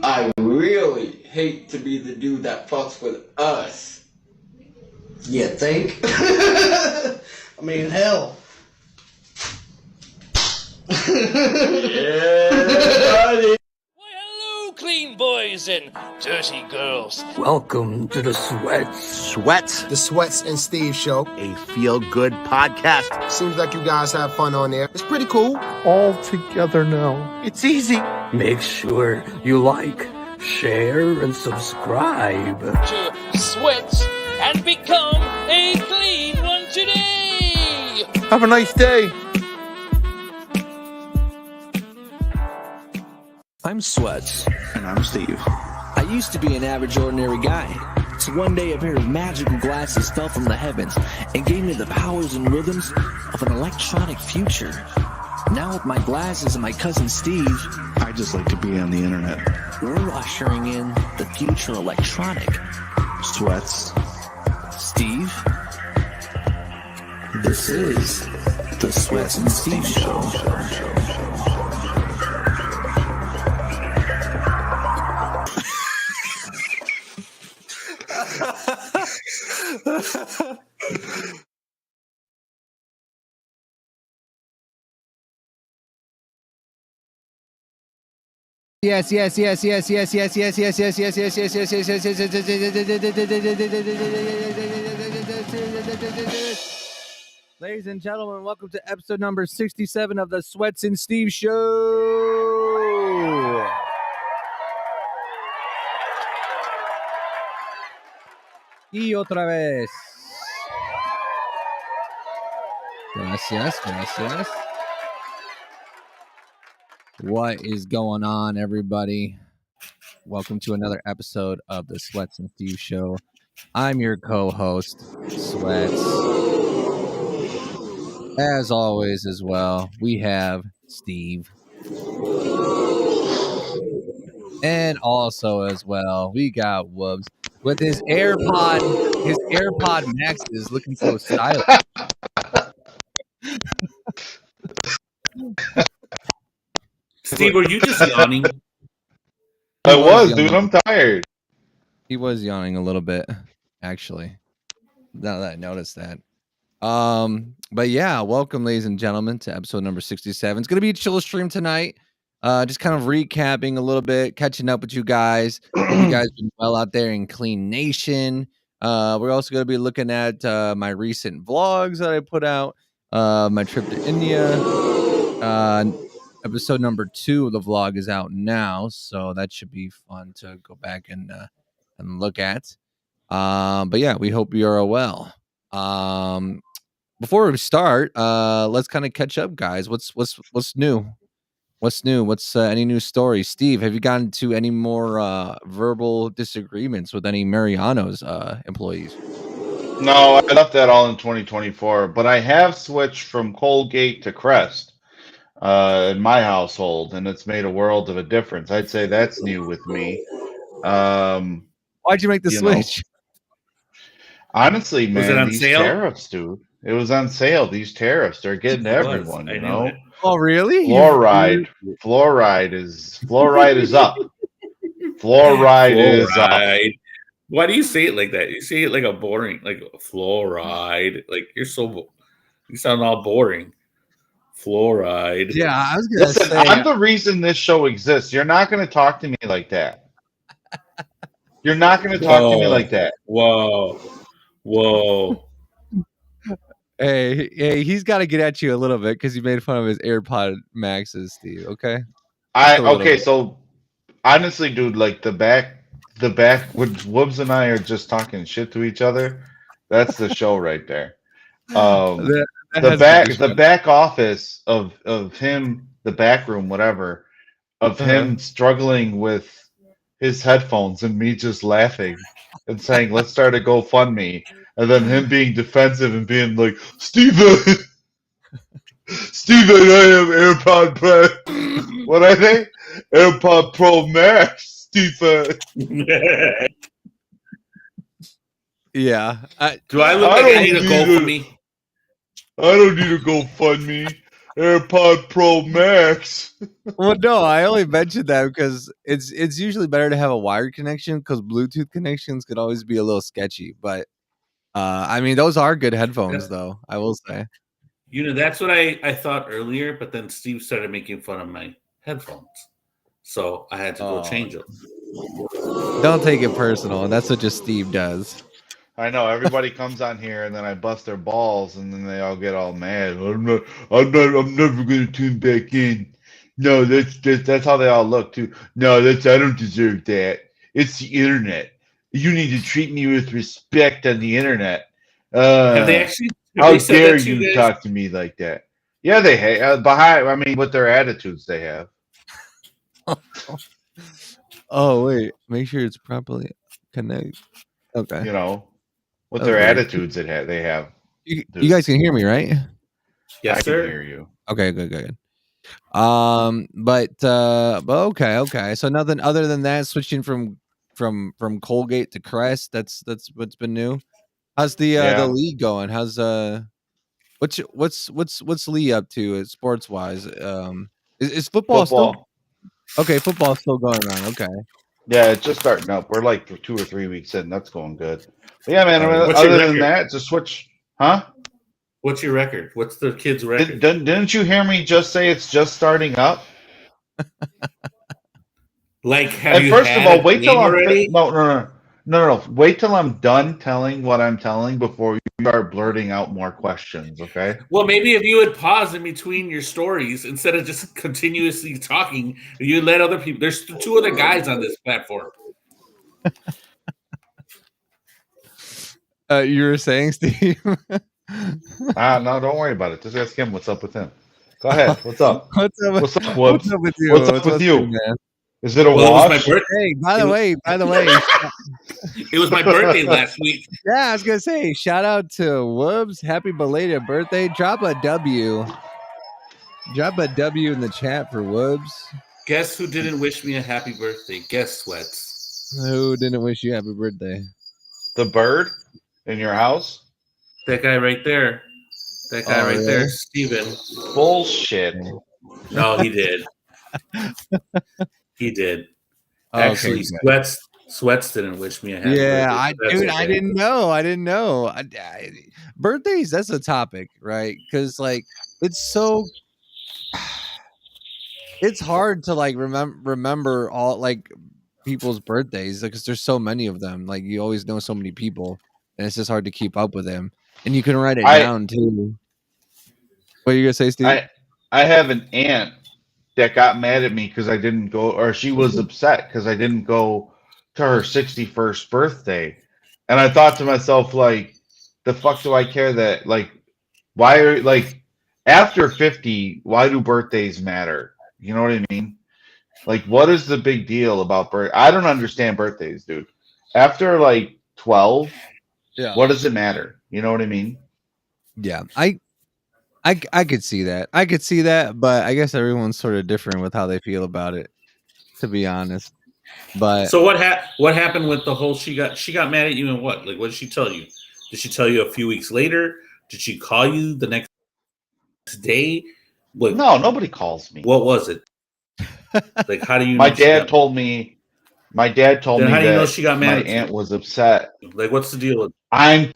I really hate to be the dude that fucks with us. You think? I mean, hell. Yeah, buddy. Why, hello, clean boys and dirty girls. Welcome to the Sweats. The Sweats and Steve Show. A feel-good podcast. Seems like you guys have fun on there. It's pretty cool. All together now. It's easy. Make sure you like, share, and subscribe. To sweats and become a clean one today. Have a nice day. I'm Sweats. And I'm Steve. I used to be an average, ordinary guy. So one day a pair of magical glasses fell from the heavens and gave me the powers and rhythms of an electronic future. Now with my glasses and my cousin Steve, I just like to be on the internet. we're ushering in the future electronic. Sweats. Steve, this is the Sweats and Steve Show. Yes. Ladies and gentlemen, welcome to episode number 67 of the Sweats and Steve Show. Y otra vez. Gracias. What is going on, everybody? Welcome to another episode of the Sweats and Steve Show. I'm your co-host, Sweats. As always, as well, we have Steve. And also, as well, we got Woobs with his AirPod Max is looking so stylish. Steve, were you just yawning? He I was, yawning. dude. I'm tired. He was yawning a little bit, actually. Now that I noticed that. But yeah, welcome, ladies and gentlemen, to episode number 67. It's gonna be a chill stream tonight. Just kind of recapping a little bit, catching up with you guys. Hope you guys been well out there in Clean Nation. We're also gonna be looking at my recent vlogs that I put out. My trip to India. Episode number 2 of the vlog is out now, so that should be fun to go back and look at. But yeah, we hope you're well. Before we start, let's kind of catch up, guys. What's new? What's new? What's any new stories? Steve, have you gotten to any more verbal disagreements with any Mariano's employees? No, I left that all in 2024, but I have switched from Colgate to Crest in my household, and it's made a world of a difference. I'd say that's new with me. Why'd you make the switch? Honestly, man, Was it on these sale? tariffs, dude. It was on sale. These tariffs, they're getting everyone, you know. Oh, really? Fluoride is up. Fluoride is up. Fluoride. Why do you say it like that? You say it like a boring, like fluoride. Like you sound all boring. Fluoride. Yeah, I was gonna Listen, say. I'm the reason this show exists. You're not going to talk to me like that. You're not going to talk to me like that. Whoa. Hey, he's got to get at you a little bit because you made fun of his AirPod Maxes, Steve. Okay. So honestly, dude, like the back when Woobs and I are just talking shit to each other, that's the show right there. The back office of him, the back room, whatever, of him struggling with his headphones and me just laughing and saying, "Let's start a GoFundMe," and then him being defensive and being like, "Steven, I have AirPod Pro. What I think? AirPod Pro Max, Steven." Yeah. Do I look like I need a GoFundMe? I don't need a GoFundMe. AirPod Pro Max. Well, no, I only mentioned that because it's usually better to have a wired connection because Bluetooth connections could always be a little sketchy. But I mean, those are good headphones, though. I will say. That's what I thought earlier, but then Steve started making fun of my headphones, so I had to go change them. Don't take it personal. That's what just Steve does. I know everybody comes on here and then I bust their balls and then they all get all mad. I'm never gonna tune back in. No, that's how they all look too. No, I don't deserve that. It's the internet. You need to treat me with respect on the internet. Have they actually? How dare you talk to me like that? Yeah, they have. I mean, with their attitudes, they have. Oh wait, make sure it's properly connected. Okay. With their attitudes they have. You guys can hear me, right? Yes, sir. I can hear you. Okay, good. But okay. So nothing other than that. Switching from Colgate to Crest. That's what's been new. How's the league going? How's what's Lee up to sports wise? Is football still? Okay, football's still going on. Okay. Yeah, it's just starting up. We're like 2 or 3 weeks in. That's going good. But yeah, man. Other than that, to switch, huh? What's your record? What's the kids' record? Didn't you hear me just say it's just starting up? Like, have and you first had of all, wait till I'm already? No. Wait till I'm done telling what I'm telling before you start blurting out more questions. Okay. Well, maybe if you would pause in between your stories instead of just continuously talking, you let other people. There's 2 other guys on this platform. You were saying, Steve? No, don't worry about it. Just ask him what's up with him. Go ahead. What's up? What's up with you? What's up with you, man? Is it a wash? It was my birthday. Hey, by the way, it was my birthday last week. Yeah, I was gonna say, shout out to Woobs. Happy belated birthday. Drop a W in the chat for Woobs. Guess who didn't wish me a happy birthday? Guess Sweats. Who didn't wish you happy birthday? The bird in your house? That guy right there. That guy right there, Steven. Bullshit. No, he did. He did. Actually, Sweats didn't wish me a happy birthday. I didn't know. Birthdays, that's a topic, right? Because like it's hard to like remember all like people's birthdays because there's so many of them. Like you always know so many people, and it's just hard to keep up with them. And you can write it down too. What are you gonna say, Steve? I have an aunt that got mad at me because I didn't go, or she was upset because I didn't go to her 61st birthday. And I thought to myself, like, the fuck do I care that, like, why are, like, after 50, why do birthdays matter? You know what I mean? Like, what is the big deal about birth? I don't understand birthdays, dude. After, like, 12, what does it matter? You know what I mean? Yeah, I could see that. But I guess everyone's sort of different with how they feel about it, to be honest. But so what happened with the whole she got mad at you and what? Like, what did she tell you? Did she tell you a few weeks later? Did she call you the next day? Like, no, nobody calls me. What was it? Like, how do you? My dad told me how do you know that she got mad? My aunt was upset. Like, what's the deal? I'm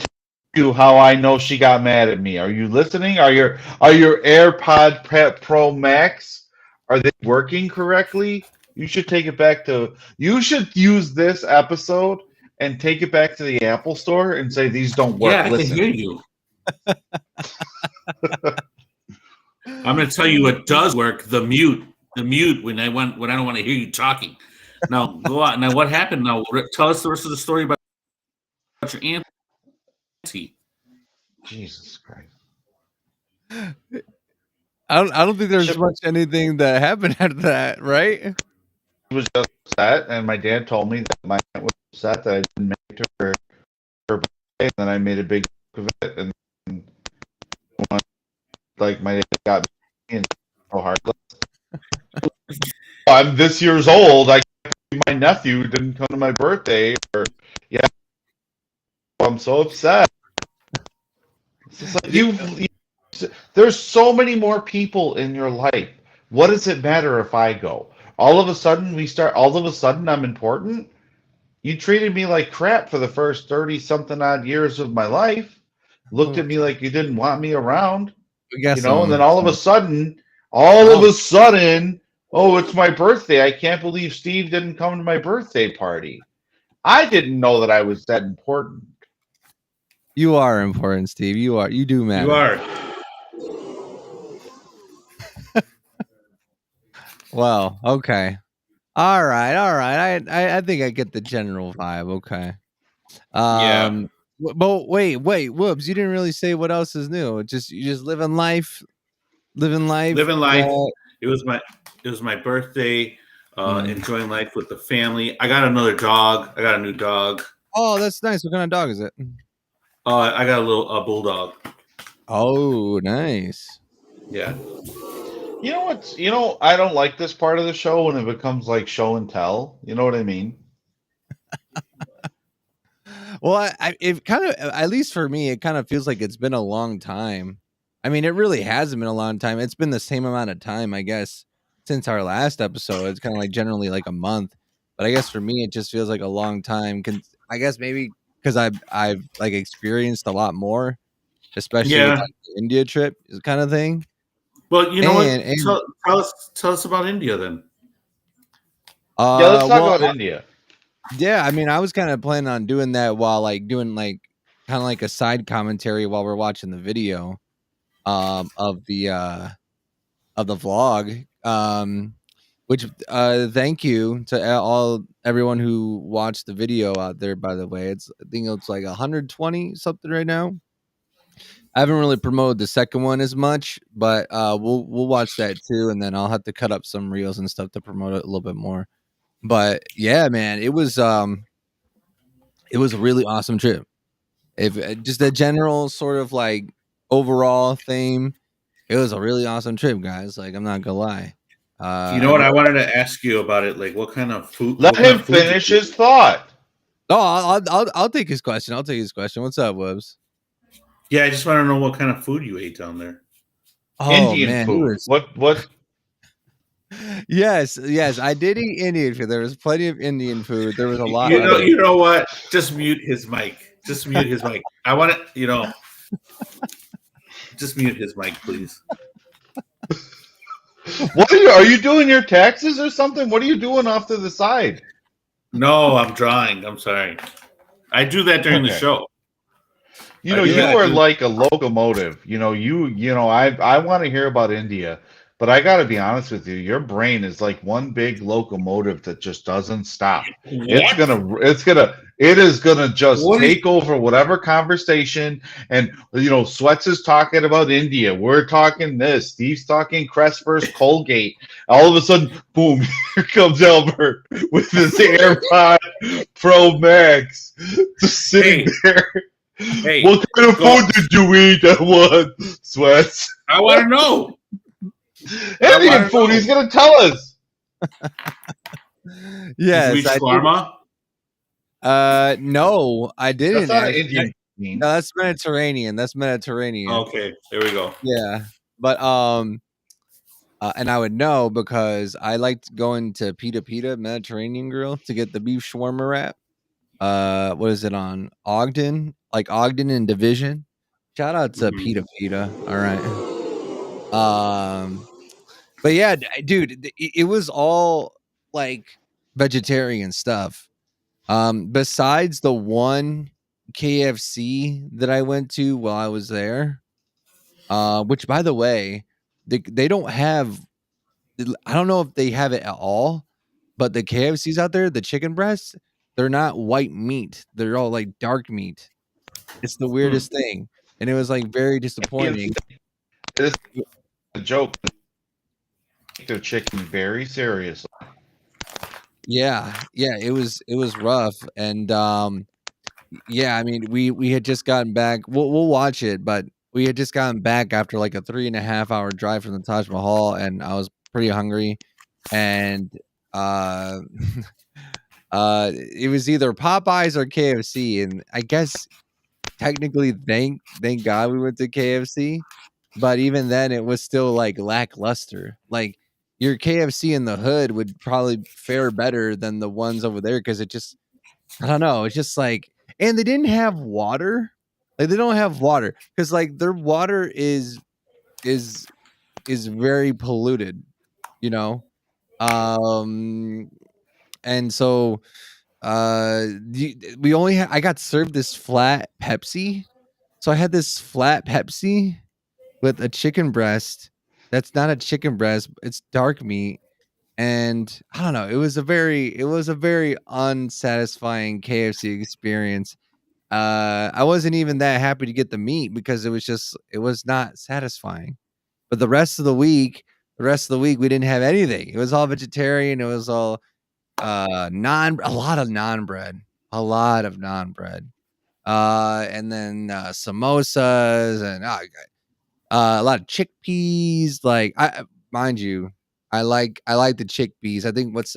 you how I know she got mad at me. Are you listening? Are your AirPod Pro Max, are they working correctly? You should take it back to. You should use this episode and take it back to the Apple Store and say these don't work. Yeah, I can hear you. I'm going to tell you what does work. The mute when I don't want to hear you talking. Now go out. Now what happened? Now tell us the rest of the story about your aunt. Jesus Christ! I don't think there's much anything that happened after that, right? He was upset, and my dad told me that my aunt was upset that I didn't make it to her birthday, and then I made a big of it, and like my dad got me and so heartless. I'm this years old. My nephew didn't come to my birthday, or I'm so upset. It's just like There's so many more people in your life. What does it matter if I go? All of a sudden I'm important? You treated me like crap for the first 30 something odd years of my life. Looked at me like you didn't want me around, We got and then some. all of a sudden, oh, it's my birthday. I can't believe Steve didn't come to my birthday party. I didn't know that I was that important. You are important, Steve. You are. You do matter. You are. Well, okay. All right. I think I get the general vibe. Okay. Yeah. But wait, whoops! You didn't really say what else is new. You just living life. Living life. uh, It was my birthday. Mm. Enjoying life with the family. I got another dog. I got a new dog. Oh, that's nice. What kind of dog is it? I got a bulldog. Oh, nice. Yeah. I don't like this part of the show when it becomes like show and tell. You know what I mean? Well, it kind of, at least for me, it kind of feels like it's been a long time. I mean, it really hasn't been a long time. It's been the same amount of time, I guess, since our last episode. It's kind of like generally like a month, but I guess for me, it just feels like a long time. I guess maybe because I've like experienced a lot more, especially with like the India trip kind of thing. Well, you know what? Tell us about India then. Let's talk about India. Yeah, I mean, I was kind of planning on doing that while doing kind of like a side commentary while we're watching the video of the vlog. Which thank you to everyone who watched the video out there, by the way. I think it's like 120 something right now. I haven't really promoted the second one as much, but we'll watch that too, and then I'll have to cut up some reels and stuff to promote it a little bit more. But yeah, man, it was a really awesome trip. If just a general sort of like overall theme, it was a really awesome trip, guys. Like, I'm not gonna lie. You know what? I wanted to ask you about it. Like, what kind of food? Let him finish his thought. Oh, I'll take his question. I'll take his question. What's up, Wubs? Yeah, I just want to know what kind of food you ate down there. Oh, Indian man, food. What? Yes, I did eat Indian food. There was plenty of Indian food. There was a lot. You know what? Just mute his mic. Just mute his mic. I want to, just mute his mic, please. What are you doing your taxes or something? What are you doing off to the side? No, I'm drawing. I'm sorry. I do that during the show. You are like a locomotive. I want to hear about India, but I got to be honest with you. Your brain is like one big locomotive that just doesn't stop. It is gonna just take over whatever conversation. And Sweats is talking about India. We're talking this. Steve's talking Crest versus Colgate. All of a sudden, boom! Here comes Albert with his AirPod Pro Max, just sitting there. Hey, what kind of food did you eat at one, Sweats? I want to know. Indian food. He's gonna tell us. Yes, did you eat shawarma? No, I didn't. That's not an Indian. No, that's Mediterranean. Okay, there we go. Yeah, but and I would know because I liked going to Pita Mediterranean Grill to get the beef shawarma wrap. What is it on Ogden? Like Ogden and Division. Shout out to Pita. All right. But yeah, dude, it was all like vegetarian stuff. Besides the one KFC that I went to while I was there, which by the way, they don't have. I don't know if they have it at all, but the KFCs out there, the chicken breasts, they're not white meat. They're all like dark meat. It's the weirdest thing, and it was like very disappointing. It's a joke. Take their chicken very seriously. Yeah, it was rough, and yeah, I mean, we had just gotten back. We'll watch it, but we had just gotten back after like a 3.5 hour drive from the Taj Mahal, and I was pretty hungry, and it was either Popeyes or KFC, and I guess technically, thank God we went to KFC, but even then, it was still like lackluster. Like your KFC in the hood would probably fare better than the ones over there because it just, I don't know, it's just like, and they didn't have water. Like they don't have water because like their water is very polluted, you know. And so we only I got served this flat Pepsi. So I had this flat Pepsi with a chicken breast. That's not a chicken breast, it's dark meat. And I don't know, it was a very unsatisfying KFC experience. I wasn't even that happy to get the meat because it was not satisfying. But the rest of the week we didn't have anything. It was all vegetarian. It was all a lot of naan bread. And then samosas and a lot of chickpeas. Like mind you, I like the chickpeas. I think was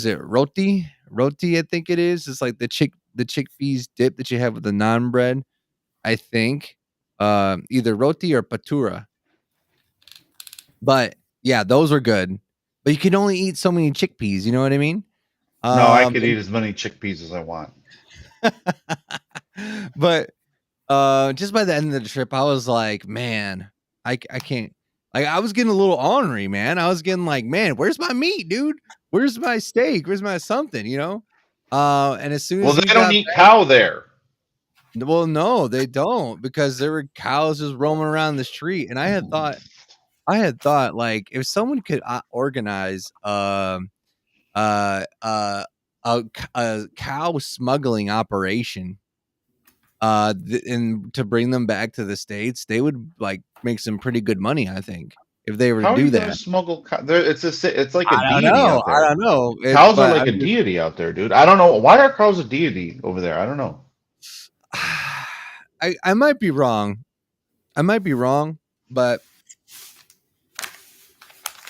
it roti? Roti, I think it is. It's like the chickpeas dip that you have with the naan bread. I think either roti or patura. But yeah, those are good. But you can only eat so many chickpeas. You know what I mean? No, I could eat as many chickpeas as I want. But just by the end of the trip, I was like, man, I can't. Like, I was getting a little ornery, man. I was getting like, man, where's my meat, dude? Where's my steak? Where's my something? You know? And as soon as they don't eat cow there. Well, no, they don't, because there were cows just roaming around the street, and I had thought like if someone could organize a cow smuggling operation and to bring them back to the States, they would like make some pretty good money, I think, if they were to do that. Smuggle it's like a I deity out there. I don't know. Cows are like a deity out there, dude. I don't know. Why are cows a deity over there? I don't know. I might be wrong. But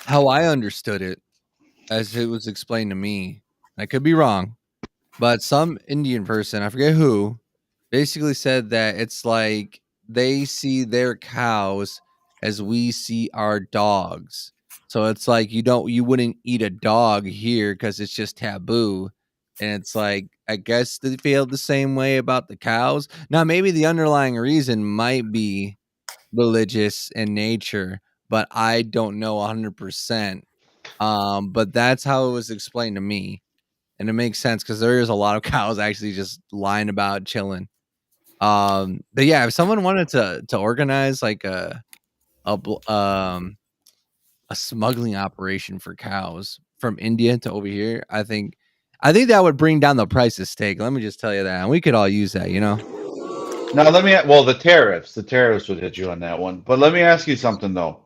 how I understood it, as it was explained to me, I could be wrong, but some Indian person, I forget who, basically said that it's like they see their cows as we see our dogs. So it's like you wouldn't eat a dog here because it's just taboo. And it's like, I guess they feel the same way about the cows. Now, maybe the underlying reason might be religious in nature, but I don't know 100%. But that's how it was explained to me. And it makes sense because there is a lot of cows actually just lying about chilling. But yeah, if someone wanted to organize like a smuggling operation for cows from India to over here, I think that would bring down the price of steak. Let me just tell you that. And we could all use that, you know? Now, the tariffs would hit you on that one. But let me ask you something, though.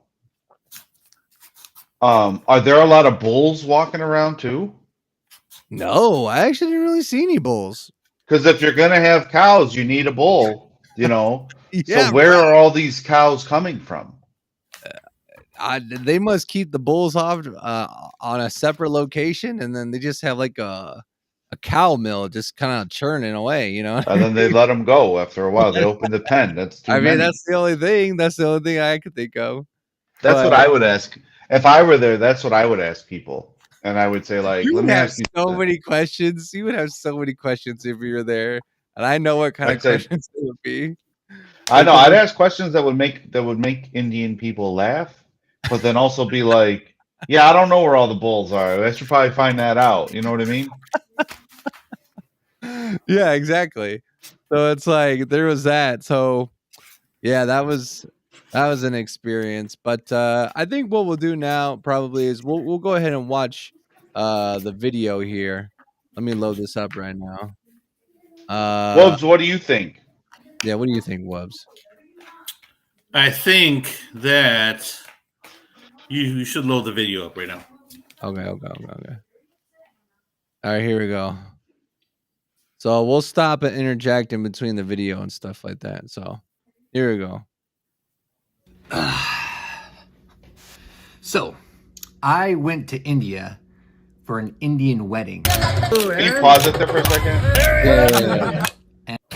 Are there a lot of bulls walking around, too? No, I actually didn't really see any bulls. Because if you're going to have cows, you need a bull, you know? Yeah, so where are all these cows coming from? They must keep the bulls off on a separate location, and then they just have like a cow mill just kind of churning away, you know. And then they let them go after a while. They open the pen. That's too many. That's the only thing. That's the only thing I could think of. That's what I would ask if I were there. That's what I would ask people, and I would say, like, let me ask you so many questions. You would have so many questions if you were there, and I know what kind of questions it would be. I know. I'd ask questions that would make Indian people laugh. But then also be like, yeah, I don't know where all the bulls are. I should probably find that out. You know what I mean? Yeah, exactly. So it's like there was that. So yeah, that was an experience. But I think what we'll do now probably is we'll go ahead and watch the video here. Let me load this up right now. Wubbs, what do you think? Yeah, what do you think, Wubbs? I think that you should load the video up right now. Okay. All right, here we go. So we'll stop and interject in between the video and stuff like that. So here we go. So I went to India for an Indian wedding. Can you pause it there for a second? Yeah.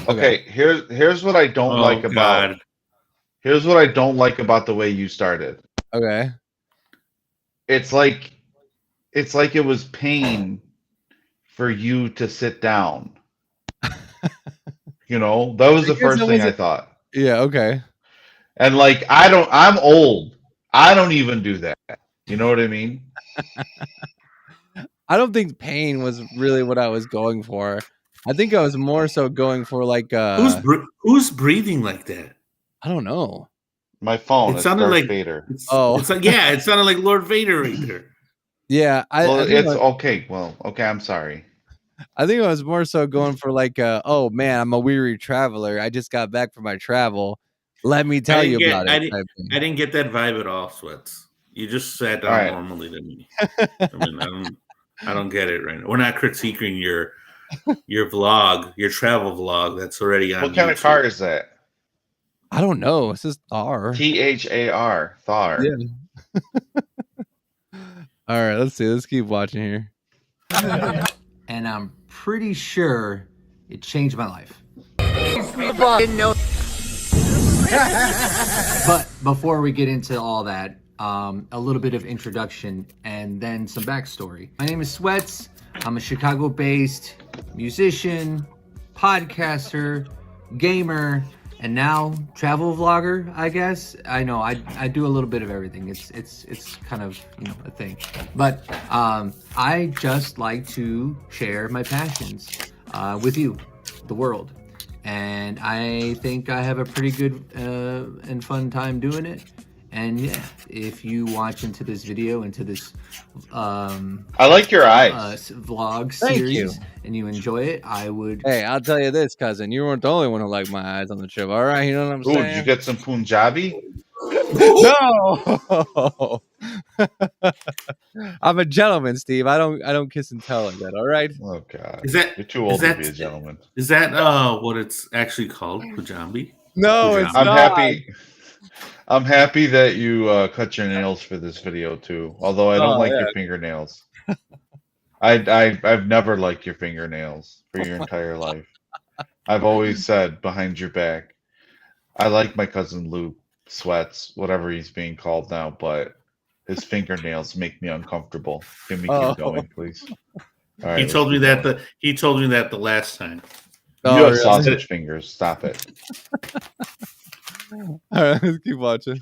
Okay, here's what I don't like about Here's what I don't like about the way you started. Okay. It's like it was pain for you to sit down. You know, that was the first thing I thought. Yeah, okay. And like I'm old. I don't even do that. You know what I mean? I don't think pain was really what I was going for. I think I was more so going for like who's breathing like that? I don't know. My phone. It sounded Darth like Vader. It's like it sounded like Lord Vader right there. Yeah, okay. Well, okay, I'm sorry. I think I was more so going for like oh man, I'm a weary traveler. I just got back from my travel. Let me tell you about it. I didn't get that vibe at all, Sweats. You just sat down normally to me. I mean, I don't get it right now. We're not critiquing your vlog, your travel vlog that's already on. What kind of car is that? I don't know. It says Thar. Thar. Thar. Yeah. All right, let's see. Let's keep watching here. And I'm pretty sure it changed my life. But before we get into all that, a little bit of introduction and then some backstory. My name is Sweats. I'm a Chicago-based musician, podcaster, gamer, and now travel vlogger, I guess. I know I do a little bit of everything. It's kind of, you know, a thing. But I just like to share my passions with you, the world. And I think I have a pretty good and fun time doing it. And yeah, if you watch into this video, into this I like your eyes. Vlog Thank series, you. and you enjoy it, I would. Hey, I'll tell you this, cousin. You weren't the only one who liked my eyes on the trip. All right, you know what I'm Ooh, saying? did you get some Punjabi? No. I'm a gentleman, Steve. I don't kiss and tell like that. All right. Oh God, you're too old to be a gentleman. Is that what it's actually called, Punjabi? No, it's I'm not. I'm happy that you cut your nails for this video too. Although I don't like your fingernails. I've never liked your fingernails for your entire life. I've always said behind your back, I like my cousin Luke Sweats, whatever he's being called now, but his fingernails make me uncomfortable. Can we keep going, please? All right, He told me that the last time. You have sausage fingers. Stop it. All right, let's keep watching.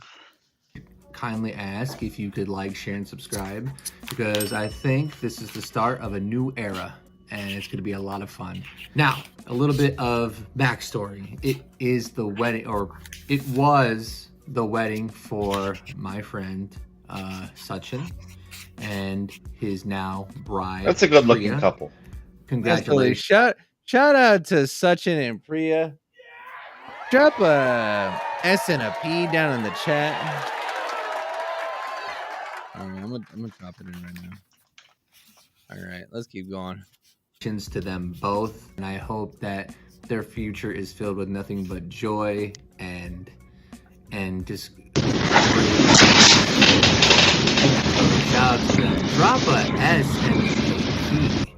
Kindly ask if you could like, share, and subscribe, because I think this is the start of a new era and it's going to be a lot of fun. Now, a little bit of backstory. It is the wedding, or it was the wedding for my friend Sachin and his now bride. That's a good looking Priya. couple. Congratulations. Shout out to Sachin and Priya. Drop a S and a P down in the chat. All right, I'm gonna drop it in right now. All right, let's keep going. To them both, and I hope that their future is filled with nothing but joy and just shout out to them. Drop a S and a P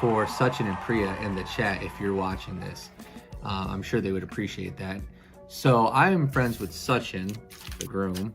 for Sachin and Priya in the chat if you're watching this. I'm sure they would appreciate that. So I am friends with Sachin, the groom,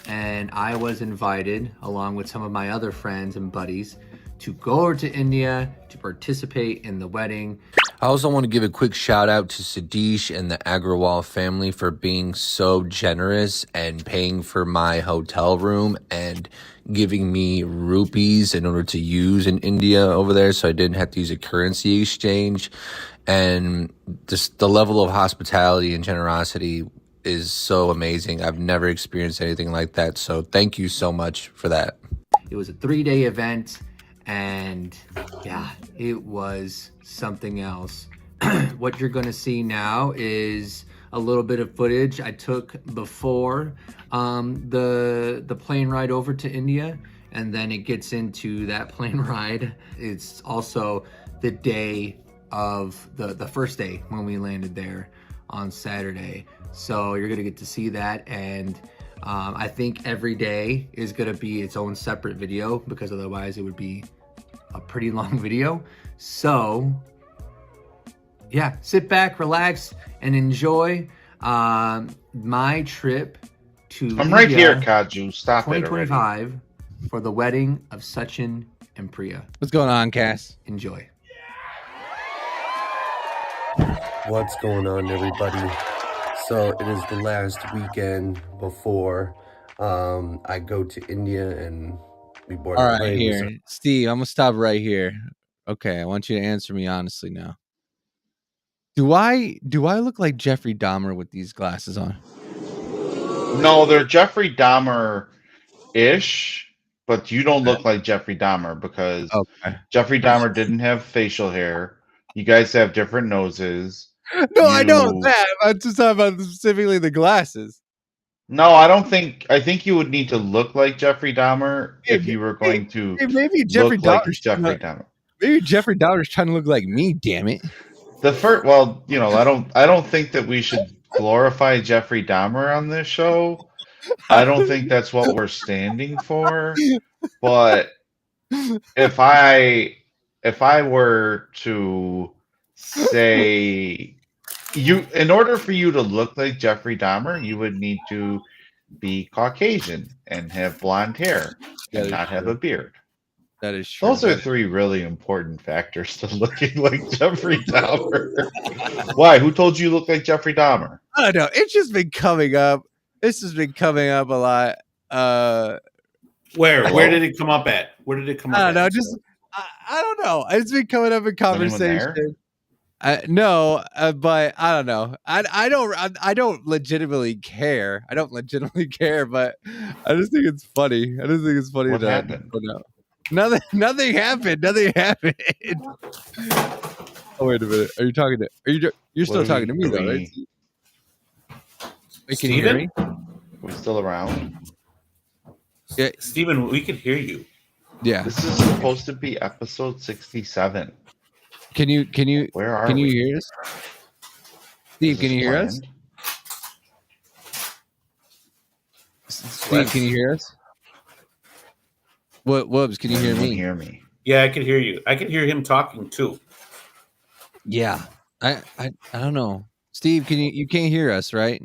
and I was invited along with some of my other friends and buddies to go over to India to participate in the wedding. I also want to give a quick shout out to Sadish and the Agrawal family for being so generous and paying for my hotel room and giving me rupees in order to use in India over there, so I didn't have to use a currency exchange. And just the level of hospitality and generosity is so amazing. I've never experienced anything like that, so thank you so much for that. It was a 3-day event, and yeah, it was something else. What you're gonna see now is a little bit of footage I took before the plane ride over to India, and then it gets into that plane ride. It's also the day of the first day when we landed there on Saturday. So you're gonna get to see that, and I think every day is gonna be its own separate video, because otherwise it would be a pretty long video. So yeah, sit back, relax, and enjoy. My trip to I'm right India, here, Kaju. Stop it already. 2025 for the wedding of Sachin and Priya. What's going on, Cass? Enjoy. What's going on, everybody? So it is the last weekend before I go to India and we board All a right, plane. here, Steve. I'm gonna stop right here. Okay, I want you to answer me honestly now. Do I look like Jeffrey Dahmer with these glasses on? No, they're Jeffrey Dahmer-ish, but you don't look like Jeffrey Dahmer because Jeffrey Dahmer didn't have facial hair. You guys have different noses. No, I know that. I'm just talking about specifically the glasses. No, I don't think. I think you would need to look like Jeffrey Dahmer if you were going to maybe Jeffrey look like Dahmer's Jeffrey Dahmer. Maybe Jeffrey Dahmer's trying to look like me. Damn it! Well, you know, I don't think that we should glorify Jeffrey Dahmer on this show. I don't think that's what we're standing for. But if I were to say in order for you to look like Jeffrey Dahmer, you would need to be Caucasian and have blonde hair and not have a beard. That is true. Those are three really important factors to looking like Jeffrey Dahmer. Why? Who told you look like Jeffrey Dahmer? I don't know. It's just been coming up. This has been coming up a lot. Where did it come up at? Where did it come up? I don't know. Just I don't know. It's been coming up in conversation. No, but I don't know. I don't legitimately care. I don't legitimately care, but I just think it's funny. What happened? Nothing happened. Nothing happened. Oh, wait a minute. Are you talking to? You're still talking to me though, right? Wait, can you hear me? We're still around. Yeah, Steven, we can hear you. Yeah. This is supposed to be episode 67. Can you Where are can you we? hear us? Steve, can you hear us? Steve, can you hear us? Whoops, can you hear me? Hear me? Yeah, I can hear you. I can hear him talking too. Yeah. I don't know. Steve, you can't hear us, right?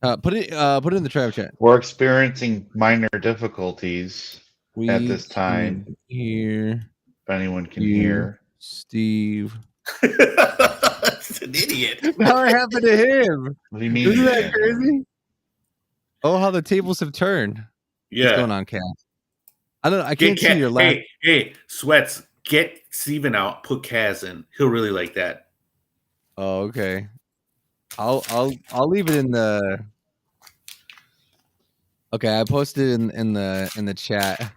Put it in the trap chat. We're experiencing minor difficulties at this time. Here. If anyone can hear. Steve. It's an idiot. Now it happened to him. What do you mean? Isn't that crazy? Oh, how the tables have turned. Yeah. What's going on, Cat? I don't know. I can't see your last. Hey, Sweats, get Steven out, put Kaz in. He'll really like that. Oh, okay. I'll leave it in the. Okay, I posted in the chat.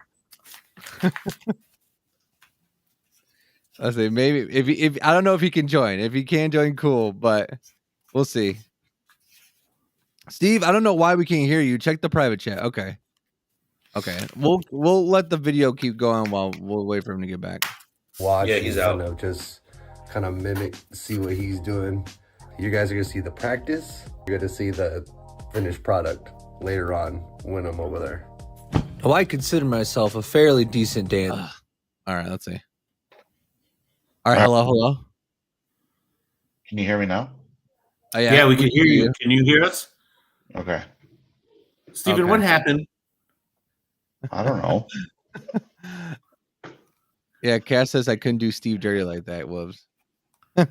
I say maybe if I don't know if he can join. If he can join, cool, but we'll see. Steve, I don't know why we can't hear you. Check the private chat. Okay. We'll let the video keep going while we'll wait for him to get back. Watch. Yeah, he's and out. Just kind of mimic, see what he's doing. You guys are gonna see the practice. You're gonna see the finished product later on when I'm over there. Now, I consider myself a fairly decent dancer. All right, let's see. All right, hello. Can you hear me now? Oh, Yeah, we can hear you. Can you hear us? Okay. Steven, Okay. what happened? I don't know. Yeah, Cass says I couldn't do Steve dirty like that. Whoops. All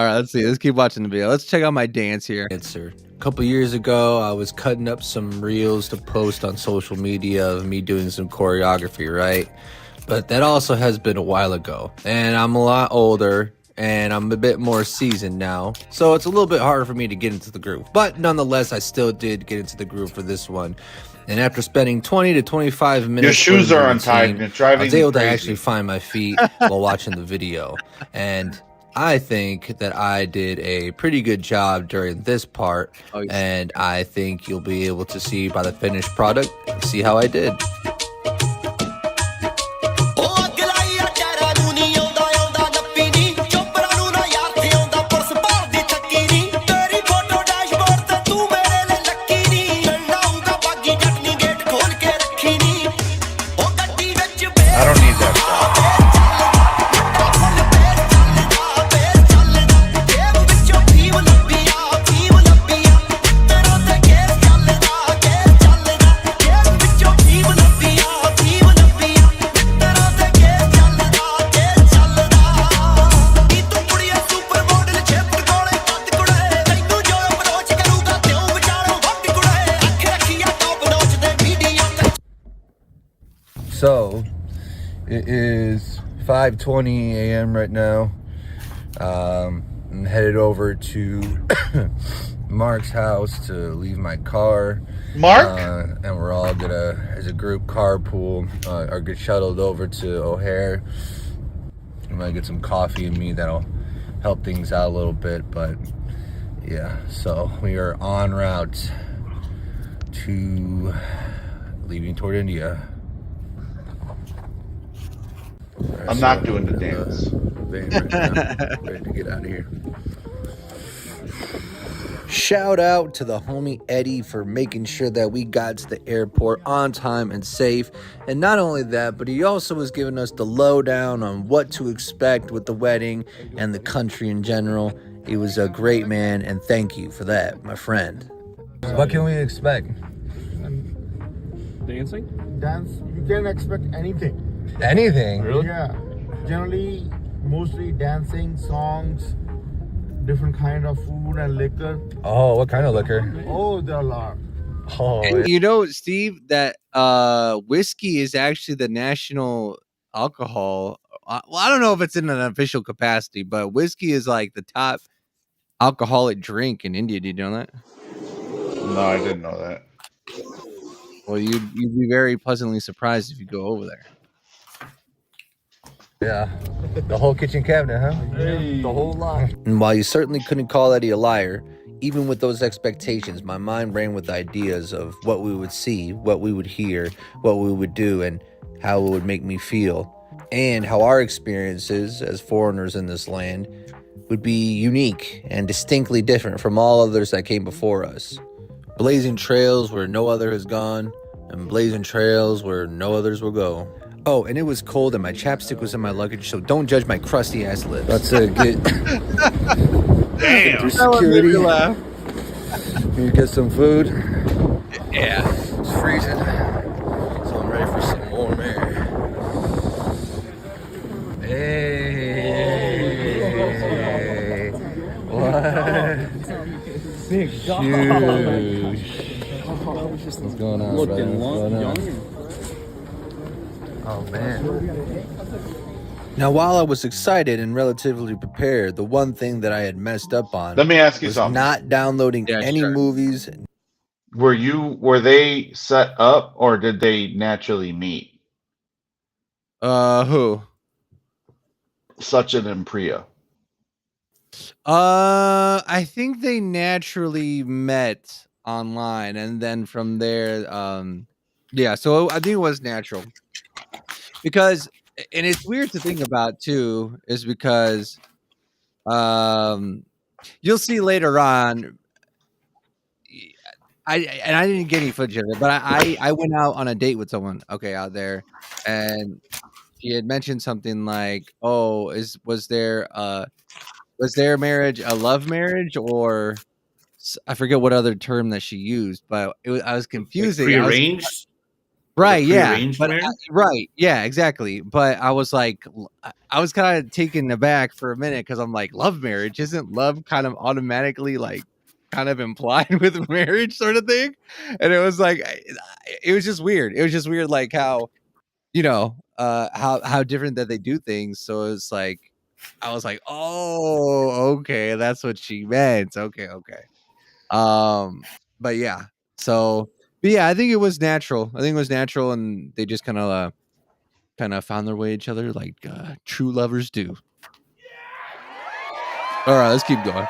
right, let's see. Let's keep watching the video. Let's check out my dance here. A couple years ago, I was cutting up some reels to post on social media of me doing some choreography, right? But that also has been a while ago, and I'm a lot older, and I'm a bit more seasoned now, so it's a little bit harder for me to get into the groove. But nonetheless, I still did get into the groove for this one. And after spending 20 to 25 minutes, Your shoes learning are the untied. routine, You're driving I was able me to crazy. actually find my feet while watching the video. And I think that I did a pretty good job during this part, and I think you'll be able to see by the finished product and see how I did. I don't need that stuff. So it is 5:20 a.m. right now. I'm headed over to Mark's house to leave my car. Mark? And we're all gonna, as a group, carpool or get shuttled over to O'Hare. I'm gonna get some coffee in me that'll help things out a little bit, but yeah, so we are en route to leaving toward India. I'm not doing the dance. Ready to get out of here. Shout out to the homie Eddie for making sure that we got to the airport on time and safe. And not only that, but he also was giving us the lowdown on what to expect with the wedding and the country in general. He was a great man, and thank you for that, my friend. What can we expect? Dancing? Dance, you can expect anything. Anything? Really? Yeah. Generally, mostly dancing, songs, different kind of food and liquor. Oh, what kind of liquor? Oh, there are a lot. Oh, And you know, Steve, that whiskey is actually the national alcohol. Well, I don't know if it's in an official capacity, but whiskey is like the top alcoholic drink in India. Did you know that? No, I didn't know that. Well, you'd be very pleasantly surprised if you go over there. Yeah, the whole kitchen cabinet, huh? Hey. The whole lot. And while you certainly couldn't call Eddie a liar, even with those expectations, my mind ran with ideas of what we would see, what we would hear, what we would do, and how it would make me feel, and how our experiences as foreigners in this land would be unique and distinctly different from all others that came before us. Blazing trails where no other has gone, and blazing trails where no others will go. Oh, and it was cold and my chapstick was in my luggage, so don't judge my crusty ass lips. That's it. Get Damn. through security. You get some food. Yeah. It's freezing, so I'm ready for some warm air. Hey. What? Big dog. Huge. What's going on, brother? Looking What's going on? Oh, man. Now, while I was excited and relatively prepared, the one thing that I had messed up on Let me ask you was something. not downloading any movies. Were they set up or did they naturally meet? Who? Sachin and Priya. I think they naturally met online, and then from there, yeah. So I think it was natural. Because, and it's weird to think about too, is because you'll see later on. I didn't get any footage of it, but I went out on a date with someone, out there, and he had mentioned something like, "Oh, was their marriage a love marriage, or I forget what other term that she used, but I was confusing." Like prearranged? Right, yeah, but marriage? right, yeah, exactly. But I was like, I was kind of taken aback for a minute because I'm like, love marriage, isn't love kind of automatically like kind of implied with marriage sort of thing? And it was like, it was just weird. It was just weird, like how, how different that they do things. So it's like, I was like, oh, okay, that's what she meant. Okay. But yeah, so. But yeah, I think it was natural. And they just kind of found their way to each other like true lovers do. All right, let's keep going.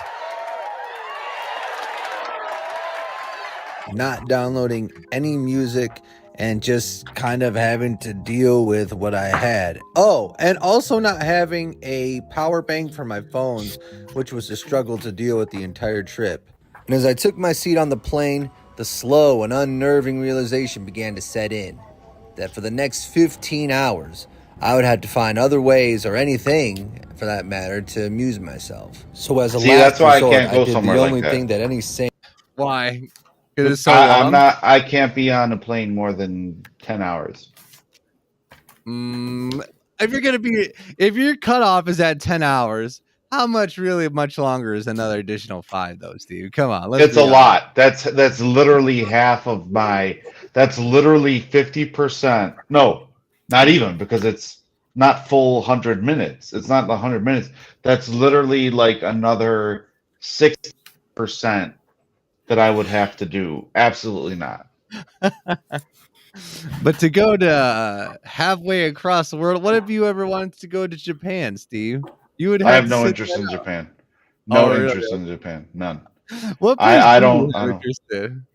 Not downloading any music and just kind of having to deal with what I had. Oh, and also not having a power bank for my phones, which was a struggle to deal with the entire trip. And as I took my seat on the plane, the slow and unnerving realization began to set in that for the next 15 hours, I would have to find other ways or anything, for that matter, to amuse myself. So as a last that's why resort, I can't go did somewhere the like only that. thing that any sane... Why? Because it's so long? I can't be on a plane more than 10 hours. If your cutoff is at 10 hours, how much longer is another additional 5 though, Steve? Come on, It's a lot. That's literally half of my. That's literally 50%. No, Not even, because it's not full 100 minutes. It's not the 100 minutes. That's literally like another 6% that I would have to do. Absolutely not. But to go to halfway across the world, what if you ever wanted to go to Japan, Steve? You would I have have to no sit interest that in out. Japan. Oh, No really? interest in Japan. None. What place I do you don't. have interest in?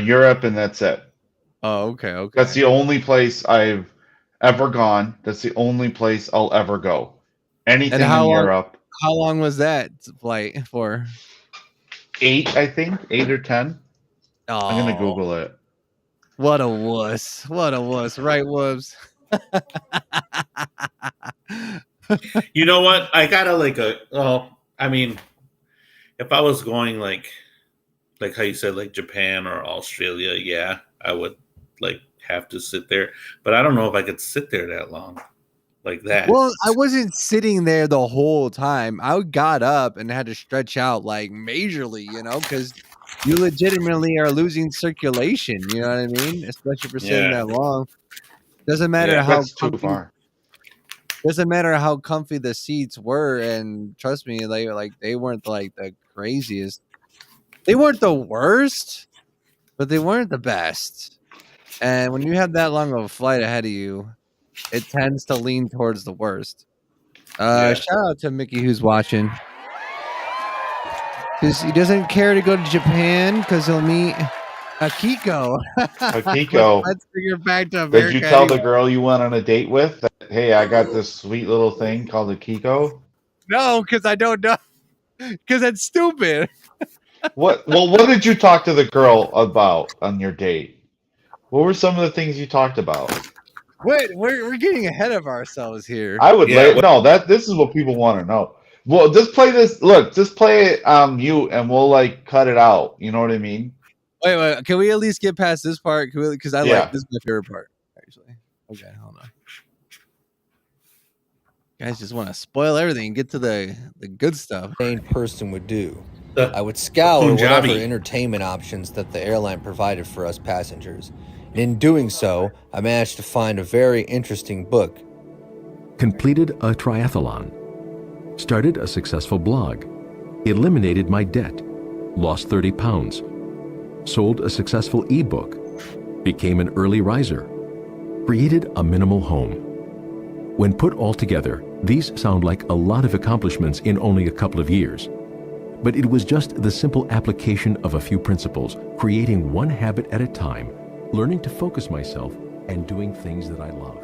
Europe, and that's it. Oh, okay. That's the only place I've ever gone. That's the only place I'll ever go. And Anything in Europe. how long was that flight for? 8, I think. 8 or 10. I'm gonna Oh, Google it. what a wuss! What a wuss! Right, Woods? You know what? I gotta I mean, if I was going like how you said, like Japan or Australia, yeah, I would like have to sit there. But I don't know if I could sit there that long, like that. Well, I wasn't sitting there the whole time. I got up and had to stretch out like majorly, because you legitimately are losing circulation. You know what I mean? Especially for sitting Yeah. that long. Doesn't matter Yeah. how That's too comfy. far. Doesn't matter how comfy the seats were, and trust me, they weren't like the craziest. They weren't the worst, but they weren't the best. And when you have that long of a flight ahead of you, it tends to lean towards the worst. Yeah. Shout out to Mickey who's watching. Because he doesn't care to go to Japan because he'll meet Akiko. Akiko. Let's bring her back to America. Did you tell the girl you went on a date with that, hey, I got this sweet little thing called Akiko? No, because I don't know. Because that's stupid. What? Well, what did you talk to the girl about on your date? What were some of the things you talked about? Wait, we're getting ahead of ourselves here. I would this is what people want to know. Well, just play this. Look, just play it mute, and we'll like cut it out. You know what I mean? Wait. Can we at least get past this part? Because I like this is my favorite part, actually. Okay, hold on. Guys just want to spoil everything and get to the good stuff. Main person would do. I would scour whatever entertainment options that the airline provided for us passengers. And in doing so, I managed to find a very interesting book. Completed a triathlon. Started a successful blog. Eliminated my debt. Lost 30 pounds. Sold a successful ebook. Became an early riser. Created a minimal home. When put all together, these sound like a lot of accomplishments in only a couple of years. But it was just the simple application of a few principles, creating one habit at a time, learning to focus myself, and doing things that I love.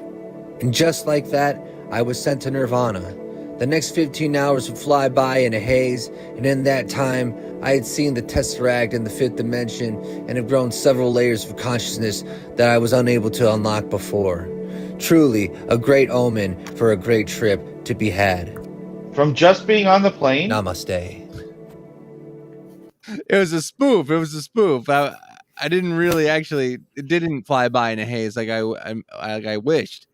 And just like that, I was sent to Nirvana. The next 15 hours would fly by in a haze, and in that time, I had seen the Tesseract in the 5th dimension and have grown several layers of consciousness that I was unable to unlock before. Truly, a great omen for a great trip to be had. From just being on the plane? Namaste. It was a spoof. I didn't really actually. It didn't fly by in a haze like I wished.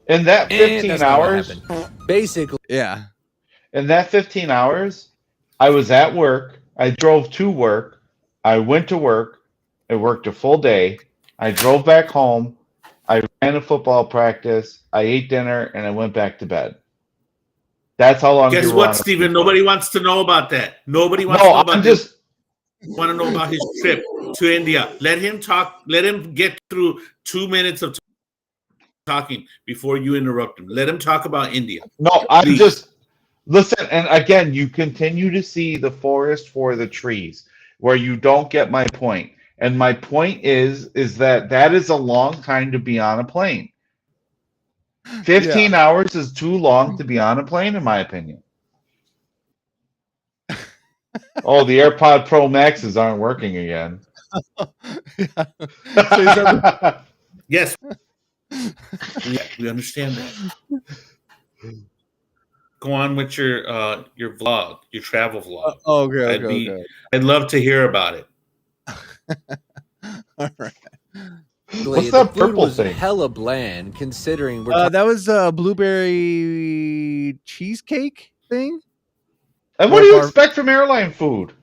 In that 15 hours, basically, yeah. In that 15 hours, I was at work. I drove to work. I went to work. I worked a full day. I drove back home. I ran a football practice. I ate dinner, and I went back to bed. That's how long. Guess you were what, on a Steven? plane. Nobody wants to know about that. Nobody wants No, to know about I'm this. just Want to know about his trip to India. Let him talk. Let him get through 2 minutes of talking before you interrupt him. Let him talk about India. No, I'm Please. just listen. And again, you continue to see the forest for the trees, where you don't get my point. And my point is that is a long time to be on a plane. 15 hours is too long to be on a plane, in my opinion. Oh, the AirPod Pro Maxes aren't working again. Yes. We understand that. Go on with your vlog, your travel vlog. Okay. I'd love to hear about it. All right. What's the that food purple was thing? hella bland, considering we're That was a blueberry cheesecake thing. And what do you expect from airline food?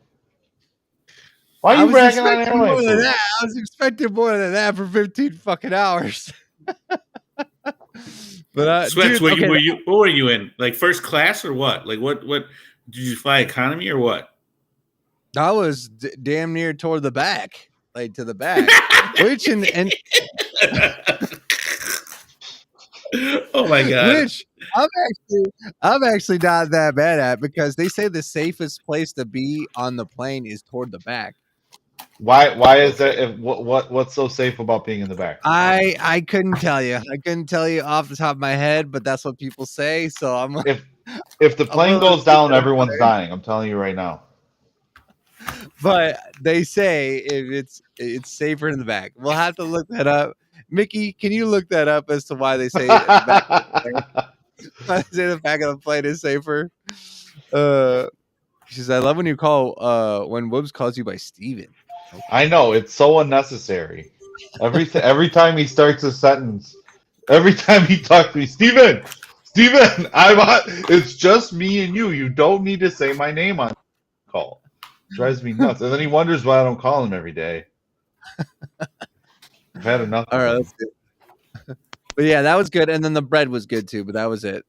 Why are I you was bragging on expecting more airline than food? that. I was expecting more than that for 15 fucking hours. But Sweats, dude, okay, what were you in? Like first class or what? Like what did you fly economy or what? I was damn near toward the back, like to the back. Which and Oh my god. which I'm actually not that bad at, because they say the safest place to be on the plane is toward the back. Why is that? What's so safe about being in the back? I couldn't tell you. I couldn't tell you off the top of my head, but that's what people say. So I'm If the I'm plane willing to goes take down, that everyone's plane. dying. I'm telling you right now. But they say if it's safer in the back. We'll have to look that up. Mickey, can you look that up as to why they say at the back of the plane? Why they say the back of the plane is safer? She says, I love when you call when Woobs calls you by Steven. I know, it's so unnecessary. Every time he starts a sentence, every time he talks to me, Steven, it's just me and you. You don't need to say my name on call. Drives me nuts. And then he wonders why I don't call him every day. I've had enough. All right, let's do. But yeah, that was good, and then the bread was good too. But that was it.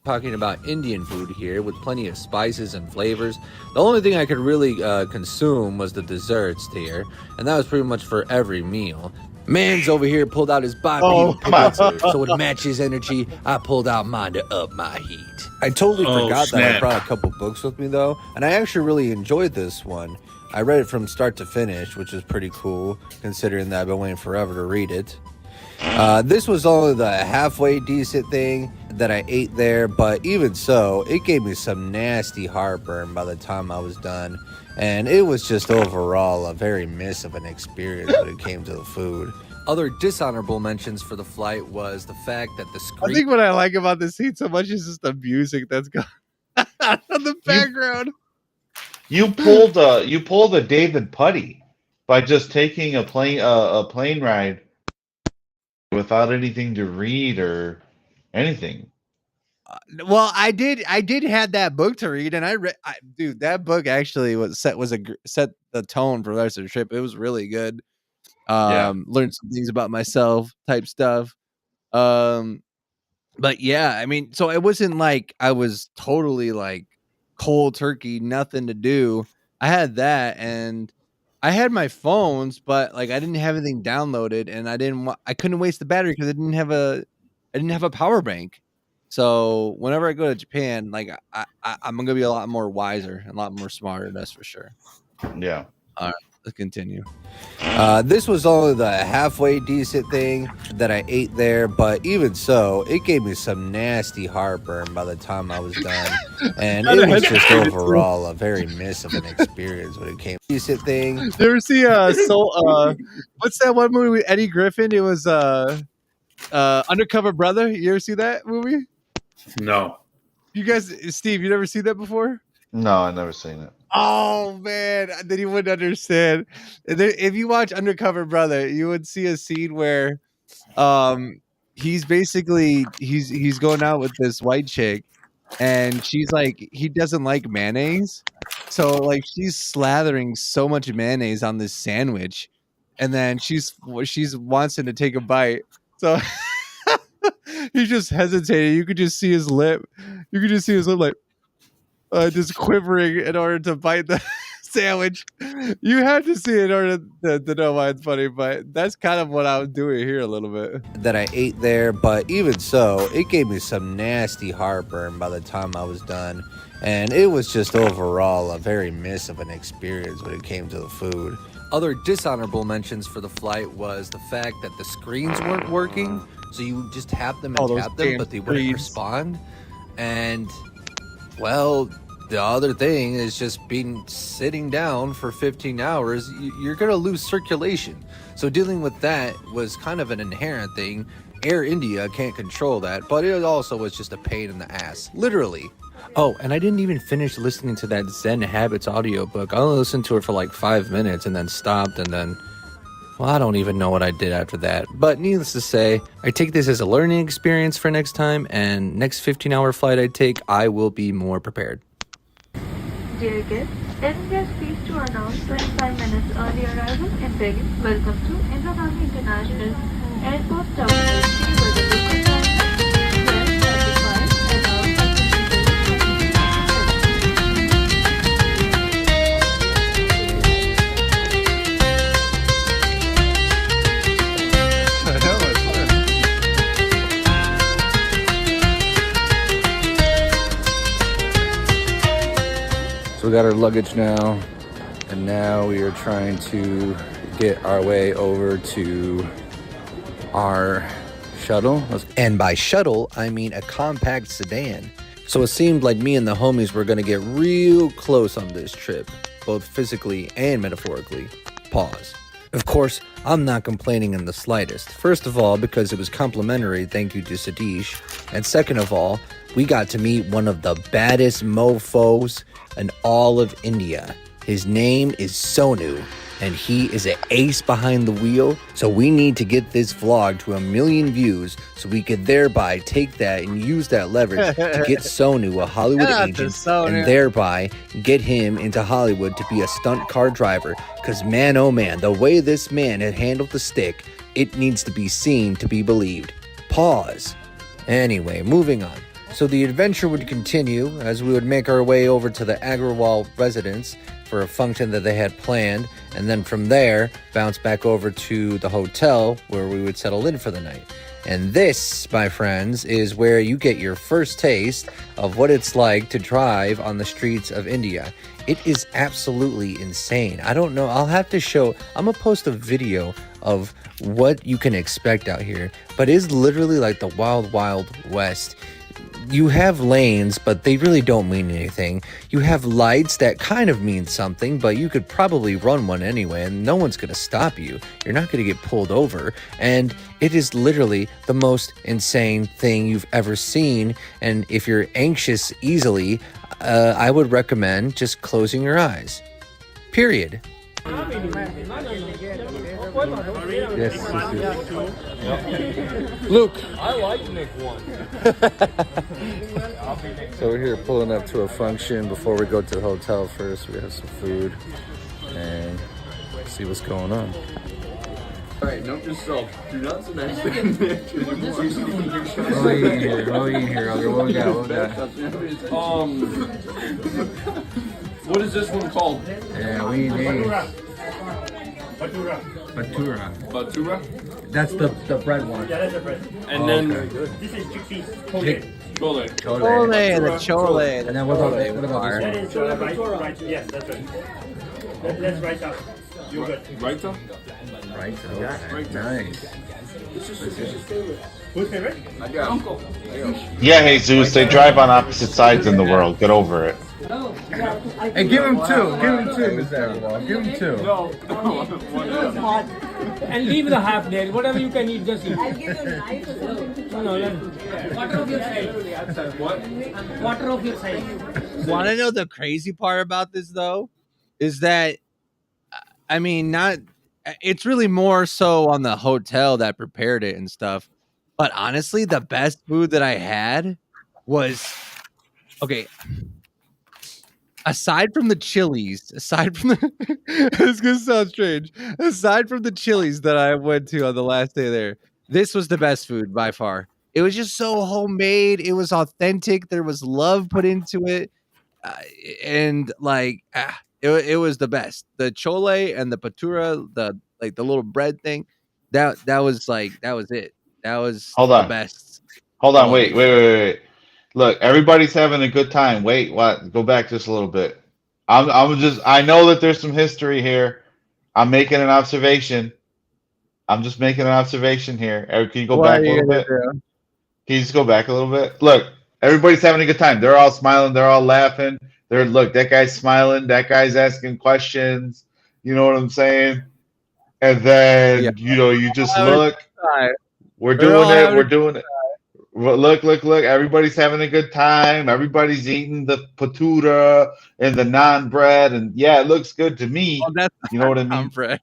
Talking about Indian food here with plenty of spices and flavors. The only thing I could really consume was the desserts here, and that was pretty much for every meal. Man's over here pulled out his bipedal pizza, so to match his energy, I pulled out mine to up my heat. I totally forgot that I brought a couple books with me though, and I actually really enjoyed this one. I read it from start to finish, which is pretty cool, considering that I've been waiting forever to read it. This was only the halfway decent thing that I ate there, but even so, it gave me some nasty heartburn by the time I was done, and it was just overall a very miss of an experience when it came to the food. Other dishonorable mentions for the flight was the fact that the I think what I like about this seat so much is just the music that's going on in the background. You pulled a David Putty by just taking a plane ride without anything to read or anything. Well, I did have that book to read, and dude, that book actually set the tone for the rest of the trip. It was really good. Learned some things about myself type stuff. But yeah, I mean, so it wasn't like I was totally like cold turkey, nothing to do. I had that, and I had my phones, but like I didn't have anything downloaded, and I couldn't waste the battery because I didn't have a power bank. So whenever I go to Japan, like I'm gonna be a lot more wiser and a lot more smarter. That's for sure. Yeah. All right, let's continue. This was only the halfway decent thing that I ate there, but even so, it gave me some nasty heartburn by the time I was done, and it was just overall a very miss of an experience when it came to decent thing. You ever see what's that one movie with Eddie Griffin? It was Undercover Brother. You ever see that movie? No. You guys, Steve, you never seen that before? No, I've never seen it. Oh man, then you wouldn't understand. If you watch Undercover Brother, you would see a scene where he's basically he's going out with this white chick, and she's like, he doesn't like mayonnaise, so like she's slathering so much mayonnaise on this sandwich, and then she's wants him to take a bite, so he just hesitated. You could just see his lip. Like just quivering in order to bite the sandwich. You have to see it in order to know why it's funny, but that's kind of what I was doing here a little bit. That I ate there, but even so, it gave me some nasty heartburn by the time I was done, and it was just overall a very miss of an experience when it came to the food. Other dishonorable mentions for the flight was the fact that the screens weren't working, so you just tap them and tap them, but they wouldn't respond. And well, the other thing is just sitting down for 15 hours, you're going to lose circulation. So dealing with that was kind of an inherent thing. Air India can't control that, but it also was just a pain in the ass, literally. Oh, and I didn't even finish listening to that Zen Habits audiobook. I only listened to it for like 5 minutes and then stopped, and then, well, I don't even know what I did after that. But needless to say, I take this as a learning experience for next time, and next 15-hour flight I take, I will be more prepared. Very good. India's pleased to announce 25 minutes early arrival in Delhi. Welcome to Indira Gandhi International Airport Terminal 3 with the local time 12:55. So we got our luggage now, and now we are trying to get our way over to our shuttle. And by shuttle, I mean a compact sedan. So it seemed like me and the homies were gonna get real close on this trip, both physically and metaphorically. Pause. Of course, I'm not complaining in the slightest. First of all, because it was complimentary, thank you to Sadish. And second of all, we got to meet one of the baddest mofos in all of India. His name is Sonu, and he is an ace behind the wheel. So we need to get this vlog to 1 million views so we could thereby take that and use that leverage to get Sonu a Hollywood agent and thereby get him into Hollywood to be a stunt car driver. Because man, oh man, the way this man had handled the stick, it needs to be seen to be believed. Pause. Anyway, moving on. So the adventure would continue as we would make our way over to the Agrawal residence for a function that they had planned, and then from there, bounce back over to the hotel where we would settle in for the night. And this, my friends, is where you get your first taste of what it's like to drive on the streets of India. It is absolutely insane. I don't know, I'm gonna post a video of what you can expect out here, but it's literally like the wild, wild west. You have lanes, but they really don't mean anything. You have lights that kind of mean something, but you could probably run one anyway, and no one's going to stop you. You're not going to get pulled over. And it is literally the most insane thing you've ever seen. And if you're anxious easily, I would recommend just closing your eyes. Period. Yes. Luke, I like Nick one. So we're here pulling up to a function. Before we go to the hotel first, we have some food and see what's going on. Alright, note yourself. Do not smash the What are you eating here? What we got? What is this one called? Yeah, we need Batura. That's the bread one. Yeah, that's the bread. And then This is chickpeas. chole. Chole and the chole. And then what about this That one? is right. Yes, that's right. Let's write up. You're good. Raita? Right, nice. Who's favorite? I got Uncle. Yeah, Jesus, they drive on opposite sides in the world. Get over it. Hey, give him two, Mr. Agrawal. Give him two. And leave the half there. Whatever you can eat, just eat. I'll give you a knife or something. No, Water of your side. What? Water of your side. Want to know the crazy part about this though? Is that, I mean, it's really more so on the hotel that prepared it and stuff. But honestly, the best food that I had was, okay, aside from the Chili's, it's gonna sound strange. Aside from the Chili's that I went to on the last day there, this was the best food by far. It was just so homemade. It was authentic. There was love put into it, and like it was the best. The chole and the patura, the little bread thing, that was it. That was the best. Hold on, wait. Look, everybody's having a good time. Wait, what? Go back just a little bit. I know that there's some history here. I'm making an observation. I'm just making an observation here. Eric, can you go back a little bit? Can you just go back a little bit? Look, everybody's having a good time. They're all smiling. They're all laughing. Look, that guy's smiling. That guy's asking questions. You know what I'm saying? And then, you just look. We're doing it. Look. Everybody's having a good time. Everybody's eating the patura and the naan bread. And yeah, it looks good to me. You know what I mean? Bread.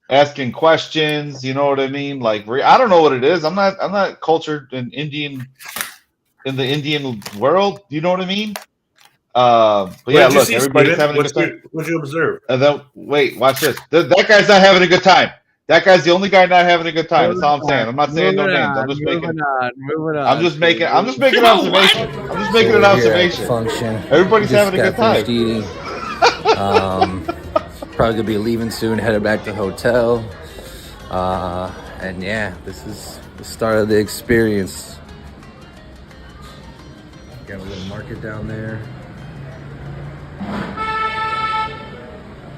Asking questions. You know what I mean? Like, I don't know what it is. I'm not cultured in the Indian world. You know what I mean? But What yeah, did you look, see, everybody's Steven? having a good time. What'd you observe? And then wait, watch this. That guy's not having a good time. That guy's the only guy not having a good time. That's all I'm saying. I'm not saying no names. I'm just making. I'm just making an observation. I'm just making an observation. Function. Everybody's Just having a good got time. finished eating. Probably gonna be leaving soon, headed back to the hotel. And yeah, this is the start of the experience. Got a little market down there.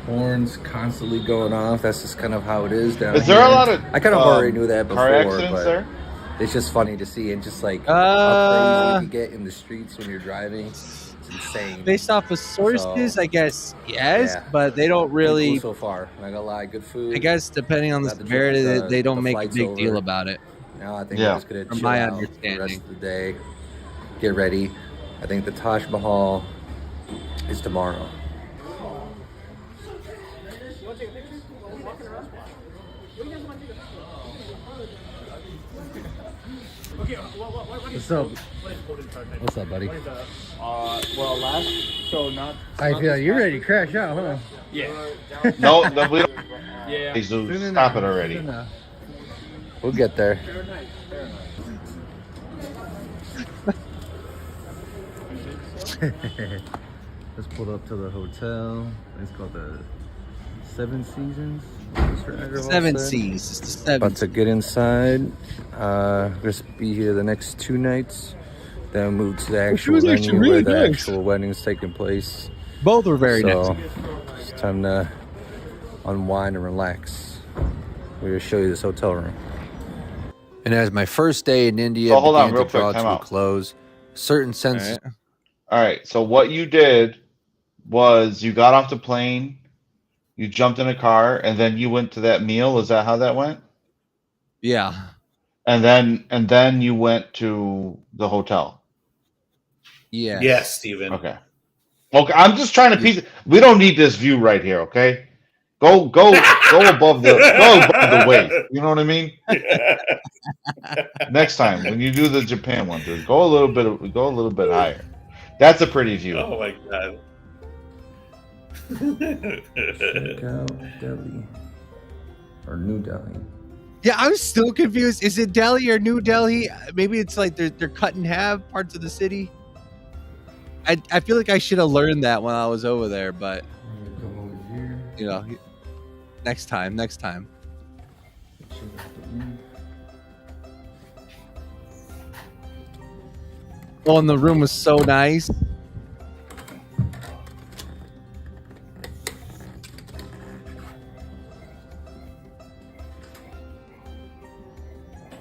Horns constantly going off. That's just kind of how it is down here. Is there a lot of? I kind of already knew that before, car accidents but there? it's just funny to see and just like how crazy you get in the streets when you're driving. It's insane. Based off of sources, So, I guess yes, yeah. but they don't really. Cool so far. Not gonna lie, good food. I guess depending on the Got the severity, trip- they don't the make a flight's big over. deal about it. Now I think Yeah. we're just gonna From chill my out the understanding. rest of the day. Get ready. I think the Taj Mahal is tomorrow. What's up? What's up, buddy? I feel like you're ready to crash out, huh? No, we don't. Yeah. Jesus, stop it already. We'll get there. Let's pull up to the hotel. It's called the Seven Seasons. Mr. Agrawal Seven said. C's. It's the seven. About to get inside. Just be here the next 2 nights. Then move to the actual was venue actually where really the nice. actual wedding's taking place. Both were very So nice. it's time to unwind and relax. We're gonna show you this hotel room. And as my first day in India So hold on, began real to quick, draw time to a out. close, certain sense. All right. So what you did was you got off the plane, you jumped in a car, and then you went to that meal. Is that how that went? Yeah. And then you went to the hotel. Yeah. Yes, Steven. Okay. Okay. I'm just trying to piece. We don't need this view right here. Okay. Go above the waist. You know what I mean? Next time when you do the Japan one, dude, go a little bit higher. That's a pretty view. Oh my god. Check out Delhi or New Delhi. Yeah, I'm still confused. Is it Delhi or New Delhi? Maybe it's like they're cut in half parts of the city. I feel like I should have learned that when I was over there, but you know, next time. Well, and the room was so nice.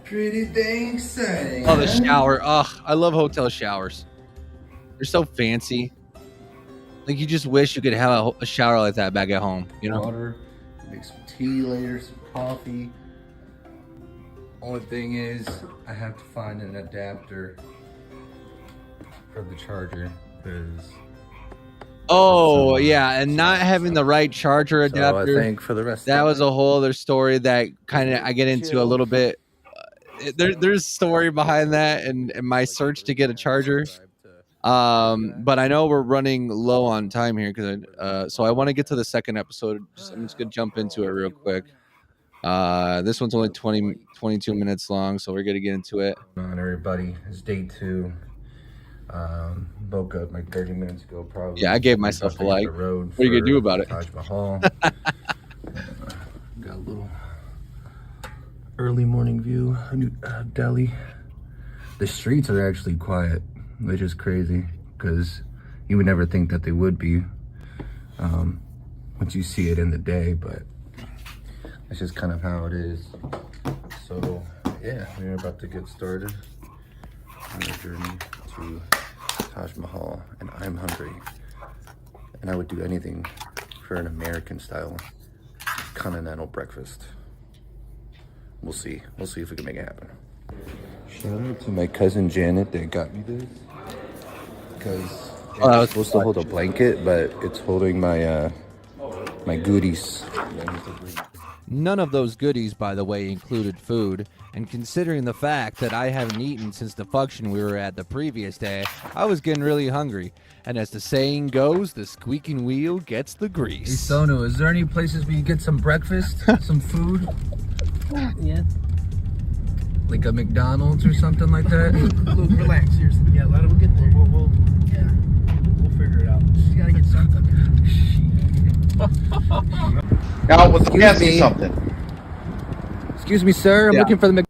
Pretty dang sight. Oh, the shower. Ugh, I love hotel showers. They're so fancy. Like you just wish you could have a shower like that back at home. You know. Water, make some tea later, some coffee. Only thing is, I have to find an adapter for the charger because. Oh yeah, and not having the right charger adapter. So I think for the rest that of was a whole other story that kind of I get into a little bit. There's a story behind that and my search to get a charger. But I know we're running low on time here because so I want to get to the second episode. I'm just gonna jump into it real quick. This one's only 22 minutes long, so we're gonna get into it. On everybody, it's day 2. Woke up like 30 minutes ago, probably. Yeah, I gave myself a like. What are you gonna do about it? Taj Mahal. Got a little early morning view of Delhi. The streets are actually quiet, which is crazy because you would never think that they would be once you see it in the day, but that's just kind of how it is. So yeah, we're about to get started on our journey to Taj Mahal, and I'm hungry, and I would do anything for an American style continental breakfast. We'll see if we can make it happen. Shout out to my cousin Janet that got me this, because I was supposed to hold a blanket, but it's holding my my goodies. None of those goodies, by the way, included food, and considering the fact that I haven't eaten since the function we were at the previous day, I was getting really hungry. And as the saying goes, the squeaking wheel gets the Hey, grease. Sonu, is there any places we can get some breakfast, some food? Yeah. Like a McDonald's or something like that? Luke, relax. Seriously. Yeah, let him get there. We'll figure it out. Just gotta get something. Now, let me ask you me. something. Excuse me, sir. I'm Yeah. looking for the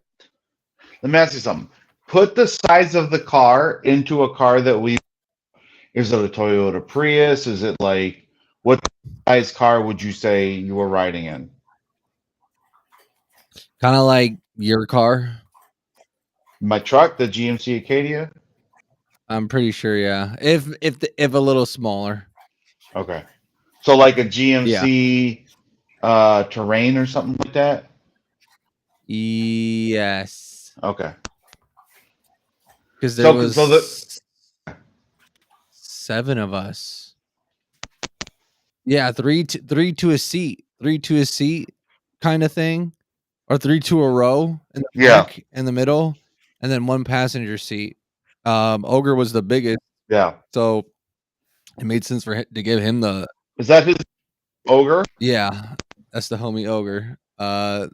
Let me ask you something. Put the size of the car into a car that we. Is it a Toyota Prius? Is it like what size car would you say you were riding in? Kind of like your car. My truck, the GMC Acadia. I'm pretty sure, yeah. If a little smaller. Okay, so like a GMC Terrain or something like that. Yes. Okay. Because there was 7 of us. Yeah, three to a seat, kind of thing, or 3 to a row in the back, in the middle, and then 1 passenger seat. Ogre was the biggest. Yeah. So it made sense to give him the. Is that his Ogre? Yeah, that's the homie Ogre. I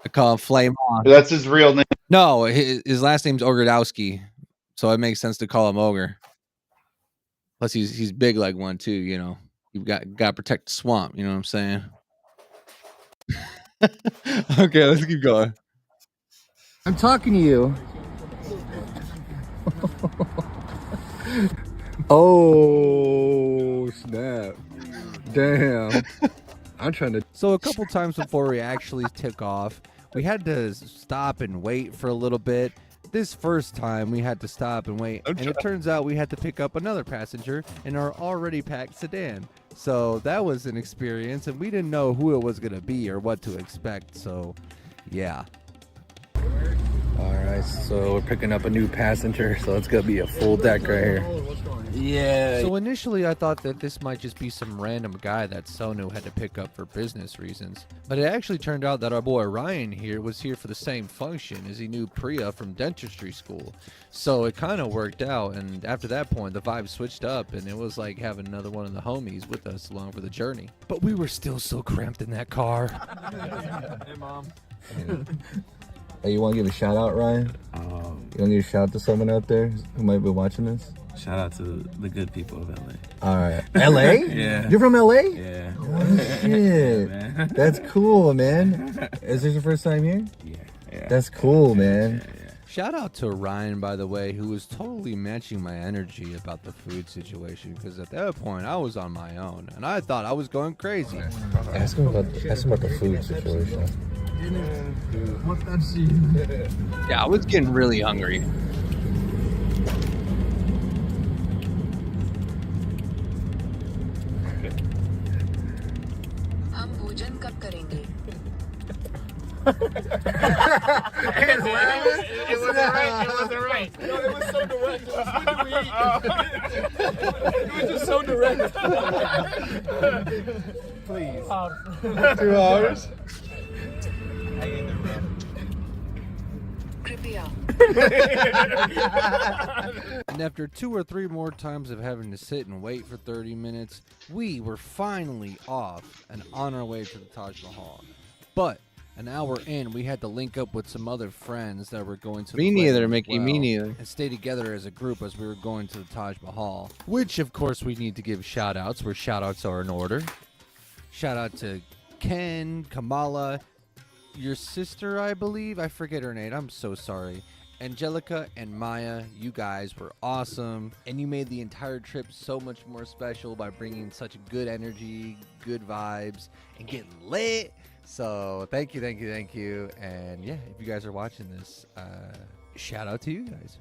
call him Flame On. That's his real name. No, his last name's Ogredowski, so it makes sense to call him Ogre. Plus, he's big like one too. You know, you've got to protect the swamp. You know what I'm saying? Okay, let's keep going. I'm talking to you. Oh, snap. Damn. I'm trying to. So a couple times before we actually took off, we had to stop and wait for a little bit. This first time we had to stop and wait, and it turns out we had to pick up another passenger in our already packed sedan. So that was an experience, and we didn't know who it was going to be or what to expect. So, yeah. All right, so we're picking up a new passenger, so it's gonna be a full deck right here. Yeah. So initially I thought that this might just be some random guy that Sonu had to pick up for business reasons. But it actually turned out that our boy Ryan here was here for the same function as he knew Priya from dentistry school. So it kind of worked out, and after that point the vibe switched up and it was like having another one of the homies with us along for the journey. But we were still so cramped in that car. Hey, Mom. Hey, you want to give a shout out, Ryan? You want to give a shout out to someone out there who might be watching this? Shout out to the good people of LA. All right. LA? Yeah. You're from LA? Yeah. Oh, shit. Yeah, That's cool, man. Is this your first time here? Yeah. That's cool, man. Shout out to Ryan, by the way, who was totally matching my energy about the food situation, because at that point I was on my own and I thought I was going crazy. Ask him about the food situation. Yeah, I was getting really hungry. हम भोजन कब करेंगे? It wasn't right. No, it was so direct. It was when do we eat? It was just so direct. Please. 2 hours? And after 2 or 3 more times of having to sit and wait for 30 minutes, we were finally off and on our way to the Taj Mahal. But an hour in, we had to link up with some other friends that were going to the Me neither, wedding Mickey, as me well, neither. and stay together as a group as we were going to the Taj Mahal, which of course we need to give shout outs where shout outs are in order. Shout out to Ken, Kamala, your sister, I believe. I forget her name. I'm so sorry. Angelica and Maya, you guys were awesome, and you made the entire trip so much more special by bringing such good energy, good vibes, and getting lit. So thank you. And yeah, if you guys are watching this, shout out to you guys.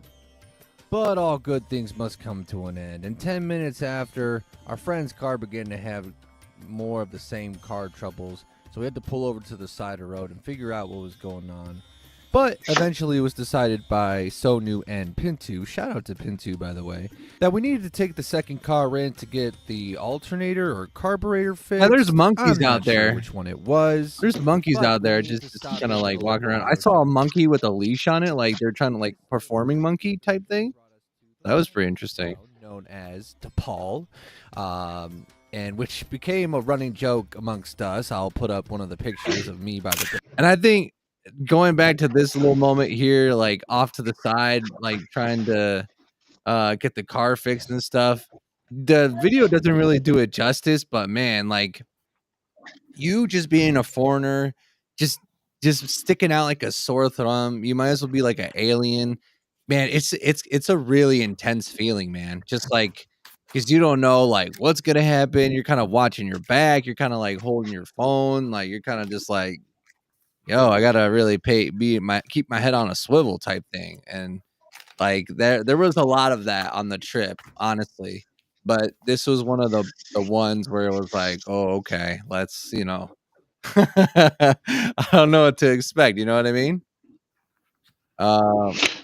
But all good things must come to an end. And 10 minutes after, our friend's car began to have more of the same car troubles. So we had to pull over to the side of the road and figure out what was going on. But eventually it was decided by Sonu and Pintu, shout out to Pintu by the way, that we needed to take the second car in to get the alternator or carburetor fixed. Yeah, there's monkeys I'm not out there. sure which one it was. There's monkeys but out there we needed just to stop kind of and like get a walking little around. I water. saw a monkey with a leash on it, like they're trying to like performing monkey type thing. That was pretty interesting. Known as DePaul, and which became a running joke amongst us. I'll put up one of the pictures of me by the. And I think going back to this little moment here, like off to the side, like trying to get the car fixed and stuff. The video doesn't really do it justice, but man, like you just being a foreigner, just sticking out like a sore thumb. You might as well be like an alien. Man, it's a really intense feeling, man. Just like because you don't know like what's gonna happen. You're kind of watching your back. You're kind of like holding your phone. Like you're kind of just like, yo, I gotta really keep my head on a swivel type thing. And like there was a lot of that on the trip, honestly. But this was one of the ones where it was like, oh, okay, let's, I don't know what to expect. You know what I mean?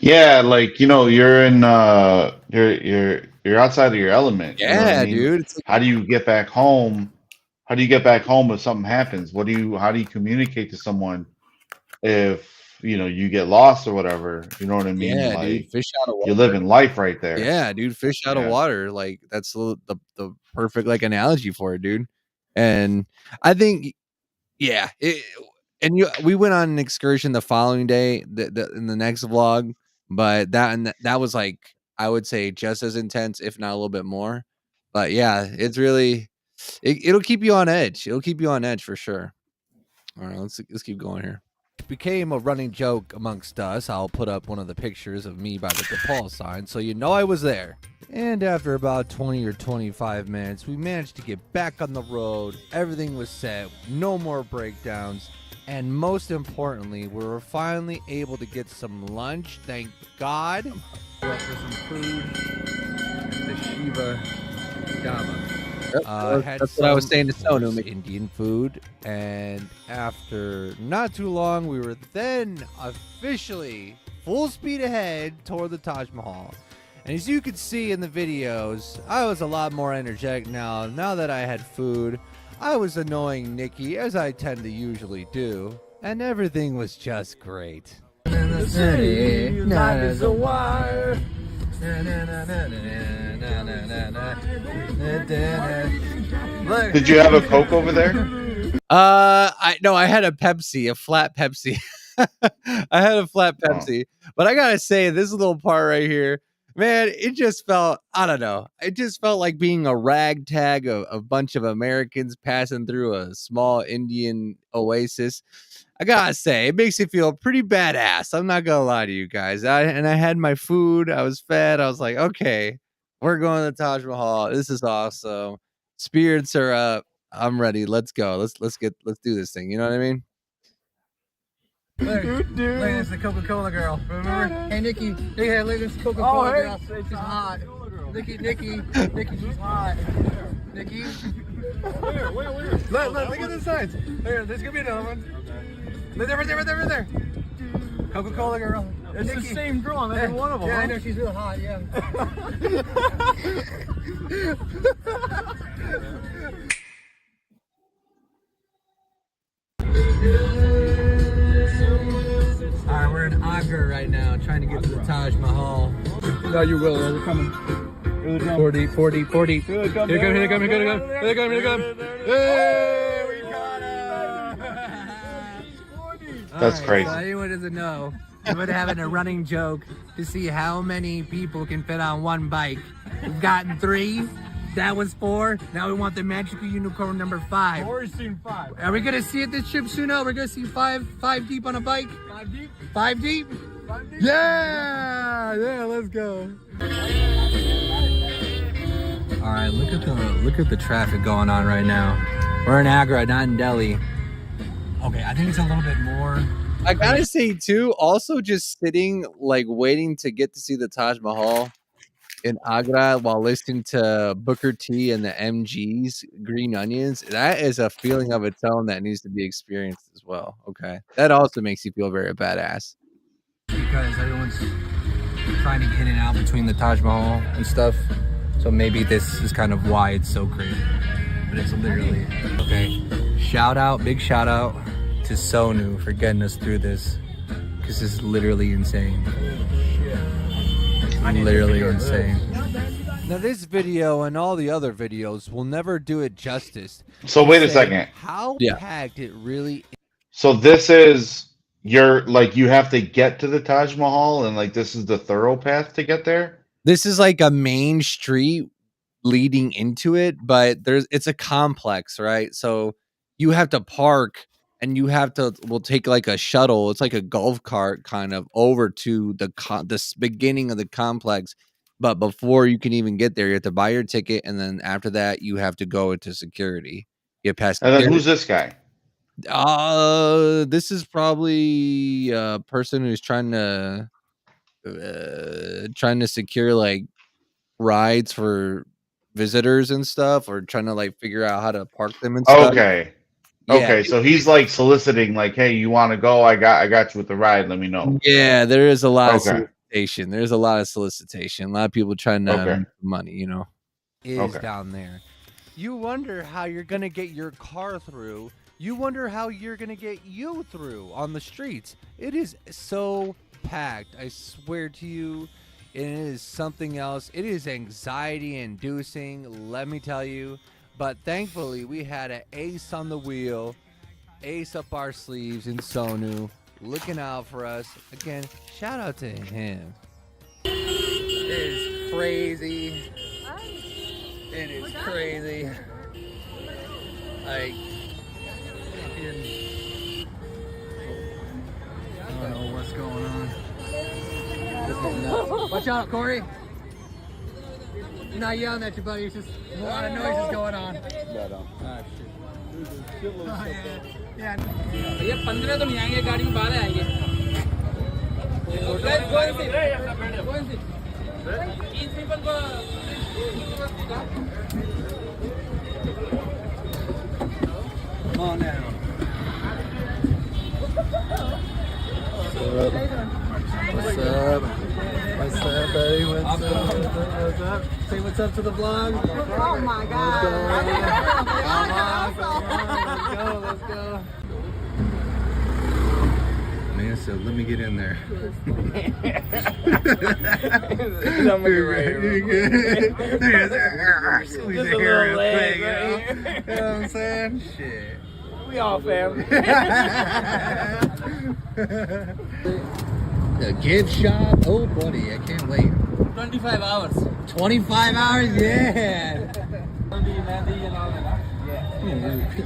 Yeah, like you're in you're outside of your element. You know what I Yeah, mean? dude. How do you get back home? How do you get back home if something happens? How do you communicate to someone if you get lost or whatever? You know what I mean? Yeah, Like dude. Fish out of water. you're living life right there. Yeah, dude. Fish out of Yeah. water. Like that's the perfect like analogy for it, dude. And I think, yeah. We went on an excursion the following day, in the next vlog, but that was like I would say just as intense, if not a little bit more. But yeah, it's really it'll keep you on edge. It'll keep you on edge for sure. All right, let's keep going here. Became a running joke amongst us. I'll put up one of the pictures of me by the DePaul sign so you know I was there. And after about 20 or 25 minutes, we managed to get back on the road. Everything was set, no more breakdowns, and most importantly, we were finally able to get some lunch, thank God. We're up for some food at the Shiva Dhamma. That's what I was saying to Sonu. Indian food, and after not too long, we were then officially full speed ahead toward the Taj Mahal. And as you can see in the videos, I was a lot more energetic now that I had food. I was annoying Nikki, as I tend to usually do, and everything was just great. The city, life is a wire. Did you have a Coke over there? I had a Pepsi, a flat Pepsi. I had a flat Pepsi, but I gotta say, this little part right here, man, it just felt, I don't know, it just felt like being a ragtag of a bunch of Americans passing through a small Indian oasis. I gotta say, it makes you feel pretty badass. I'm not gonna lie to you guys. I had my food, I was fed, I was like, okay, we're going to the Taj Mahal. This is awesome. Spirits are up. I'm ready. Let's go. Let's do this thing. You know what I mean? Look, it's the Coca-Cola girl. Remember? Hey, Nikki. Hey, look, it's Coca-Cola girl. She's hot. Nikki, she's hot. Nikki. Where? Look at the signs. There's gonna be another one. Look, right there. Coca-Cola girl. It's Nikki. The same girl on every one of them. Yeah, I know, she's real hot, yeah. Alright, we're in Agra right now, trying to get to the Taj Mahal. No, you will. They're coming. 40. Here they come. Here they come. Hey, we got him! That's crazy. So anyone doesn't know, we're having a running joke to see how many people can fit on one bike. We've gotten 3. That was 4. Now we want the magical unicorn number 5. I've already seen 5. Are we gonna see it this trip soon? We're gonna see 5 deep on a bike. 5 deep? 5 deep? 5 deep? Yeah, let's go. All right, look at the traffic going on right now. We're in Agra, not in Delhi. Okay, I think it's a little bit more. I gotta say too, also just sitting like waiting to get to see the Taj Mahal in Agra while listening to Booker T and the MGs, Green Onions, that is a feeling of its own that needs to be experienced as well. Okay, that also makes you feel very badass. because everyone's trying to get in and out between the Taj Mahal and stuff. So maybe this is kind of why it's so crazy. But it's literally, okay. Big shout out to Sonu for getting us through this. Because this is literally insane. It's literally insane. Now this video and all the other videos will never do it justice. So wait a second. How packed it really is. So this is you have to get to the Taj Mahal, and like this is the thorough path to get there. This is like a main street leading into it, but it's a complex, right? So you have to park and we'll take like a shuttle. It's like a golf cart kind of over to the beginning of the complex. But before you can even get there, you have to buy your ticket, and then after that, you have to go into security. Get past. And then who's this guy? This is probably a person who's trying to secure like rides for visitors and stuff, or trying to like figure out how to park them and stuff. Okay. Yeah. Okay, so he's like soliciting, like, "Hey, you want to go? I got you with the ride. Let me know." Yeah, there is a lot of solicitation. There's a lot of solicitation. A lot of people trying to make money, you know. Is down there. You wonder how you're gonna get your car through. You wonder how you're gonna get you through on the streets. It is so packed. I swear to you, it is something else. It is anxiety inducing, let me tell you. But thankfully, we had an ace on the wheel, ace up our sleeves in Sonu, looking out for us. Again, shout out to him. It is crazy. It is crazy. Like, I don't know what's going on. Watch out, Corey. He's not yelling at you, buddy. It's just a lot of noises going on. Ah, shit. Yeah. ये 15 तो नहीं आएंगे गाड़ी में 12 आएंगे Come on now. What's up? What's up, buddy? What's up? Say what's up to the vlog. Oh my god. Let's go. Man, so let me get in there. Squeeze it here real quick, you know what I'm saying? Shit. We all family. The gift shop. Oh, buddy, I can't wait. 25 hours. 25 hours? Yeah.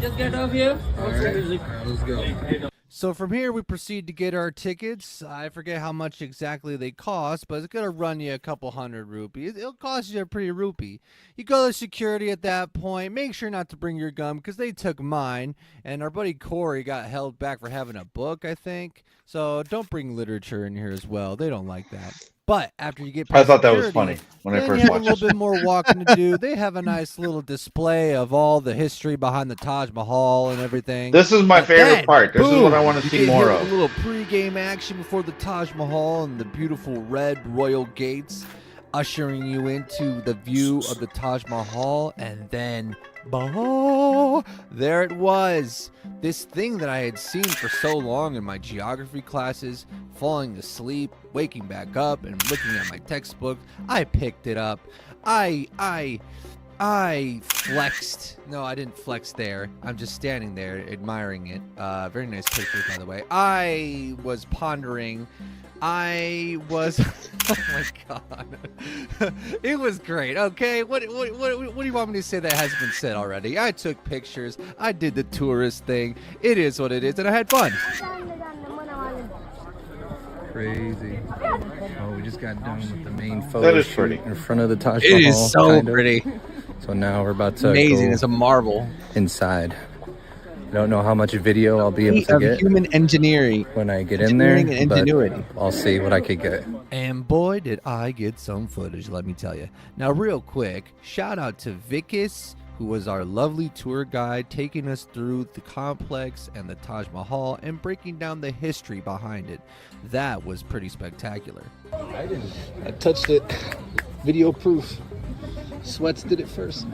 Just get off here. All right, let's go. So from here, we proceed to get our tickets. I forget how much exactly they cost, but it's going to run you a couple hundred rupees. It'll cost you a pretty rupee. You go to security at that point. Make sure not to bring your gun because they took mine. And our buddy Corey got held back for having a book, I think. So don't bring literature in here as well. They don't like that. But after you get past I thought that was security, funny when I then first you have watched a little bit more walking to do. They have a nice little display of all the history behind the Taj Mahal and everything. This is my But favorite then, part. This is what I boom, want to you see get more hit with of. a little pre-game action before the Taj Mahal and the beautiful red royal gates ushering you into the view of the Taj Mahal, and then there it was. This thing that I had seen for so long in my geography classes, falling asleep, waking back up, and looking at my textbook. I picked it up. I flexed. No, I didn't flex there. I'm just standing there admiring it. Very nice pictures, by the way. I was pondering. Oh my god. It was great. Okay, what do you want me to say that hasn't been said already? I took pictures. I did the tourist thing. It is what it is, and I had fun. Crazy. Oh, we just got done with the main photo That is shoot pretty. in front of the Taj Mahal. It is so pretty. So now we're about to Amazing. go It's a marvel. inside. I don't know how much video I'll be able to get Human engineering when I get in there, and but ingenuity. I'll see what I could get. And boy, did I get some footage, let me tell you. Now, real quick, shout out to Vicus, who was our lovely tour guide, taking us through the complex and the Taj Mahal and breaking down the history behind it. That was pretty spectacular. I touched it. Video proof. Sweats did it first.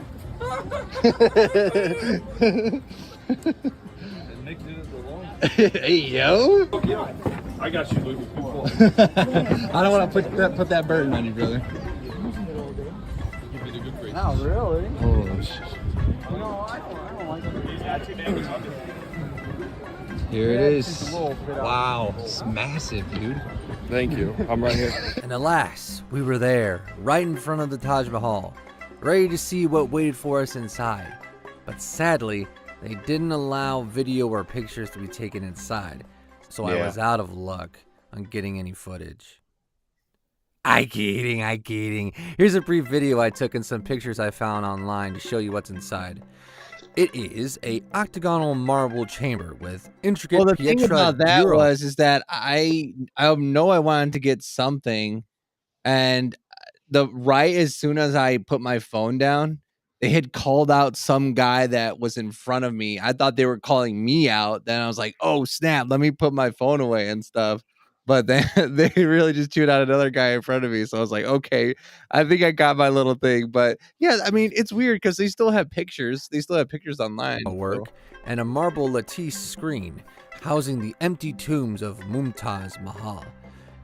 Hey, yo. I got you, Luke. I don't want to put that burden on you, brother. Oh, really? Oh, shit. Here it is. Wow, it's massive, dude. Thank you. I'm right here. And alas, we were there, right in front of the Taj Mahal, ready to see what waited for us inside. But sadly, they didn't allow video or pictures to be taken inside, so I was out of luck on getting any footage. I kidding. Here's a brief video I took and some pictures I found online to show you what's inside. It is a octagonal marble chamber with intricate Well, the thing about that Bureau. is that I know I wanted to get something, and as soon as I put my phone down, they had called out some guy that was in front of me. I thought they were calling me out. Then I was like, oh snap, let me put my phone away and stuff. But then they really just chewed out another guy in front of me. So I was like, okay, I think I got my little thing. But yeah, I mean, it's weird because they still have pictures. They still have pictures online. Work and a marble lattice screen housing the empty tombs of Mumtaz Mahal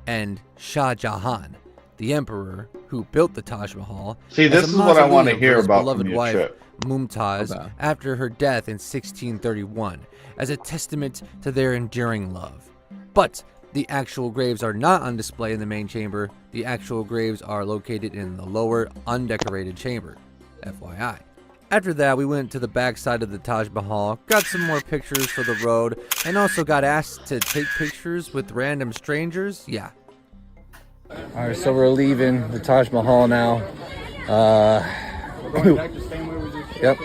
and Shah Jahan, the emperor who built the Taj Mahal. See, this as a is what I want to mausoleum for hear his about beloved from your wife, trip. Mumtaz, after her death in 1631, as a testament to their enduring love. But the actual graves are not on display in the main chamber. The actual graves are located in the lower, undecorated chamber. FYI. After that, we went to the back side of the Taj Mahal, got some more pictures for the road, and also got asked to take pictures with random strangers. Yeah. All right, so we're leaving the Taj Mahal now. Yep.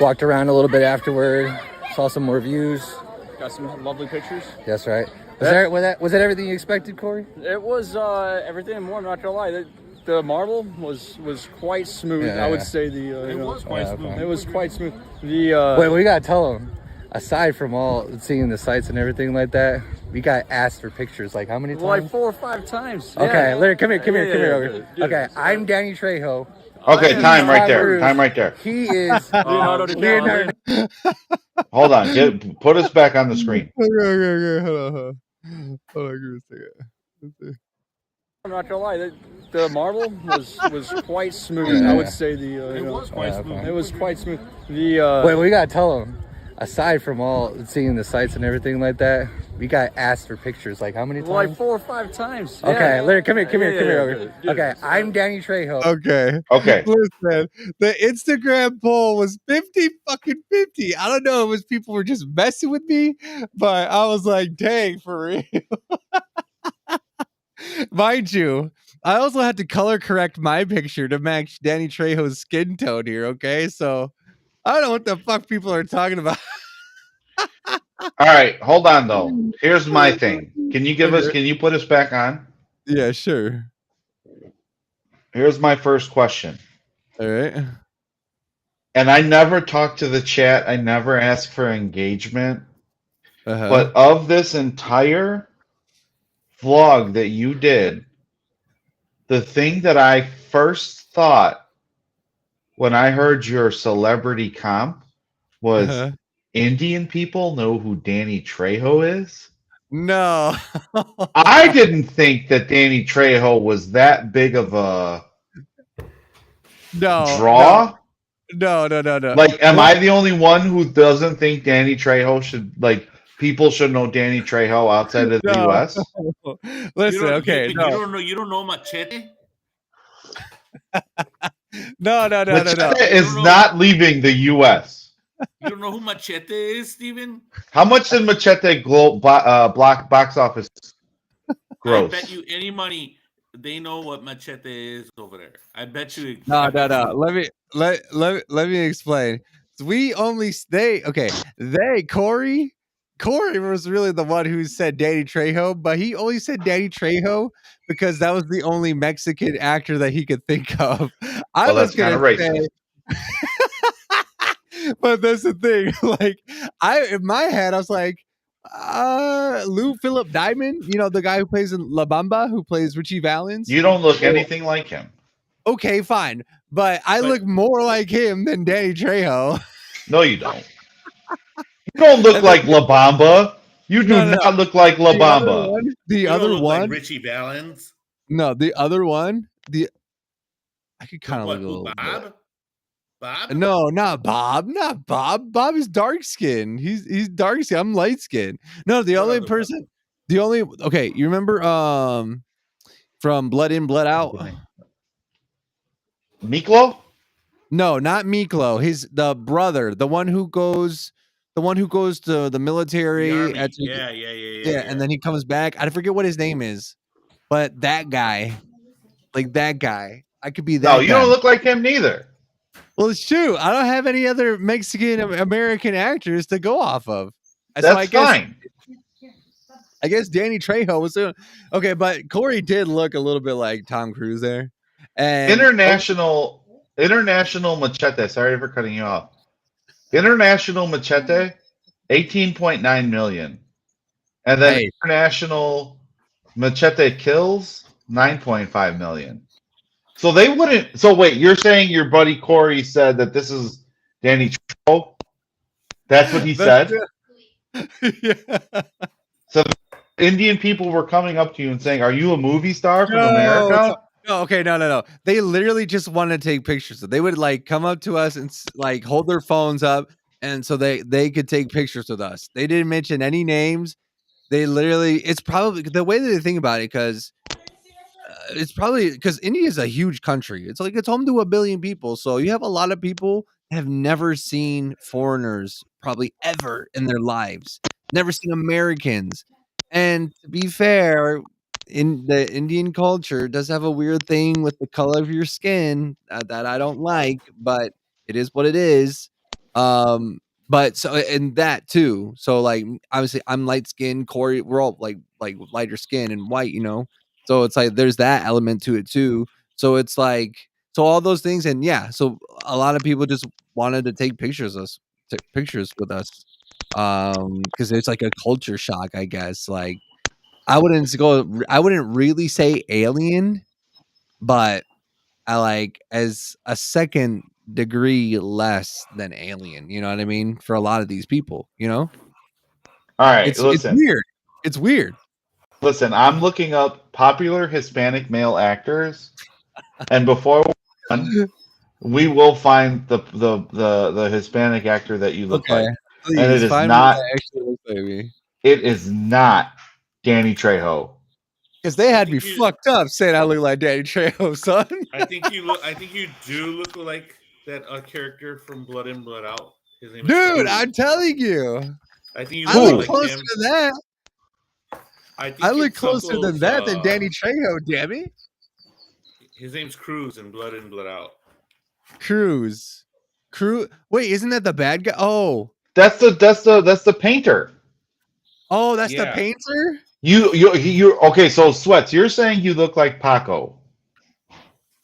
Walked around a little bit afterward, saw some more views. Got some lovely pictures. That's right. Was that everything you expected, Corey? It was everything and more. I'm not gonna lie. The marble was quite smooth. Yeah. I would say it was quite smooth. It was quite smooth. Wait, we gotta tell them. Aside from all seeing the sights and everything like that, we got asked for pictures. Like how many times? Like 4 or 5 times. Okay, Yeah. Larry, come here. Yeah. Okay, I'm Danny Trejo. Okay, time right there. He is Leonardo Leonardo. Hold on. Put us back on the screen. Okay. Hold on. Give me a second. Let's see. I'm not gonna lie. The marble was quite smooth. Yeah. I would say it was quite smooth. It was quite smooth. Wait, we gotta tell them. Aside from all seeing the sights and everything like that, we got asked for pictures. Like how many times? Like 4 or 5 times. Okay, Larry, come here. Yeah. Okay, I'm Danny Trejo. Okay. Listen, the Instagram poll was 50-50. I don't know if it was people were just messing with me, but I was like, dang, for real. Mind you, I also had to color correct my picture to match Danny Trejo's skin tone here, okay? So I don't know what the fuck people are talking about. All right, hold on though. Here's my thing. Can you put us back on? Yeah, sure. Here's my first question. All right. And I never talk to the chat. I never ask for engagement. Uh-huh. But of this entire vlog that you did, the thing that I first thought when I heard your celebrity comp was Indian people know who Danny Trejo is? No. I didn't think that Danny Trejo was that big of a draw. No. Like, am I the only one who doesn't think Danny Trejo should, like, people should know Danny Trejo outside of the U.S.? Listen, okay. You don't know Machete? No. Machete is not leaving the U.S. You don't know who Machete is, Steven? How much did Machete box office gross? I bet you any money they know what Machete is over there. I bet you. No. Let me explain. Corey was really the one who said Danny Trejo, but he only said Danny Trejo because that was the only Mexican actor that he could think of. I was that's kind gonna of racist. But that's the thing. Like, in my head, I was like, Lou Philip Diamond, you know, the guy who plays in La Bamba, who plays Richie Valens. You don't look anything like him. Okay, fine. But I look more like him than Danny Trejo. No, you don't. You don't look like La Bamba. You do not look like La Bamba. The other one. Like Richie Valens. No, the other one. I could kind of look a little Bob? Bob? No, not Bob. Not Bob. Bob is dark skinned. He's dark skinned. I'm light skinned. No, the only person. Okay, you remember from Blood In, Blood Out? Miklo? No, not Miklo. The brother, the one who goes to the military. Yeah, and then he comes back. I forget what his name is, but that guy, like that guy, I could be that. No, you don't look like him neither. Well, it's true. I don't have any other Mexican American actors to go off of. That's fine. I guess Danny Trejo was doing okay, but Corey did look a little bit like Tom Cruise there. And International Machete. Sorry for cutting you off. International Machete, 18.9 million, and then International Machete Kills, 9.5 million. So they wouldn't. So wait, you're saying your buddy Corey said that this is Danny Trejo? That's what he said. Yeah. So Indian people were coming up to you and saying, "Are you a movie star from America?" No, okay, no. They literally just wanted to take pictures. They would like come up to us and like hold their phones up, and so they could take pictures with us. They didn't mention any names. They literally, it's probably the way that they think about it, because it's probably because India is a huge country. It's like it's home to 1 billion people, so you have a lot of people that have never seen foreigners probably ever in their lives, never seen Americans. And to be fair, in the Indian culture does have a weird thing with the color of your skin that I don't like, but it is what it is. But so, and that too. So like, obviously I'm light skinned, Corey, we're all like lighter skin and white, you know? So it's like, there's that element to it too. So it's like, so all those things. And yeah, so a lot of people just wanted to take pictures with us. Cause it's like a culture shock, I guess. Like, I wouldn't really say alien, but I like as a second degree less than alien. You know what I mean? For a lot of these people, you know? All right, It's weird. It's weird. Listen, I'm looking up popular Hispanic male actors, and before we will find the Hispanic actor that you look like. Please, and it is not. It is not Danny Trejo. Because they had me fucked up saying I look like Danny Trejo, son. I think you do look like that character from Blood In, Blood Out. His name is Dude, Cruz. I'm telling you. I think you I look like closer him. to that. I look closer than that than Danny Trejo, damn it. His name's Cruz in Blood In, Blood Out. Cruz. Wait, isn't that the bad guy? Oh. That's the painter. Oh, that's the painter? You okay, so Sweats, you're saying you look like Paco.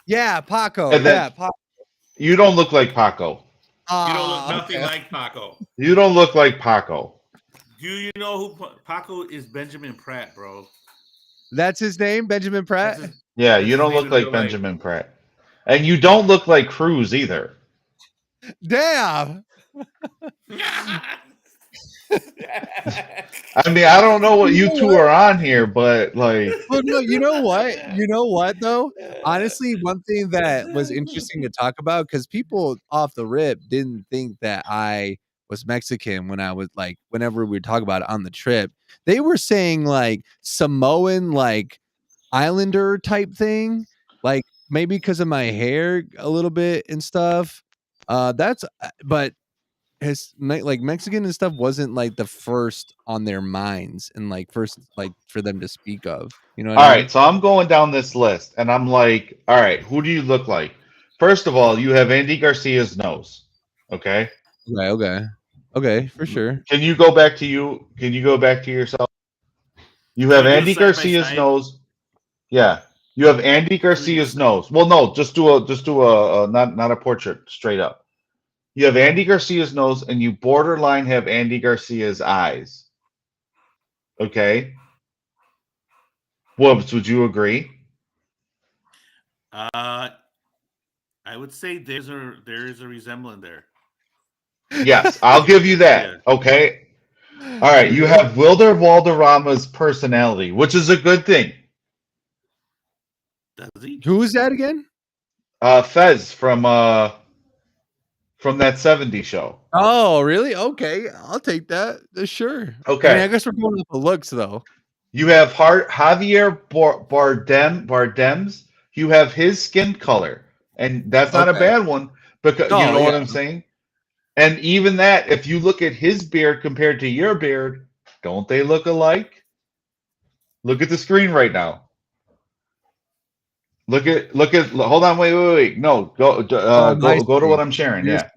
Yeah, Paco. And then Paco. You don't look like Paco. You don't look nothing like Paco. You don't look like Paco. Do you know who Paco is? Benjamin Pratt, bro. That's his name, Benjamin Pratt? Yeah, you don't look like Benjamin Pratt. And you don't look like Cruz either. Damn. I mean, I don't know what you two are on here, but like, well, no, you know what though? Honestly, one thing that was interesting to talk about, because people off the rip didn't think that I was Mexican when I was like, whenever we would talk about it on the trip, they were saying like Samoan, like Islander type thing, like maybe because of my hair a little bit and stuff. But his like Mexican and stuff wasn't like the first on their minds and like first like for them to speak of, you know what all I mean? right, so I'm going down this list and I'm like, all right, who do you look like? First of all, you have Andy Garcia's nose. Okay, for sure. Can you go back to yourself? You have Andy Garcia's nose. Yeah, you have Andy Garcia's nose. Well, no, just do a not a portrait, straight up. You have Andy Garcia's nose, and you borderline have Andy Garcia's eyes. Okay. Whoops, would you agree? I would say there is a resemblance there. Yes, I'll give you that. Okay. All right, you have Wilder Valderrama's personality, which is a good thing. Does he? Who is that again? Fez from that 70s show. Oh, really? Okay, I'll take that. Sure. Okay. I mean, I guess we're going off the looks though. You have Javier Bardem's. You have his skin color, and that's not a bad one because you know what I'm saying. And even that, if you look at his beard compared to your beard, don't they look alike? Look at the screen right now. Look at. Hold on, wait. No, go to what I'm sharing. Yeah.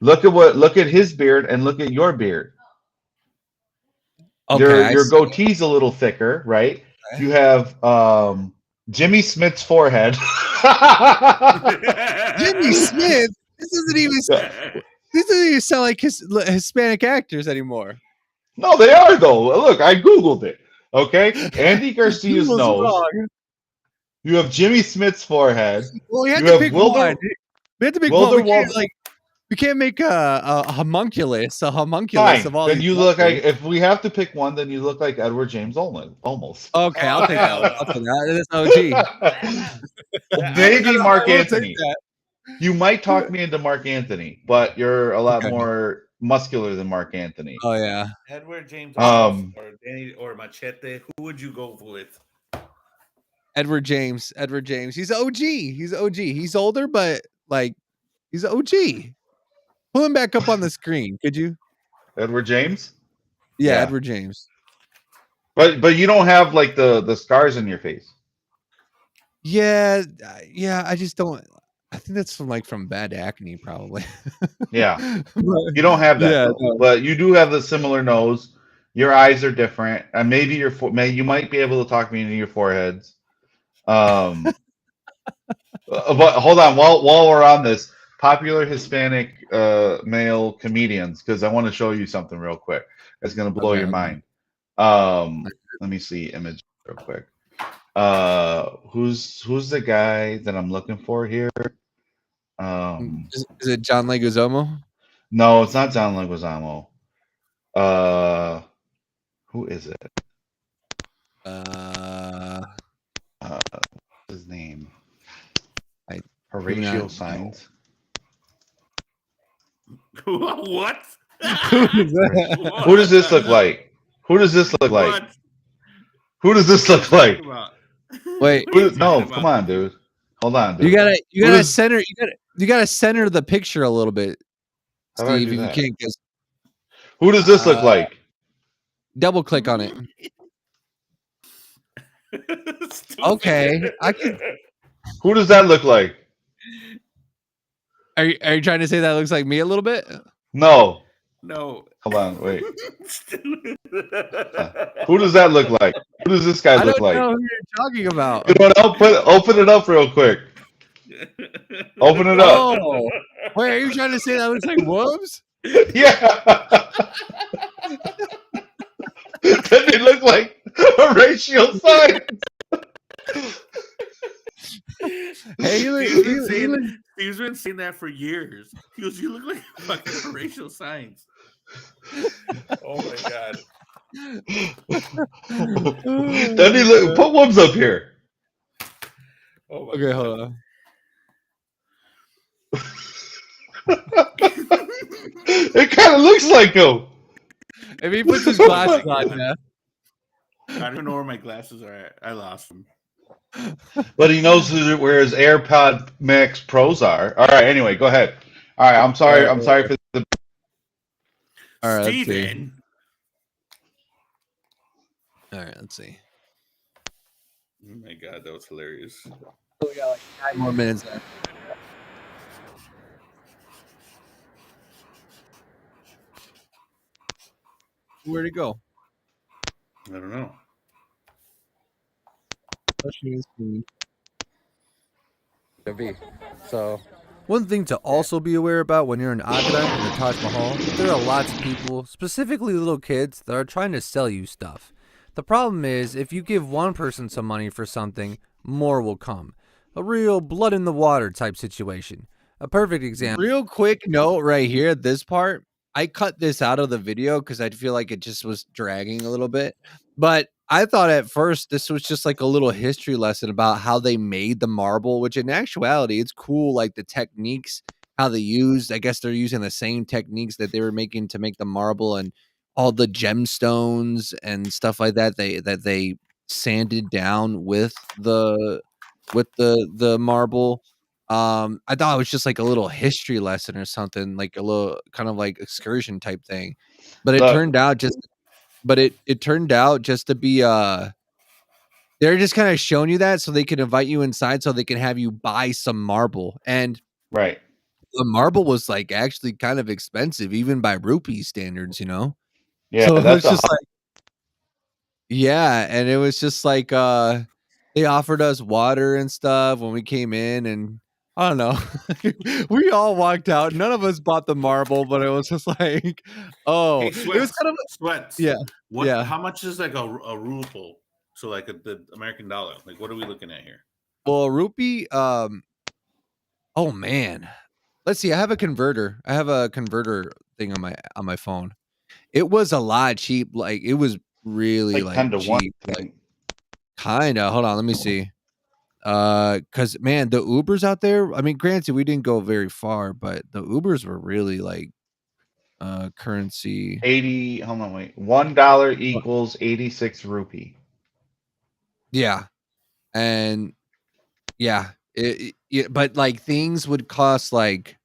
Look at his beard and look at your beard. Okay, Your goatee's a little thicker, right? Okay. You have Jimmy Smith's forehead. Jimmy Smith. This doesn't even sound like Hispanic actors anymore. No, they are though. Look, I googled it. Okay, Andy Garcia's Google's nose. wrong. You have Jimmy Smith's forehead. Well, we have you to have pick Wilder, one. We have to pick Wilder one. We can't make a homunculus Fine. of all Then these. you look like, if we have to pick one, then you look like Edward James Olmos, almost. Okay, I'll take that. I'll take that. That's OG. Maybe Mark I will take Anthony. that. You might talk me into Mark Anthony, but you're a lot more muscular than Mark Anthony. Oh yeah. Edward James or Danny or Machete. Who would you go with? Edward James. He's OG. He's older, but like he's OG. Pull him back up on the screen, could you? Edward James? Yeah, Edward James. But you don't have like the scars in your face. Yeah, I just don't. I think that's from bad acne, probably. Yeah, you don't have that, though. But you do have a similar nose. Your eyes are different, and maybe you might be able to talk me into your foreheads. But hold on, while we're on this, popular Hispanic male comedians, because I want to show you something real quick. It's gonna blow your mind. Let me see image real quick. Who's the guy that I'm looking for here? Is it John Leguizamo? No, it's not John Leguizamo. Who is it? What's his name? Horatio Signs. What? Who does this look like? Who does this look like? Who does this look like? Wait, no, come on, dude. Hold on, dude. You gotta center. You gotta center the picture a little bit, How do I Steve. do If you that? can't guess. Who does this look like? Double click on it. Okay, I can. Who does that look like? Are you trying to say that looks like me a little bit? No. No. Hold on, wait. Who does that look like? Who does this guy look like? I don't know who you're talking about. You know what? Open it up real quick. Open it up. Oh, wait, are you trying to say that looks like wolves? Yeah. They look like Horatio Signs. Hey, Steve's been saying that for years. He goes, "You look like fucking Horatio Signs." Oh my god. Then he put ones up here. Oh my Okay, hold on. It kind of looks like him. If he puts his glasses on, yeah. I don't know where my glasses are at. I lost them. But he knows where his AirPod Max Pros are. All right, anyway, go ahead. All right, I'm sorry. I'm sorry for the. All right, Steven. Let's see. Oh my god, that was hilarious. We got like 9 more minutes left. Where'd it go? I don't know. So One thing to also be aware about when you're in Agra and the Taj Mahal, there are lots of people, specifically little kids, that are trying to sell you stuff. The problem is, if you give one person some money for something, more will come. A real blood in the water type situation. A perfect example. Real quick note right here, this part, I cut this out of the video because I feel like it just was dragging a little bit. But I thought at first this was just like a little history lesson about how they made the marble, which in actuality, it's cool, like the techniques, how they used. I guess they're using the same techniques that they were making to make the marble and all the gemstones and stuff like that. They sanded down with the marble. I thought it was just like a little history lesson or something, like a little kind of like excursion type thing. But it turned out just to be they're just kind of showing you that so they can invite you inside so they can have you buy some marble. And right, the marble was like actually kind of expensive, even by rupee standards, you know? Yeah, So it was that's just like, yeah, and it was just like they offered us water and stuff when we came in, and I don't know. We all walked out. None of us bought the marble, but it was just like, oh, Hey, it was kind of Sweats. yeah. What? Yeah. How much is like a ruble? So like the American dollar. Like what are we looking at here? Well, rupee. Oh man, let's see. I have a converter. I have a converter thing on my phone. It was a lot cheap. Like it was really like 10 to 1. cheap. Like kinda. Hold on, let me see. Because man, the Ubers out there. I mean, granted, we didn't go very far, but the Ubers were really like currency. 80. Hold on, wait. $1 equals 86 rupee. Yeah, and yeah, but like things would cost like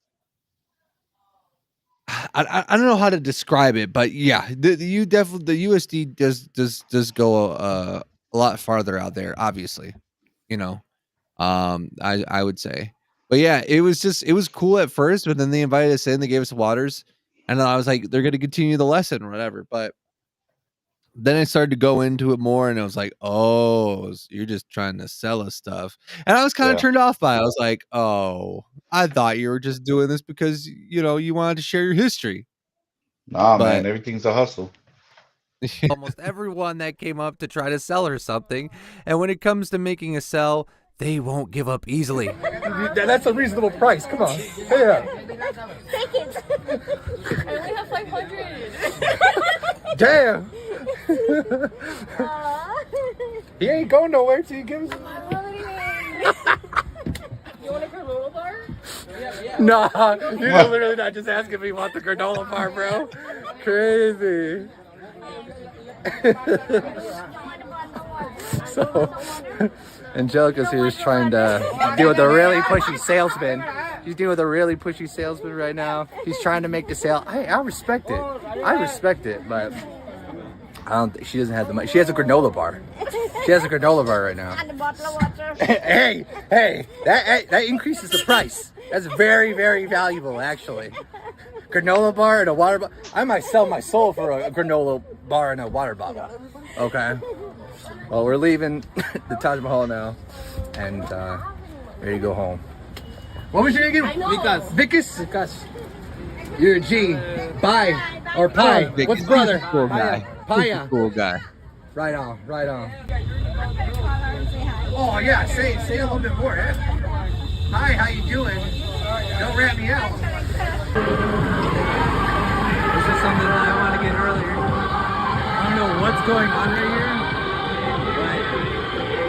I don't know how to describe it, but yeah, the USD does go a lot farther out there, obviously, you know. I would say, but yeah, it was cool at first, but then they invited us in, they gave us waters, and then I was like, they're gonna continue the lesson or whatever, but then I started to go into it more, and I was like, oh, you're just trying to sell us stuff. And I was kind of turned off by it. I was like, oh, I thought you were just doing this because, you know, you wanted to share your history. Nah, man, everything's a hustle. Almost everyone that came up to try to sell her something. And when it comes to making a sell, they won't give up easily. That's a reasonable price. Come on. Yeah. Take it. I only have 500. Damn. He ain't going nowhere till you give us. You want a granola bar? Nah, you're literally not just asking me want the granola bar, bro. Crazy. So, Angelica's here is trying to deal with a really pushy salesman. She's dealing with a really pushy salesman right now. He's trying to make the sale. I respect it. I respect it, but I don't think she doesn't have the money. She has a granola bar. She has a granola bar right now. And a bottle of water. Hey, that increases the price. That's very, very valuable, actually. Granola bar and a water bottle. I might sell my soul for a granola bar and a water bottle. Okay. Well, we're leaving the Taj Mahal now, and ready to go home. What was your name again? Vikas. You're a G. Bye. Or Pi. What's brother? Cool guy. Paya. Cool guy. Right on. Oh yeah, say a little bit more. Eh? Hi, how you doing? Don't rat me out. This is something that I want to get earlier. I don't know what's going on right here,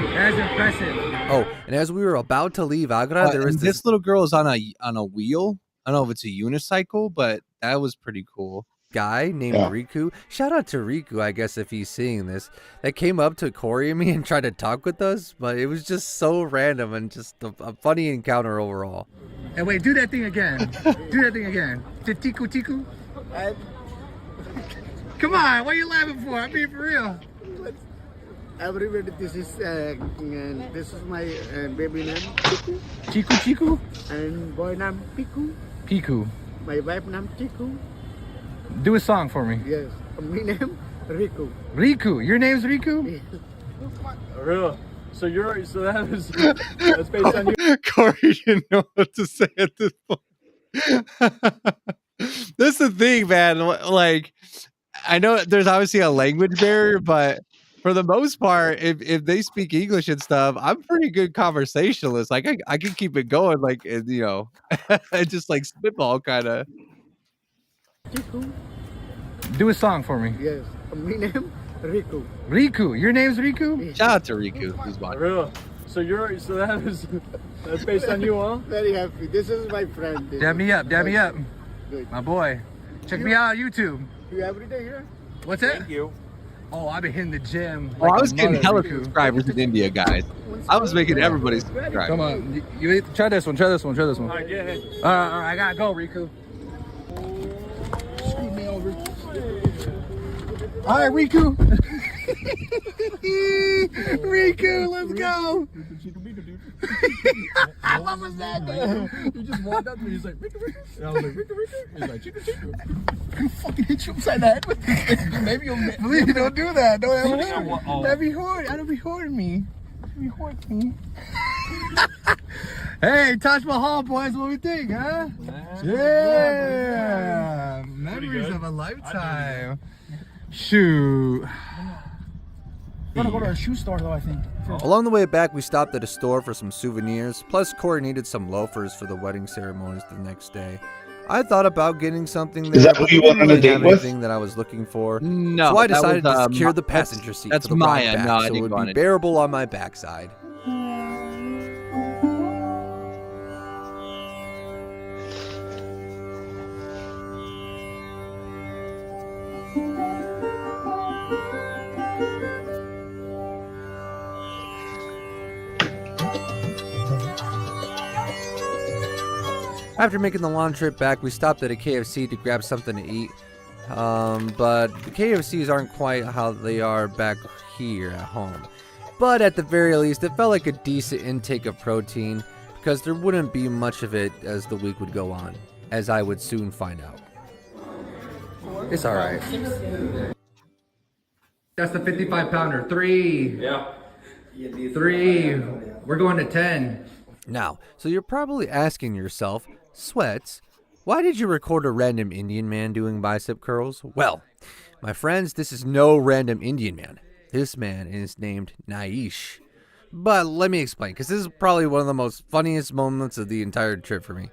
but that's impressive. Oh, and as we were about to leave Agra, there was this little girl is on a wheel. I don't know if it's a unicycle, but that was pretty cool. Guy named Riku. Shout out to Riku, I guess, if he's seeing this. That came up to Corey and me and tried to talk with us, but it was just so random and just a funny encounter overall. And wait, do that thing again. Tiku. Come on, what are you laughing for? I'm being for real. Everybody, this is my baby name Chiku. and boy name Piku. My wife name Chiku. Do a song for me. Yes, my name Riku. Riku. Your name's Riku? Real. So that's based on you. Corey didn't know what to say at this point. That's the thing, man. Like, I know there's obviously a language barrier, but for the most part, if they speak English and stuff, I'm pretty good conversationalist. Like, I can keep it going, like, you know, just like spitball kind of. Do a song for me. Yes. My name Riku. Riku. Your name's Riku? Shout out to Riku. Who's watching. Real. So that's based on you, huh? Very happy. This is my friend. Dab me up. Dab me up. Good. My boy. Check me out on YouTube. You every day here? What's that? Thank you. Oh, I've been hitting the gym. Oh, I was a getting mother, hella Riku. subscribers in India, guys. I was making everybody subscribe. Come on. You try this one. Try this one. Try this one. All right, yeah. All right, I gotta go, Riku. Scoot me over. All right, Riku. Riku, let's go. What was that? You just walked up to me. He's like, Riku, Riku. And I was like, Riku, Riku. He's like, Chiku, Chiku. I fucking hit you upside the head with this. Maybe you'll. Please don't do that. Don't ever do Oh. that. That'd be hard. That'd be hurting me. That'd be hurting me. Hey, Taj Mahal, boys. What we think, huh? Yeah. Memories of a lifetime. Shoot. We're gonna go to a shoe store, though, I think. Along the way back, we stopped at a store for some souvenirs, plus Corey needed some loafers for the wedding ceremonies the next day. I thought about getting something there, Is that but who you didn't went on a really date have with? anything that I was looking for. No, so I that decided was, to secure the that's- passenger seat that's for the ride Maya. back, No, I so it didn't would go on be it. bearable on my backside. After making the long trip back, we stopped at a KFC to grab something to eat. But the KFCs aren't quite how they are back here at home. But at the very least, it felt like a decent intake of protein because there wouldn't be much of it as the week would go on, as I would soon find out. It's alright. That's the 55-pounder. 3. Yeah. 3. We're going to 10. Now, so you're probably asking yourself, Sweats, why did you record a random Indian man doing bicep curls? Well, my friends, this is no random Indian man. This man is named Naish. But let me explain, because this is probably one of the most funniest moments of the entire trip for me.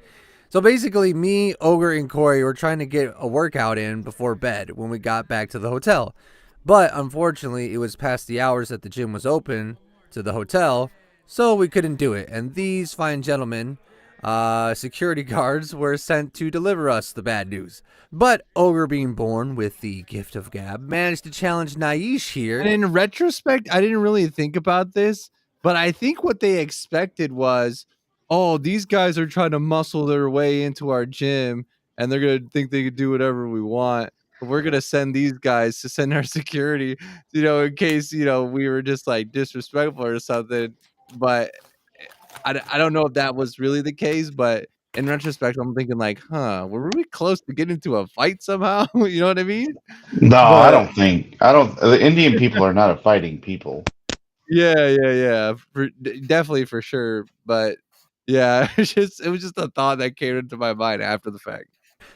So basically, me, Ogre, and Corey were trying to get a workout in before bed when we got back to the hotel. But unfortunately, it was past the hours that the gym was open to the hotel, so we couldn't do it. And these fine gentlemen, security guards, were sent to deliver us the bad news. But Ogre, being born with the gift of gab, managed to challenge Naish here. And in retrospect, I didn't really think about this, but I think what they expected was, oh, these guys are trying to muscle their way into our gym and they're going to think they could do whatever we want. But we're going to send these guys to send our security, in case, we were just like disrespectful or something. But I don't know if that was really the case, but in retrospect, I'm thinking like, were we close to getting into a fight somehow? You know what I mean? No, I don't think. The Indian people are not a fighting people. Yeah. Definitely for sure. But yeah, it was just a thought that came into my mind after the fact.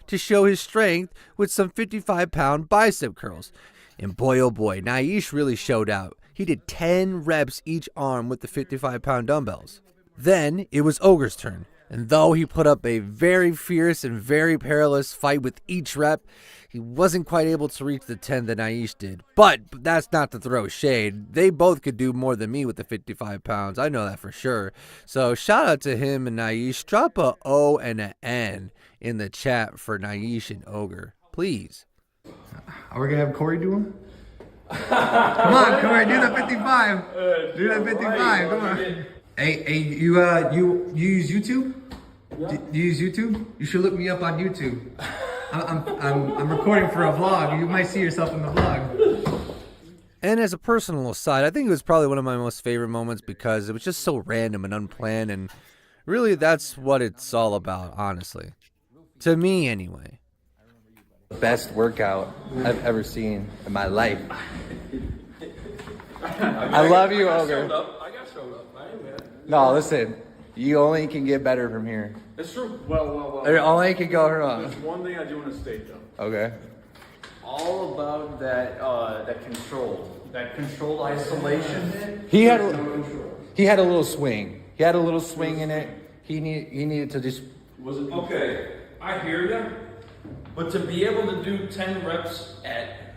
To show his strength with some 55-pound bicep curls. And boy, oh boy, Naish really showed out. He did 10 reps each arm with the 55-pound dumbbells. Then it was Ogre's turn. And though he put up a very fierce and very perilous fight with each rep, he wasn't quite able to reach the 10 that Naish did. But that's not to throw shade. They both could do more than me with the 55 pounds. I know that for sure. So shout out to him and Naish. Drop a O and an N in the chat for Naish and Ogre, please. Are we going to have Corey do them? Come on, Corey, do the 55. Do the 55. Come on. Hey, you use YouTube? Do you use YouTube? You should look me up on YouTube. I'm recording for a vlog. You might see yourself in the vlog. And as a personal aside, I think it was probably one of my most favorite moments because it was just so random and unplanned, and really that's what it's all about, honestly. To me, anyway. Best workout I've ever seen in my life. I love you, Ogre. No, listen. You only can get better from here. That's true. Well. There only can go wrong. There's one thing I do want to state, though. Okay. All about that controlled isolation. He had a little swing. He had a little swing in it. He needed to just. Was it okay? I hear you, but to be able to do 10 reps at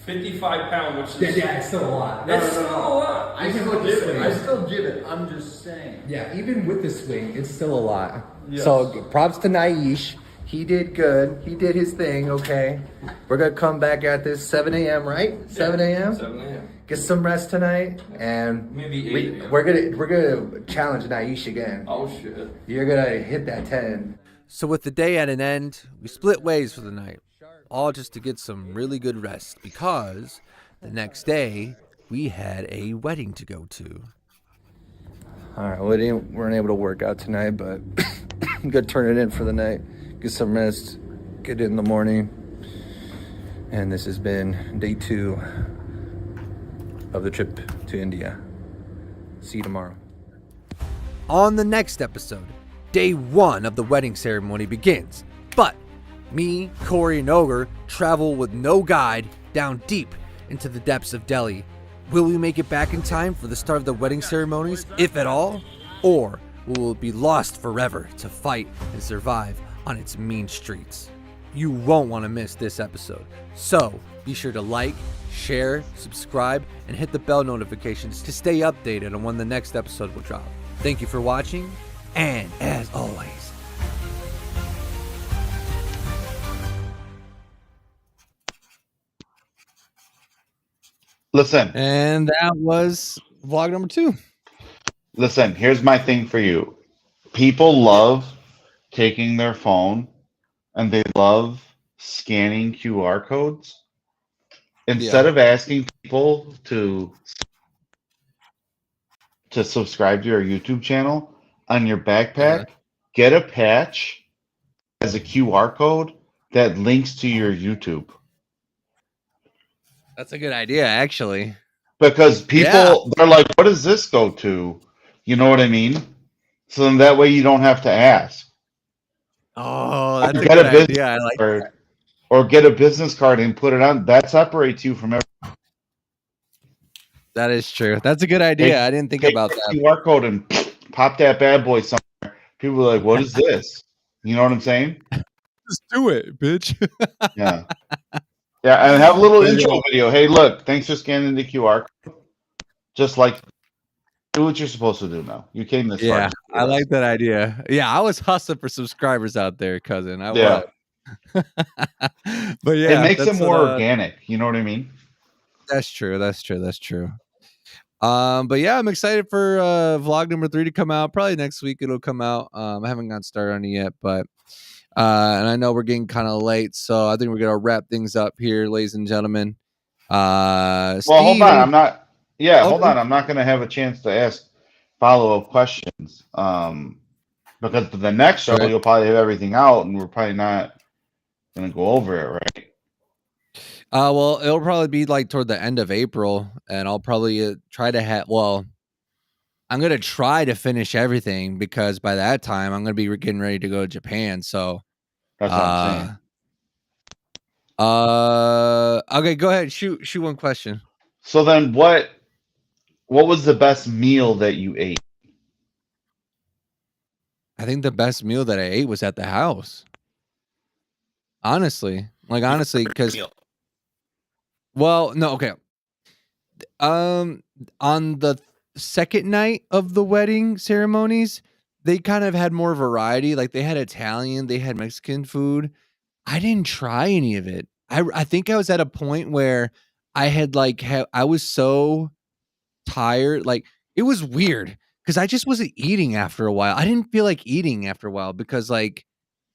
55 pounds, which is it's still a lot. That's still a lot. I still give it. I'm just saying. Yeah, even with the swing, it's still a lot. Yes. So props to Naish. He did good. He did his thing. Okay, we're gonna come back at this 7 a.m. Right? 7 a.m. 7 a.m. Get some rest tonight, and Maybe 8 a.m. we're gonna challenge Naish again. Oh shit. You're gonna hit that 10. So with the day at an end, we split ways for the night, all just to get some really good rest because the next day we had a wedding to go to. All right, we weren't able to work out tonight, but I'm gonna turn it in for the night. Get some rest, get it in the morning. And this has been day 2 of the trip to India. See you tomorrow. On the next episode, day 1 of the wedding ceremony begins. But me, Corey, and Ogre travel with no guide down deep into the depths of Delhi. Will we make it back in time for the start of the wedding ceremonies, if at all? Or will it be lost forever to fight and survive on its mean streets? You won't want to miss this episode. So be sure to like, share, subscribe, and hit the bell notifications to stay updated on when the next episode will drop. Thank you for watching, and as always, Listen. And that was vlog number 2. Listen, here's my thing for you. People love taking their phone and they love scanning QR codes. Instead of asking people to subscribe to your YouTube channel, on your backpack, get a patch as a QR code that links to your YouTube. That's a good idea, actually. Because people, they're like, what does this go to? You know what I mean? So then that way you don't have to ask. Oh, that's a Get good a business idea. I like card, that. or get a business card and put it on. That separates you from everyone. That is true. That's a good idea. I didn't think about the that. QR code and pop that bad boy somewhere. People are like, what is this? You know what I'm saying? Just do it, bitch. Yeah. Yeah, and have a little intro video. Hey, look, thanks for scanning the QR code. Just like, do what you're supposed to do now. You came this far. Yeah, I like that idea. Yeah, I was hustling for subscribers out there, cousin. I Yeah. was. But yeah, It makes it that's more what, organic. You know what I mean? That's true. That's true. That's true. But yeah, I'm excited for vlog number 3 to come out. Probably next week it'll come out. I haven't gotten started on it yet, but and I know we're getting kind of late, so I think we're gonna wrap things up here, ladies and gentlemen. Well, hold on. I'm not. Yeah, hold Okay. on. I'm not going to have a chance to ask follow-up questions. Because for the next show, Right. you'll probably have everything out, and we're probably not going to go over it, right? Well, it'll probably be like toward the end of April, and I'll probably try to have. Well, I'm gonna try to finish everything because by that time I'm gonna be getting ready to go to Japan. So, That's what I'm saying. okay, go ahead. Shoot one question. So then, what was the best meal that you ate? I think the best meal that I ate was at the house. Honestly, because. Well, no, okay. On the second night of the wedding ceremonies, they kind of had more variety. Like they had Italian, they had Mexican food. I didn't try any of it. I think I was at a point where I had I was so tired. Like it was weird because I just wasn't eating after a while. I didn't feel like eating after a while because I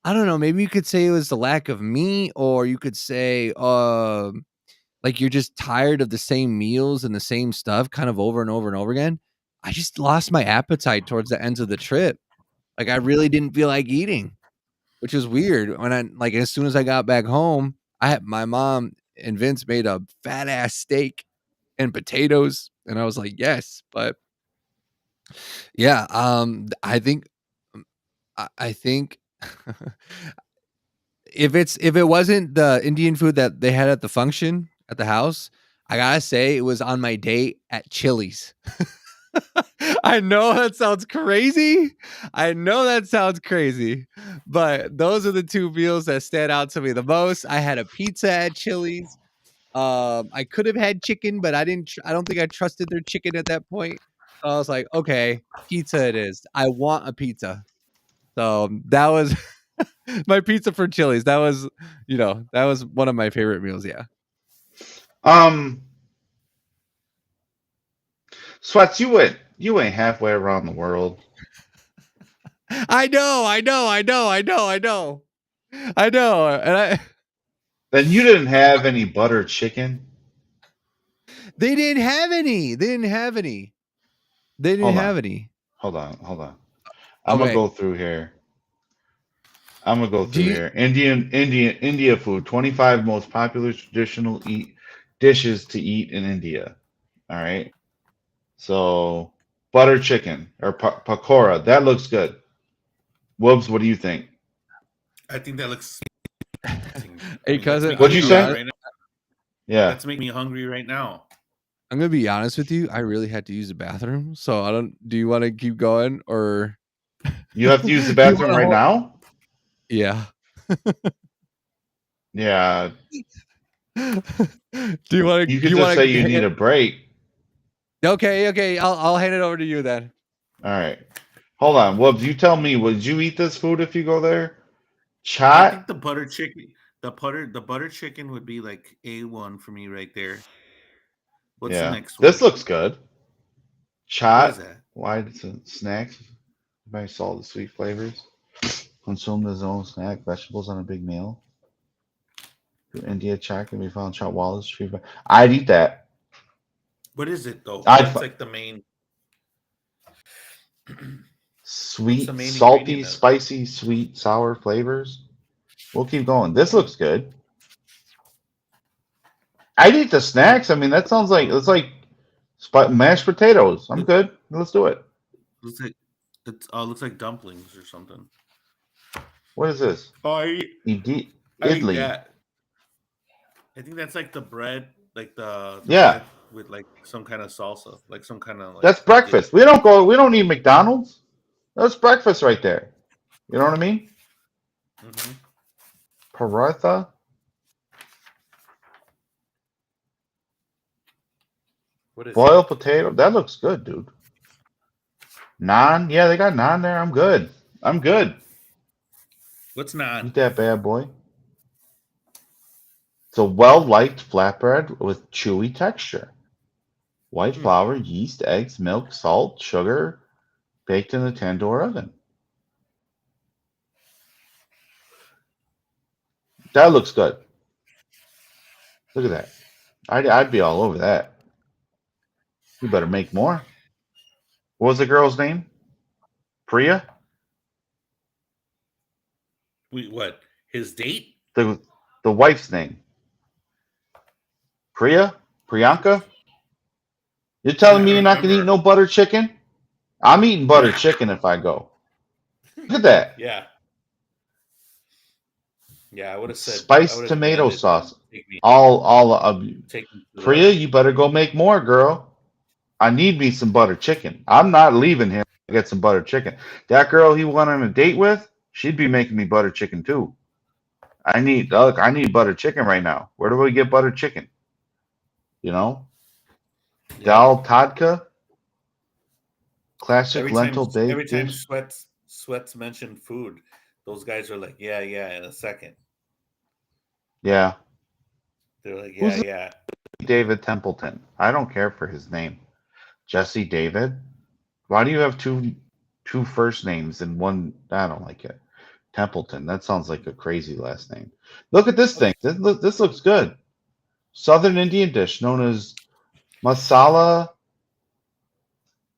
don't know, maybe you could say it was the lack of meat, or you could say you're just tired of the same meals and the same stuff kind of over and over and over again. I just lost my appetite towards the ends of the trip. Like I really didn't feel like eating, which is weird. When as soon as I got back home, my mom and Vince made a fat ass steak and potatoes. And I was like, yes, but Yeah, I think I think if it wasn't the Indian food that they had at the function at the house, I gotta say it was on my date at Chili's. I know that sounds crazy. I know that sounds crazy, but those are the two meals that stand out to me the most. I had a pizza at Chili's. I could have had chicken, but I didn't. I don't think I trusted their chicken at that point. So I was like, okay, pizza it is. I want a pizza. So that was my pizza for Chili's. That was, that was one of my favorite meals. Yeah. Sweats, you went halfway around the world. I know. And Then you didn't have any butter chicken? they didn't have any. They didn't have any. Hold on. I'm gonna Okay. go through here. India food. 25 most popular traditional dishes to eat in India. All right. So butter chicken or pakora. That looks good. Woobs, what do you think? I think that looks. Hey, cousin. What'd you say? Right now. Yeah. That's making me hungry right now. I'm gonna be honest with you. I really had to use the bathroom, so I don't. Do you want to keep going, or you have to use the bathroom right now? Yeah. Yeah. Do you want to? You could just say you need a break. Okay. I'll hand it over to you then. All right. Hold on. Woobs, you tell me. Would you eat this food if you go there? I think the butter chicken. The butter chicken would be like A1 for me right there. What's the next one? This looks good. Chat. What is that? Why is it snacks? By salty sweet flavors. Consume the zone snack vegetables on a big meal. India chat can be found chat Wallace street. I'd eat that. What is it though? That's like the main. Sweet, salty, spicy, sweet, sour flavors. We'll keep going. This looks good. I'd eat the snacks. I mean, that sounds like it's like mashed potatoes. I'm good. Let's do it. Looks like looks like dumplings or something. What is this? Idli. Idli. I think that's like the bread, like the bread with like some kind of salsa, like some kind of. Like, that's breakfast. We don't need McDonald's. That's breakfast right there. You know what I mean? Mm-hmm. Paratha. What is boiled potato? That looks good, dude. Naan? Yeah, they got naan there. I'm good. What's naan? Eat that bad boy. It's a well-liked flatbread with chewy texture. White flour, yeast, eggs, milk, salt, sugar, baked in a tandoor oven. That looks good. Look at that. I'd be all over that. You better make more. What was the girl's name? Priya? Wait, what? His date? The wife's name. Priya? Priyanka? You're telling me you're not going to eat no butter chicken? I'm eating butter chicken if I go. Look at that. Yeah. Yeah, I would have said spiced tomato sauce. All of you. Priya, you better go make more, girl. I need me some butter chicken. I'm not leaving here to get some butter chicken. That girl he went on a date with, she'd be making me butter chicken too. I need butter chicken right now. Where do we get butter chicken? You know? Yeah. Dal tadka. Classic lentil baked. Every time Sweats mention food, those guys are like, yeah, in a second. Yeah. They're like, Who's yeah. David Templeton. I don't care for his name. Jesse David. Why do you have two first names and one? I don't like it. Templeton. That sounds like a crazy last name. Look at this thing. This looks good. Southern Indian dish known as masala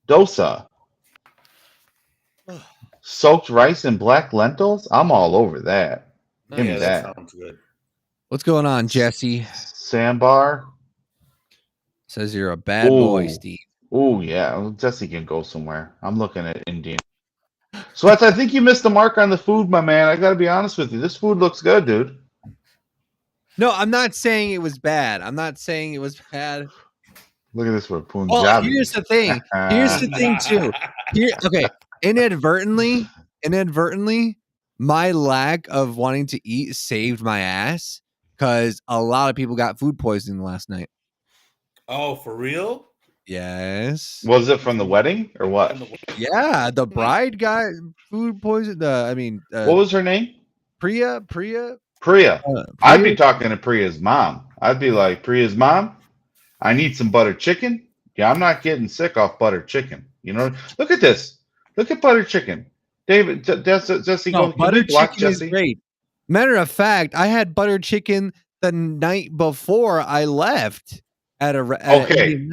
dosa. Soaked rice and black lentils. I'm all over that. Give me that. Sounds good. What's going on, Jesse? Sambar. Says you're a bad boy, Steve. Oh yeah, well, Jesse can go somewhere. I'm looking at Indian. Sweats, I think you missed the mark on the food, my man. I gotta be honest with you. This food looks good, dude. No, I'm not saying it was bad. I'm not saying it was bad. Look at this one, Well, Punjabi. here's the thing. Here's the thing too. Okay. Inadvertently, my lack of wanting to eat saved my ass because a lot of people got food poisoning last night. Oh, for real? Yes. Was it from the wedding or what? Yeah, the bride got food poison. What was her name? Priya. Priya. Priya. I'd be talking to Priya's mom. I'd be like, Priya's mom, I need some butter chicken. Yeah, I'm not getting sick off butter chicken. You know, look at this. Look at butter chicken. David, Jesse, No, go. butter Block chicken is Jesse. great. Matter of fact, I had butter chicken the night before I left at a Okay.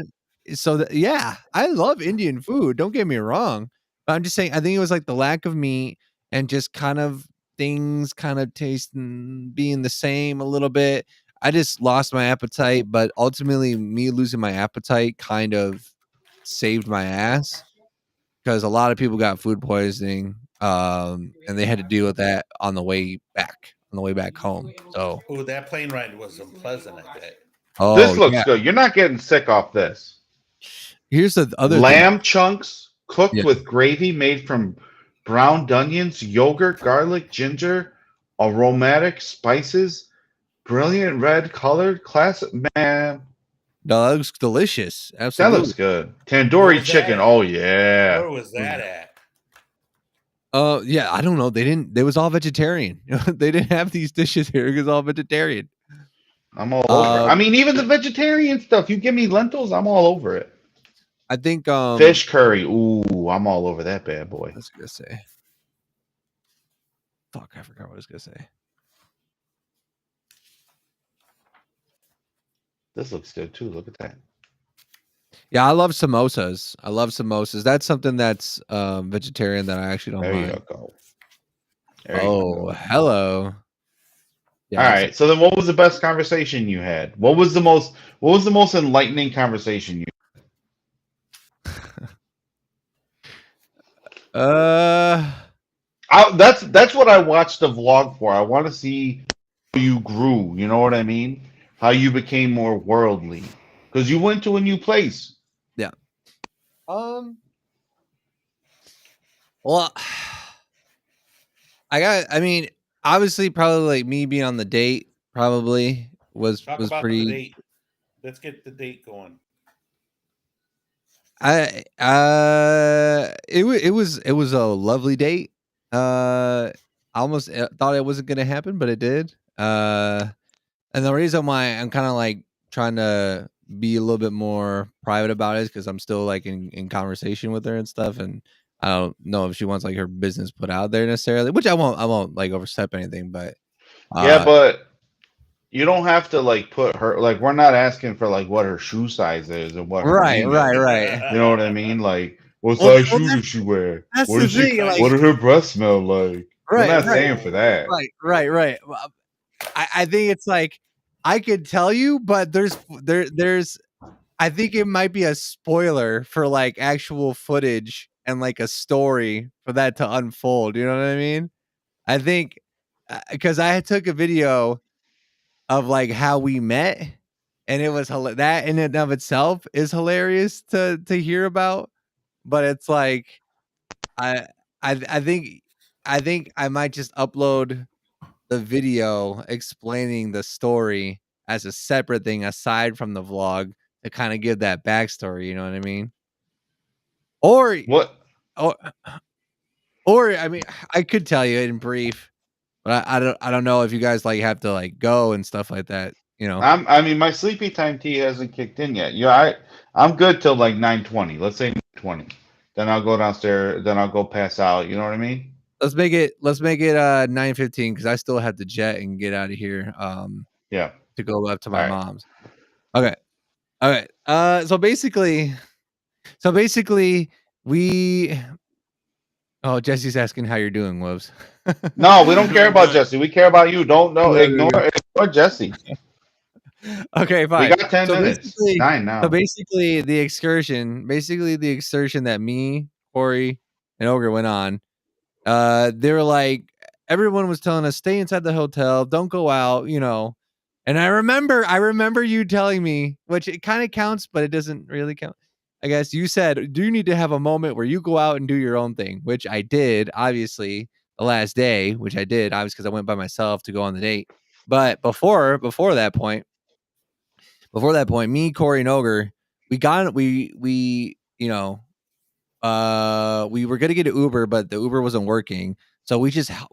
yeah, I love Indian food. Don't get me wrong. But I'm just saying, I think it was like the lack of meat and just kind of things kind of tasting being the same a little bit. I just lost my appetite, but ultimately, me losing my appetite kind of saved my ass because a lot of people got food poisoning, and they had to deal with that on the way back home. So, Oh, that plane ride was unpleasant, I bet. oh, This looks yeah. good. You're not getting sick off this. Here's the other thing. Lamb chunks cooked Yeah. with gravy made from browned onions, yogurt, garlic, ginger, aromatic spices, brilliant red colored classic. Man, No, that looks delicious. that Absolutely. looks good. Tandoori was chicken. that? Oh yeah. Where was that at? Yeah, I don't know. They was all vegetarian. They didn't have these dishes here. It was all vegetarian. I'm all over it. I mean, even the vegetarian stuff. You give me lentils, I'm all over it. I think Fish curry. Ooh, I'm all over that bad boy. What was I gonna say? Fuck, I forgot what I was gonna say. This looks good too. Look at that. Yeah, I love samosas. That's something that's vegetarian that I actually don't There mind. you go. There you Oh, go. hello. Yeah, All right. So then, what was the best conversation you had? What was the most enlightening conversation you? That's what I watched the vlog for. I want to see how you grew. You know what I mean? How you became more worldly because you went to a new place. Yeah. Well, I mean, obviously, probably like me being on the date probably was Talk was about pretty. the date. Let's get the date going. It was a lovely date. I almost thought it wasn't gonna happen, but it did. And the reason why I'm kind of like trying to be a little bit more private about it is because I'm still like in conversation with her and stuff, and I don't know if she wants like her business put out there necessarily, which I won't like overstep anything, but Yeah, but you don't have to like put her like we're not asking for like what her shoe size is and what her right. name is. You know what I mean? Like what Well, size shoe does she wear? that's What the does she? thing, like- What do her breasts smell like? We're not saying for that. Right. Well, I think it's like I could tell you, but there's I think it might be a spoiler for like actual footage and like a story for that to unfold. You know what I mean? I think because I took a video of like how we met, and it was that in and of itself is hilarious to hear about. But it's like I think I might just upload the video explaining the story as a separate thing aside from the vlog to kind of give that backstory, you know what I mean? Or what? Or I mean, I could tell you in brief, but I don't know if you guys like have to like go and stuff like that, you know. I mean my sleepy time tea hasn't kicked in yet. Yeah, I'm good till like 9:20. Let's say 9:20. Then I'll go downstairs, then I'll go pass out, you know what I mean? Let's make it 9:15 because I still have to jet and get out of here. Yeah. To go up to my mom's. Okay. All right. So basically we. Oh, Jesse's asking how you're doing, Wolves. No, we don't care about Jesse. We care about you. Don't ignore Jesse. Okay, We fine. got 10 So minutes. basically, 9 now. the excursion, that me, Corey, and Ogre went on. They were like, everyone was telling us stay inside the hotel, don't go out, you know. And I remember you telling me, which it kind of counts, but it doesn't really count. I guess you said, do you need to have a moment where you go out and do your own thing, which I did, obviously, the last day, which I did, obviously, because I went by myself to go on the date. But before that point, me, Corey, and Ogre, we you know, we were gonna get an Uber, but the Uber wasn't working. So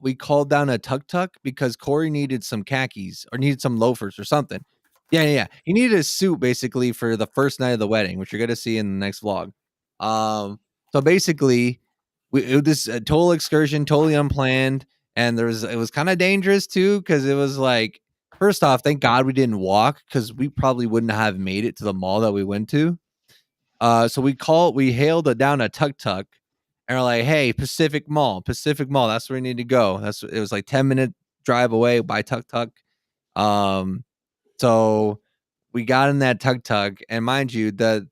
we called down a tuk-tuk because Corey needed some khakis or needed some loafers or something. Yeah. He needed a suit basically for the first night of the wedding, which you're gonna see in the next vlog. So basically, it was this a total excursion, totally unplanned, and it was kind of dangerous too because it was like, first off, thank God we didn't walk because we probably wouldn't have made it to the mall that we went to. So we hailed down a tuk-tuk and we're like, hey, Pacific Mall, that's where we need to go. It was like 10-minute drive away by tuk-tuk. So we got in that tuk-tuk, and mind you, the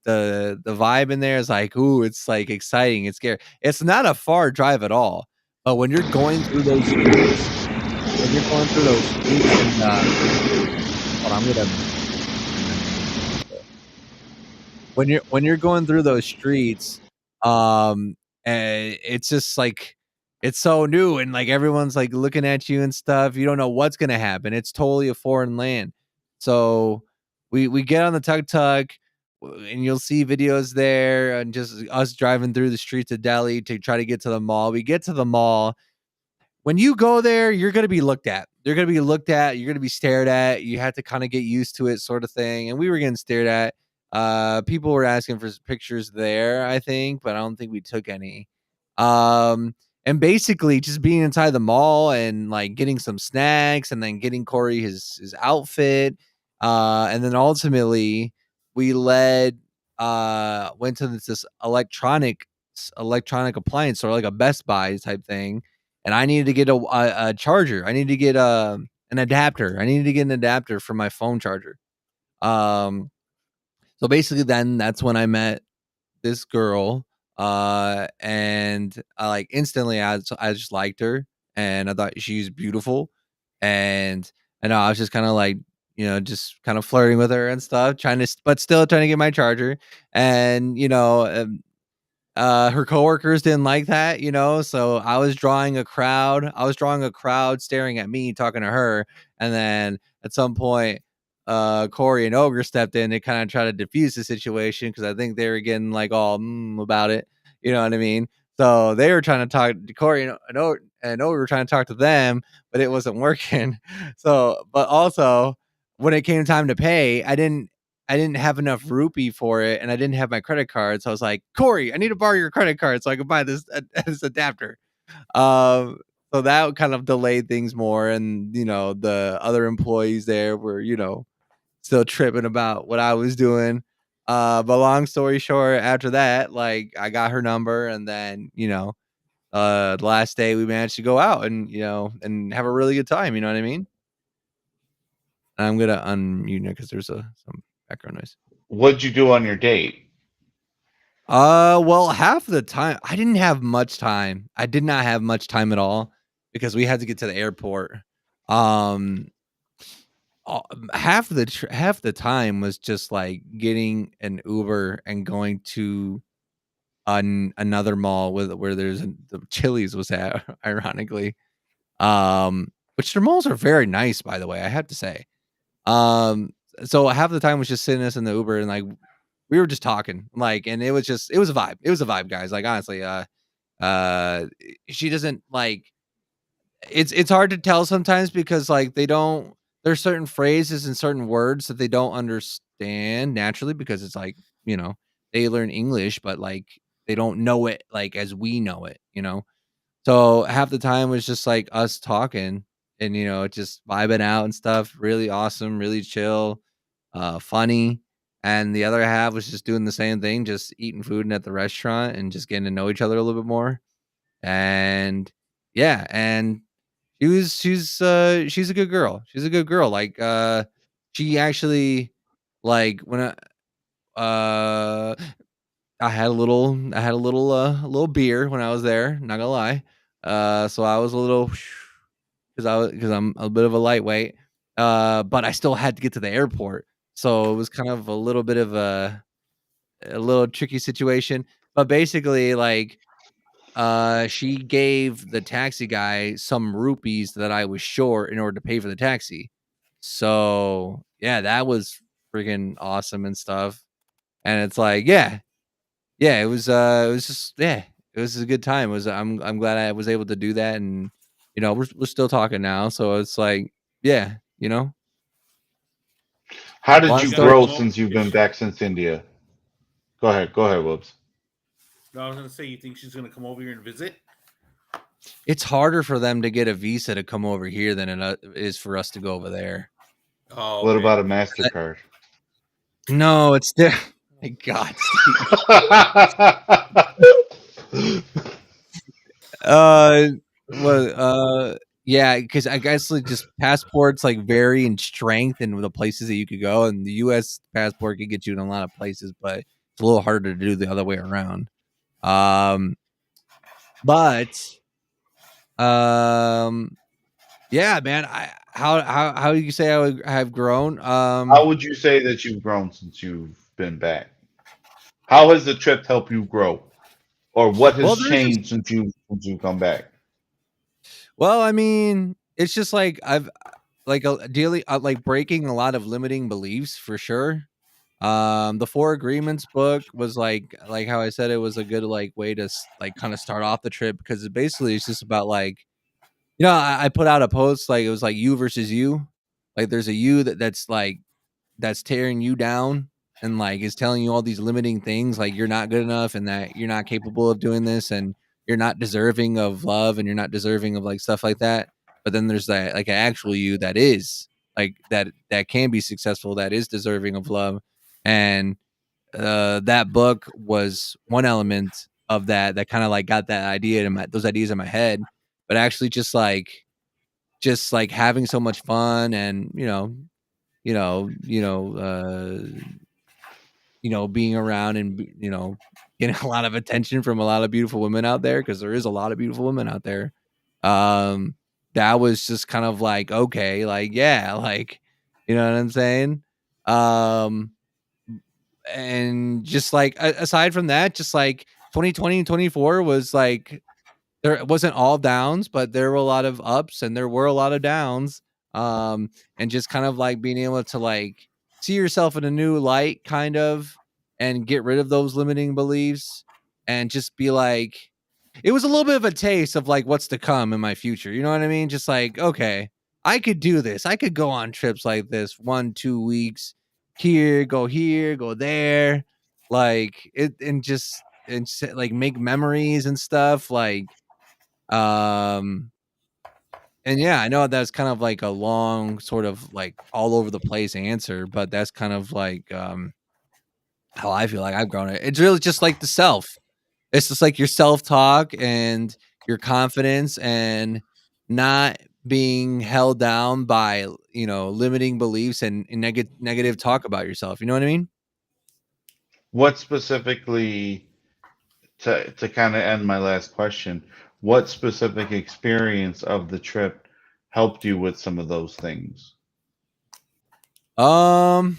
vibe in there is like, ooh, it's like exciting, it's scary. It's not a far drive at all, but when you're going through those streets, and hold on, I'm gonna when you're going through those streets, and it's just like it's so new and like everyone's like looking at you and stuff. You don't know what's gonna happen. It's totally a foreign land. So we get on the tuk-tuk and you'll see videos there and just us driving through the streets of Delhi to try to get to the mall. We get to the mall. When you go there, you're going to be looked at. You're going to be looked at. You're going to be stared at. You have to kind of get used to it, sort of thing. And we were getting stared at. People were asking for pictures there, I think, but I don't think we took any. And basically just being inside the mall and like getting some snacks and then getting Corey his outfit. And then ultimately we went to this electronic appliance store, like a Best Buy type thing. And I needed to get a charger. I needed to get an adapter. I needed to get an adapter for my phone charger. So basically then that's when I met this girl. And I like instantly I just liked her and I thought she was beautiful. And I know I was just kind of like, you know, just kind of flirting with her and stuff, but still trying to get my charger. And, you know, her coworkers didn't like that, you know, so I was drawing a crowd. Staring at me, talking to her. And then at some point, Corey and Ogre stepped in and kind of tried to defuse the situation because I think they were getting like all about it. You know what I mean? So they were trying to talk to Corey and Ogre were trying to talk to them, but it wasn't working. So, but also when it came time to pay, I didn't have enough rupee for it, and I didn't have my credit card. So I was like, Corey, I need to borrow your credit card so I can buy this adapter. So that kind of delayed things more. And, you know, the other employees there were, you know, still tripping about what I was doing. But long story short, after that, like I got her number, and then, you know, the last day we managed to go out and, you know, and have a really good time. You know what I mean? I'm going to unmute it because there's some background noise. What'd you do on your date? Well, half the time I didn't have much time. I did not have much time at all because we had to get to the airport. Half the time was just like getting an Uber and going to another mall where the Chili's was at, ironically. Which their malls are very nice, by the way, I have to say. So half the time was just sitting us in the Uber and like we were just talking, like, and it was a vibe. It was a vibe, guys. Like, honestly, she doesn't like. It's hard to tell sometimes because like there's certain phrases and certain words that they don't understand naturally because it's like, you know, they learn English, but like they don't know it like as we know it, you know. So half the time was just like us talking and, you know, just vibing out and stuff. Really awesome, really chill, funny. And the other half was just doing the same thing, just eating food at the restaurant and just getting to know each other a little bit more. And yeah, and she's a good girl. She's a good girl. Like she actually like when I had a little beer when I was there, not gonna lie. So I was a little because I'm a bit of a lightweight. But I still had to get to the airport. So it was kind of a little bit of a little tricky situation. But basically, like she gave the taxi guy some rupees that I was short in order to pay for the taxi. So yeah, that was freaking awesome and stuff. And it's like, yeah, it was just it was a good time. It was I'm glad I was able to do that, and we're still talking now, so it's like, yeah, How a did lot of you stuff. grow since you've been back since India? Go ahead, Whoops. No, I was gonna say, you think she's gonna come over here and visit? It's harder for them to get a visa to come over here than it is for us to go over there. Oh, What about a MasterCard? No, it's there. My God, Steve. Yeah, because I guess like just passports like vary in strength and the places that you could go, and the U.S. passport could get you in a lot of places, but it's a little harder to do the other way around. But yeah, man. How you say I have grown? How would you say that you've grown since you've been back? How has the trip helped you grow, or what has Well, there's just changed since you come back? well, I mean, it's just like I've like dealing like breaking a lot of limiting beliefs for sure. The Four Agreements book was like how I said it was a good like way to like kind of start off the trip because basically it's just about like I put out a post like it was like you versus you, like there's a you that's tearing you down and like is telling you all these limiting things like you're not good enough and that you're not capable of doing this and you're not deserving of love and you're not deserving of like stuff like that. But then there's that like an actual you that is like that can be successful, that is deserving of love. And that book was one element of that kind of like got that idea in those ideas in my head. But actually just like having so much fun and you know, you know, uh, being around and getting a lot of attention from a lot of beautiful women out there because there is a lot of beautiful women out there. That was just kind of like okay, like yeah, like you know what I'm saying. Um, and just like aside from that, just like 2020 and 24 was like there wasn't all downs, but there were a lot of ups and there were a lot of downs. And just kind of like being able to like see yourself in a new light, kind of, and get rid of those limiting beliefs and just be like, it was a little bit of a taste of like what's to come in my future. You know what I mean? Just like, okay, I could do this. I could go on trips like this 1-2 weeks here, go there, like it, and like make memories and stuff like and yeah, I know that's kind of like a long sort of like all over the place answer, but that's kind of like how I feel like I've grown it. It's really just like the self. It's just like your self-talk and your confidence and not being held down by, limiting beliefs and negative talk about yourself. You know what I mean? What specifically, to kind of end my last question, what specific experience of the trip helped you with some of those things? Um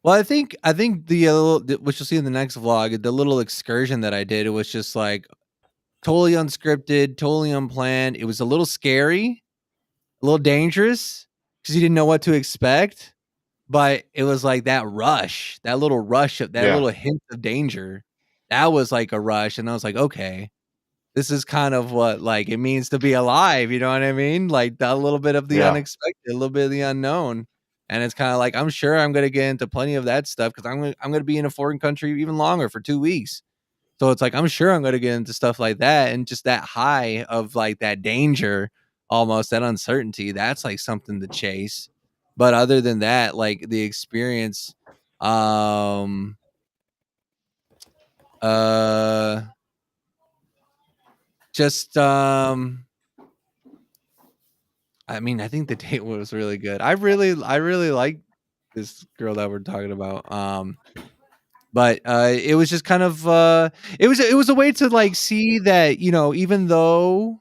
Well, I think which you'll see in the next vlog, the little excursion that I did, it was just like totally unscripted, totally unplanned. It was a little scary, a little dangerous because you didn't know what to expect. But it was like that rush, that little rush of that Yeah. little hint of danger. That was like a rush, and I was like, okay, this is kind of what like it means to be alive. You know what I mean? Like that little bit of the Yeah. unexpected, a little bit of the unknown. And it's kind of like I'm sure I'm gonna get into plenty of that stuff because I'm gonna be in a foreign country even longer for 2 weeks. So it's like I'm sure I'm gonna get into stuff like that and just that high of like that danger, almost that uncertainty. That's like something to chase. But other than that, like the experience, uh just I mean, I think the date was really good. I really like this girl that we're talking about. But it was just kind of it was a way to like see that, you know, even though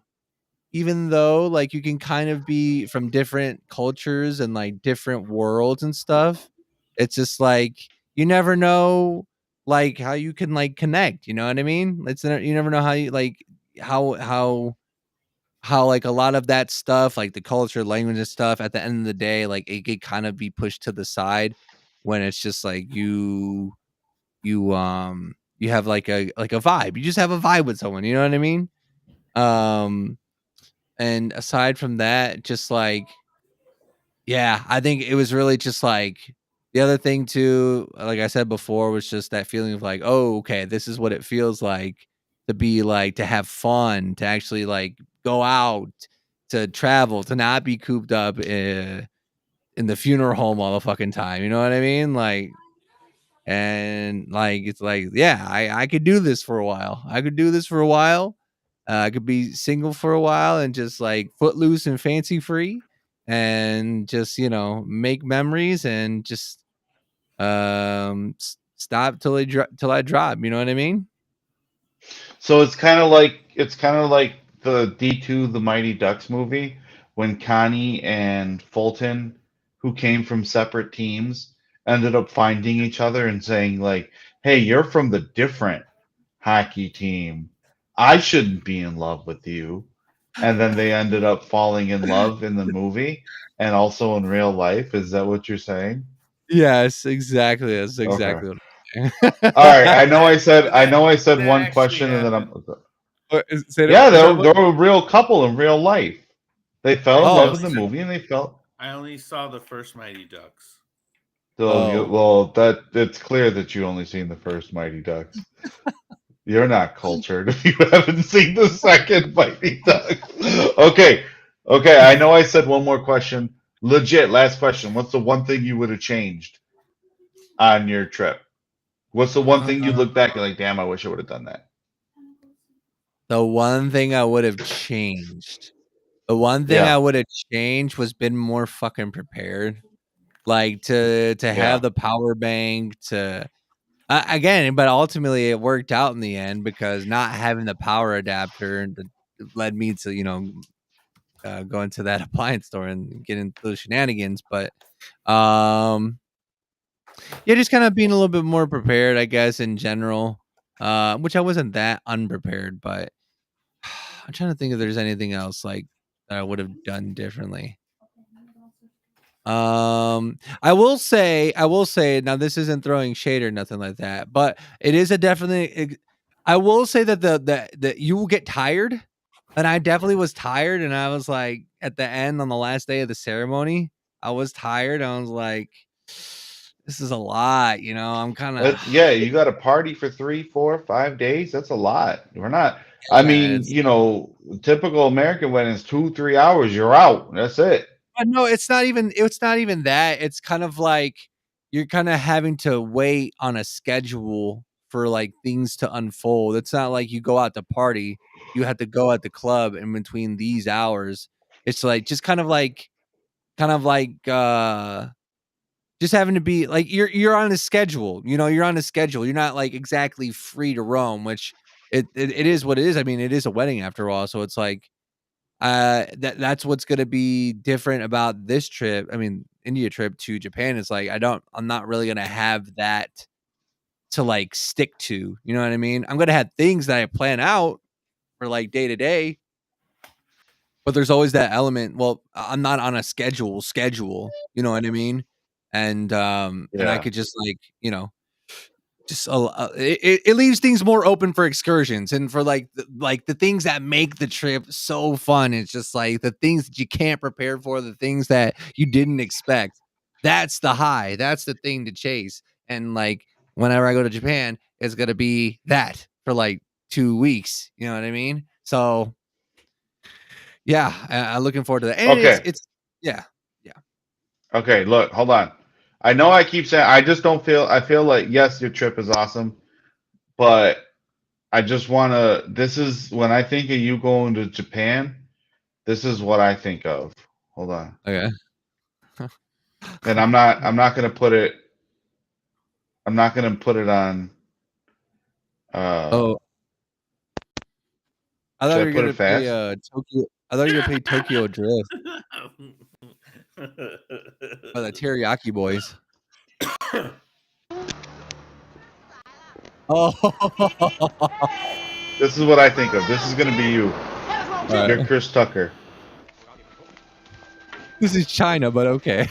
like you can kind of be from different cultures and like different worlds and stuff, it's just like you never know like how you can like connect, you know what I mean? You never know how you like how like a lot of that stuff, like the culture, language and stuff, at the end of the day, like it could kind of be pushed to the side when it's just like you have like a vibe. You just have a vibe with someone, you know what I mean? And aside from that, just like yeah, I think it was really just like the other thing too, like I said before, was just that feeling of like, oh, okay, this is what it feels like to be like to have fun, to actually like go out, to travel, to not be cooped up in the funeral home all the fucking time. You know what I mean? Like, and like it's like, yeah, I could do this for a while. I could do this for a while. I could be single for a while and just like footloose and fancy free, and just, you know, make memories and just stop till till I drop. You know what I mean? So it's kind of like the D2 The Mighty Ducks movie when Connie and Fulton, who came from separate teams, ended up finding each other and saying like, "Hey, you're from the different hockey team. I shouldn't be in love with you." And then they ended up falling in love in the movie and also in real life. Is that what you're saying? Yes, exactly. That's Okay. exactly what I'm saying. All right. I said one question and then I'm Say that. yeah, Was that what? they were a real couple in real life. They fell in love Oh, in the movie, and they felt. I only saw the first Mighty Ducks. So oh. well, that it's clear that you only seen the first Mighty Ducks. You're not cultured if you haven't seen the second Mighty Ducks. Okay, okay. I know I said one more question. Legit, last question. What's the one thing you would have changed on your trip? What's the one thing you look back and like, damn, I wish I would have done that. The one thing I would have changed. The one thing I Yeah, would have changed was been more fucking prepared. Like to have yeah. the power bank to again, but ultimately it worked out in the end because not having the power adapter led me to, you know, go into that appliance store and get into those shenanigans. But yeah, just kind of being a little bit more prepared, I guess, in general. Which I wasn't that unprepared, but I'm trying to think if there's anything else like that I would have done differently. I will say now this isn't throwing shade or nothing like that, but it is a definitely. I will say that the you will get tired, and I definitely was tired, and I was like at the end on the last day of the ceremony, I was tired. I was like, this is a lot, you know. I'm kind of Yeah, you got to party for 3, 4, 5 days. That's a lot. We're not. I yeah, mean, you know, typical American wedding is 2, 3 hours. You're out. That's it. No, it's not even that. It's kind of like you're kind of having to wait on a schedule for like things to unfold. It's not like you go out to party. You have to go at the club in between these hours. It's like just kind of like just having to be like you're on a schedule. You know, you're on a schedule. You're not like exactly free to roam, which it is what it is. I mean, it is a wedding after all, so it's like that's what's gonna be different about this trip. I mean, India trip to Japan is like I'm not really gonna have that to like stick to. You know what I mean? I'm gonna have things that I plan out for like day to day, but there's always that element. Well, I'm not on a schedule. You know what I mean? And I Yeah. could just like, you know, just it leaves things more open for excursions and for like the things that make the trip so fun. It's just like the things that you can't prepare for, the things that you didn't expect. That's the high. That's the thing to chase. And like whenever I go to Japan, it's gonna be that for like 2 weeks. You know what I mean? So yeah, I'm looking forward to that. And Okay. it's yeah. Okay, look, hold on. I know I keep saying I just don't feel I feel like yes, your trip is awesome, but I just want to. This is when I think of you going to Japan. This is what I think of. Hold on. Okay. And I'm not. I'm not gonna put it. I'm not gonna put it on. Oh, I thought Should you I were put gonna it play fast? Tokyo. I thought you were gonna play Tokyo Drift by the Teriyaki Boys. Oh, This is what I think of. This is gonna be you. right. You're Chris Tucker. This is China, but okay.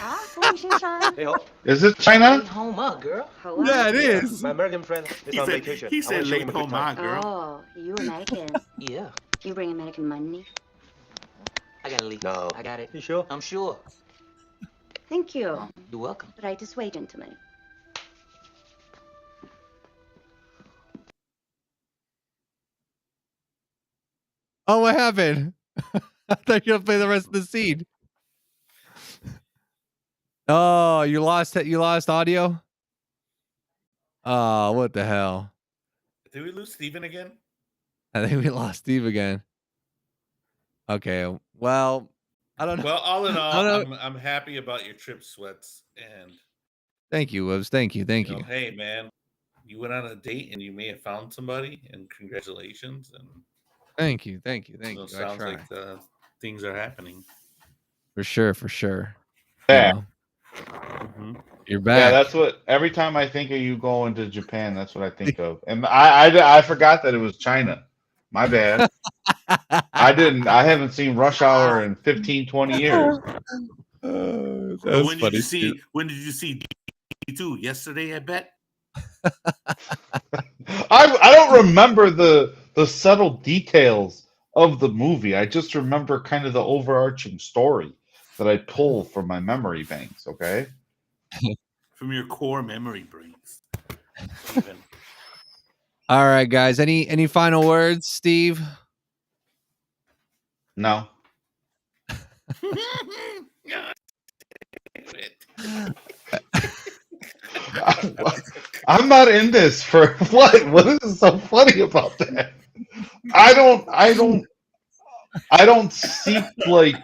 Is it China? Home up, girl. Yeah, it is. My American friend is on vacation. He I wanna said show him late a good home, time. girl. Oh, you American? Yeah. You bring American money? I gotta leave. No. I got it. You sure? I'm sure. Thank you. You're welcome. Right this way, gentlemen. Oh, what happened? I thought you were gonna play the rest of the scene. Oh, you lost it. You lost audio. Oh, what the hell? Did we lose Steven again? I think we lost Steve again. Okay. Well, I don't know. Well, all in I don't all, know. I'm happy about your trip, Sweats. And Thank you, Webs. Thank you. Thank you. hey, man, you went on a date and you may have found somebody, and congratulations. And Thank you. Thank you. Thank so you. it I sounds try. like things are happening. For sure. For sure. Back. You're Yeah, back. that's what. Every time I think of you going to Japan, that's what I think of. And I forgot that it was China. My bad. I didn't. I haven't seen Rush Hour in 15, 20 years. That Well, was when did funny, you Steve. see? When did you see D2? Yesterday, I bet. I don't remember the subtle details of the movie. I just remember kind of the overarching story that I pull from my memory banks. Okay. From your core memory brains. Steven. All right, guys. Any final words, Steve? No. I'm not in this for what? What is so funny about that? I don't seek like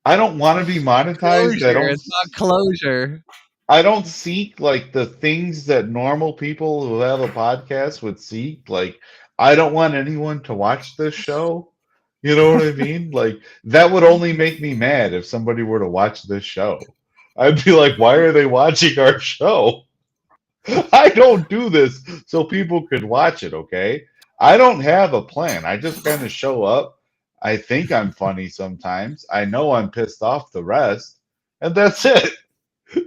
I don't want to be monetized. Closure. It's not closure. I don't seek like the things that normal people who have a podcast would seek. Like I don't want anyone to watch this show. You know what I mean? Like that would only make me mad if somebody were to watch this show. I'd be like, why are they watching our show? I don't do this so people could watch it, okay? I don't have a plan. I just kind of show up. I think I'm funny sometimes. I know I'm pissed off the rest, and that's it.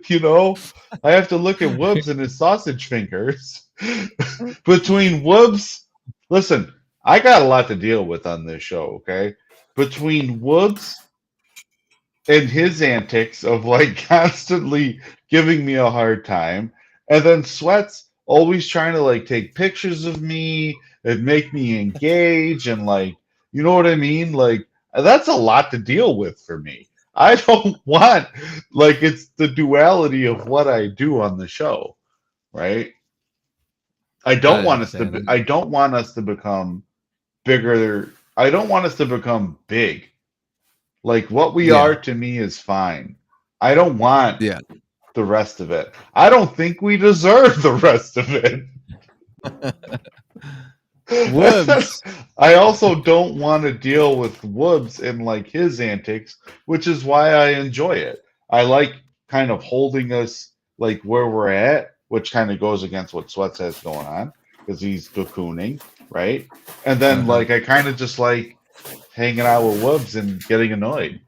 You know, I have to look at Woods and his sausage fingers. Between Woods, listen, I got a lot to deal with on this show, okay? Between Woods and his antics of like constantly giving me a hard time, and then Sweats always trying to like take pictures of me and make me engage and like, you know what I mean? Like that's a lot to deal with for me. I don't want like it's the duality of what I do on the show, right? I don't want us to I don't want us to become bigger. I don't want us to become big. Like what we are to me is fine. I don't want the rest of it. I don't think we deserve the rest of it. Woods. I also don't want to deal with Woods and like his antics, which is why I enjoy it. I like kind of holding us like where we're at, which kind of goes against what Sweats has going on because he's cocooning, right? And then like I kind of just like hanging out with Woods and getting annoyed.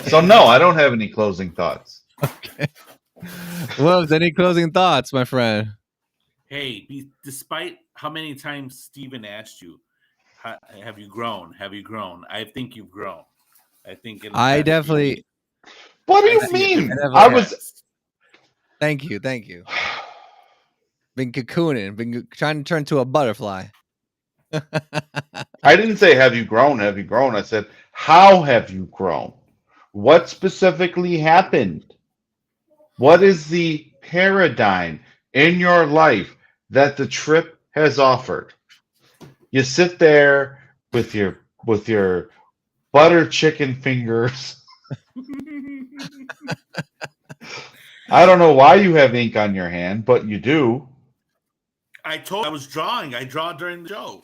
So no, I don't have any closing thoughts. Okay. Woods, any closing thoughts, my friend? Hey, despite how many times Steven asked you, have you grown? Have you grown? I think you've grown. I think I definitely. What do you mean? I was. Thank you. Been cocooning. Been trying to turn to a butterfly. I didn't say have you grown? Have you grown? I said how have you grown? What specifically happened? What is the paradigm in your life that the trip has offered. You sit there with your butter chicken fingers. I don't know why you have ink on your hand, but you do. I was drawing. I draw during the show.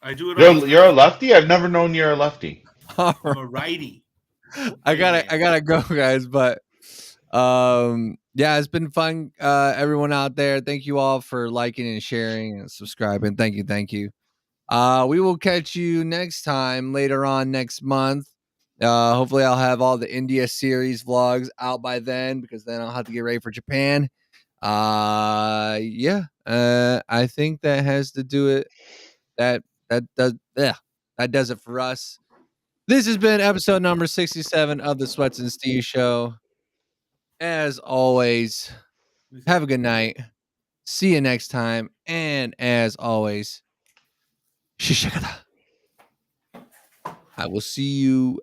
I do it all. You're a lefty? I've never known you're a lefty. I'm a righty. I gotta go, guys. But yeah, it's been fun. Everyone out there, thank you all for liking and sharing and subscribing. Thank you. We will catch you next time later on next month. Hopefully I'll have all the India series vlogs out by then, because then I'll have to get ready for Japan. Yeah. I think that has to do it. That does it for us. This has been episode number 67 of the Sweats and Steve Show. As always, have a good night. See you next time. And as always, shishakata. I will see you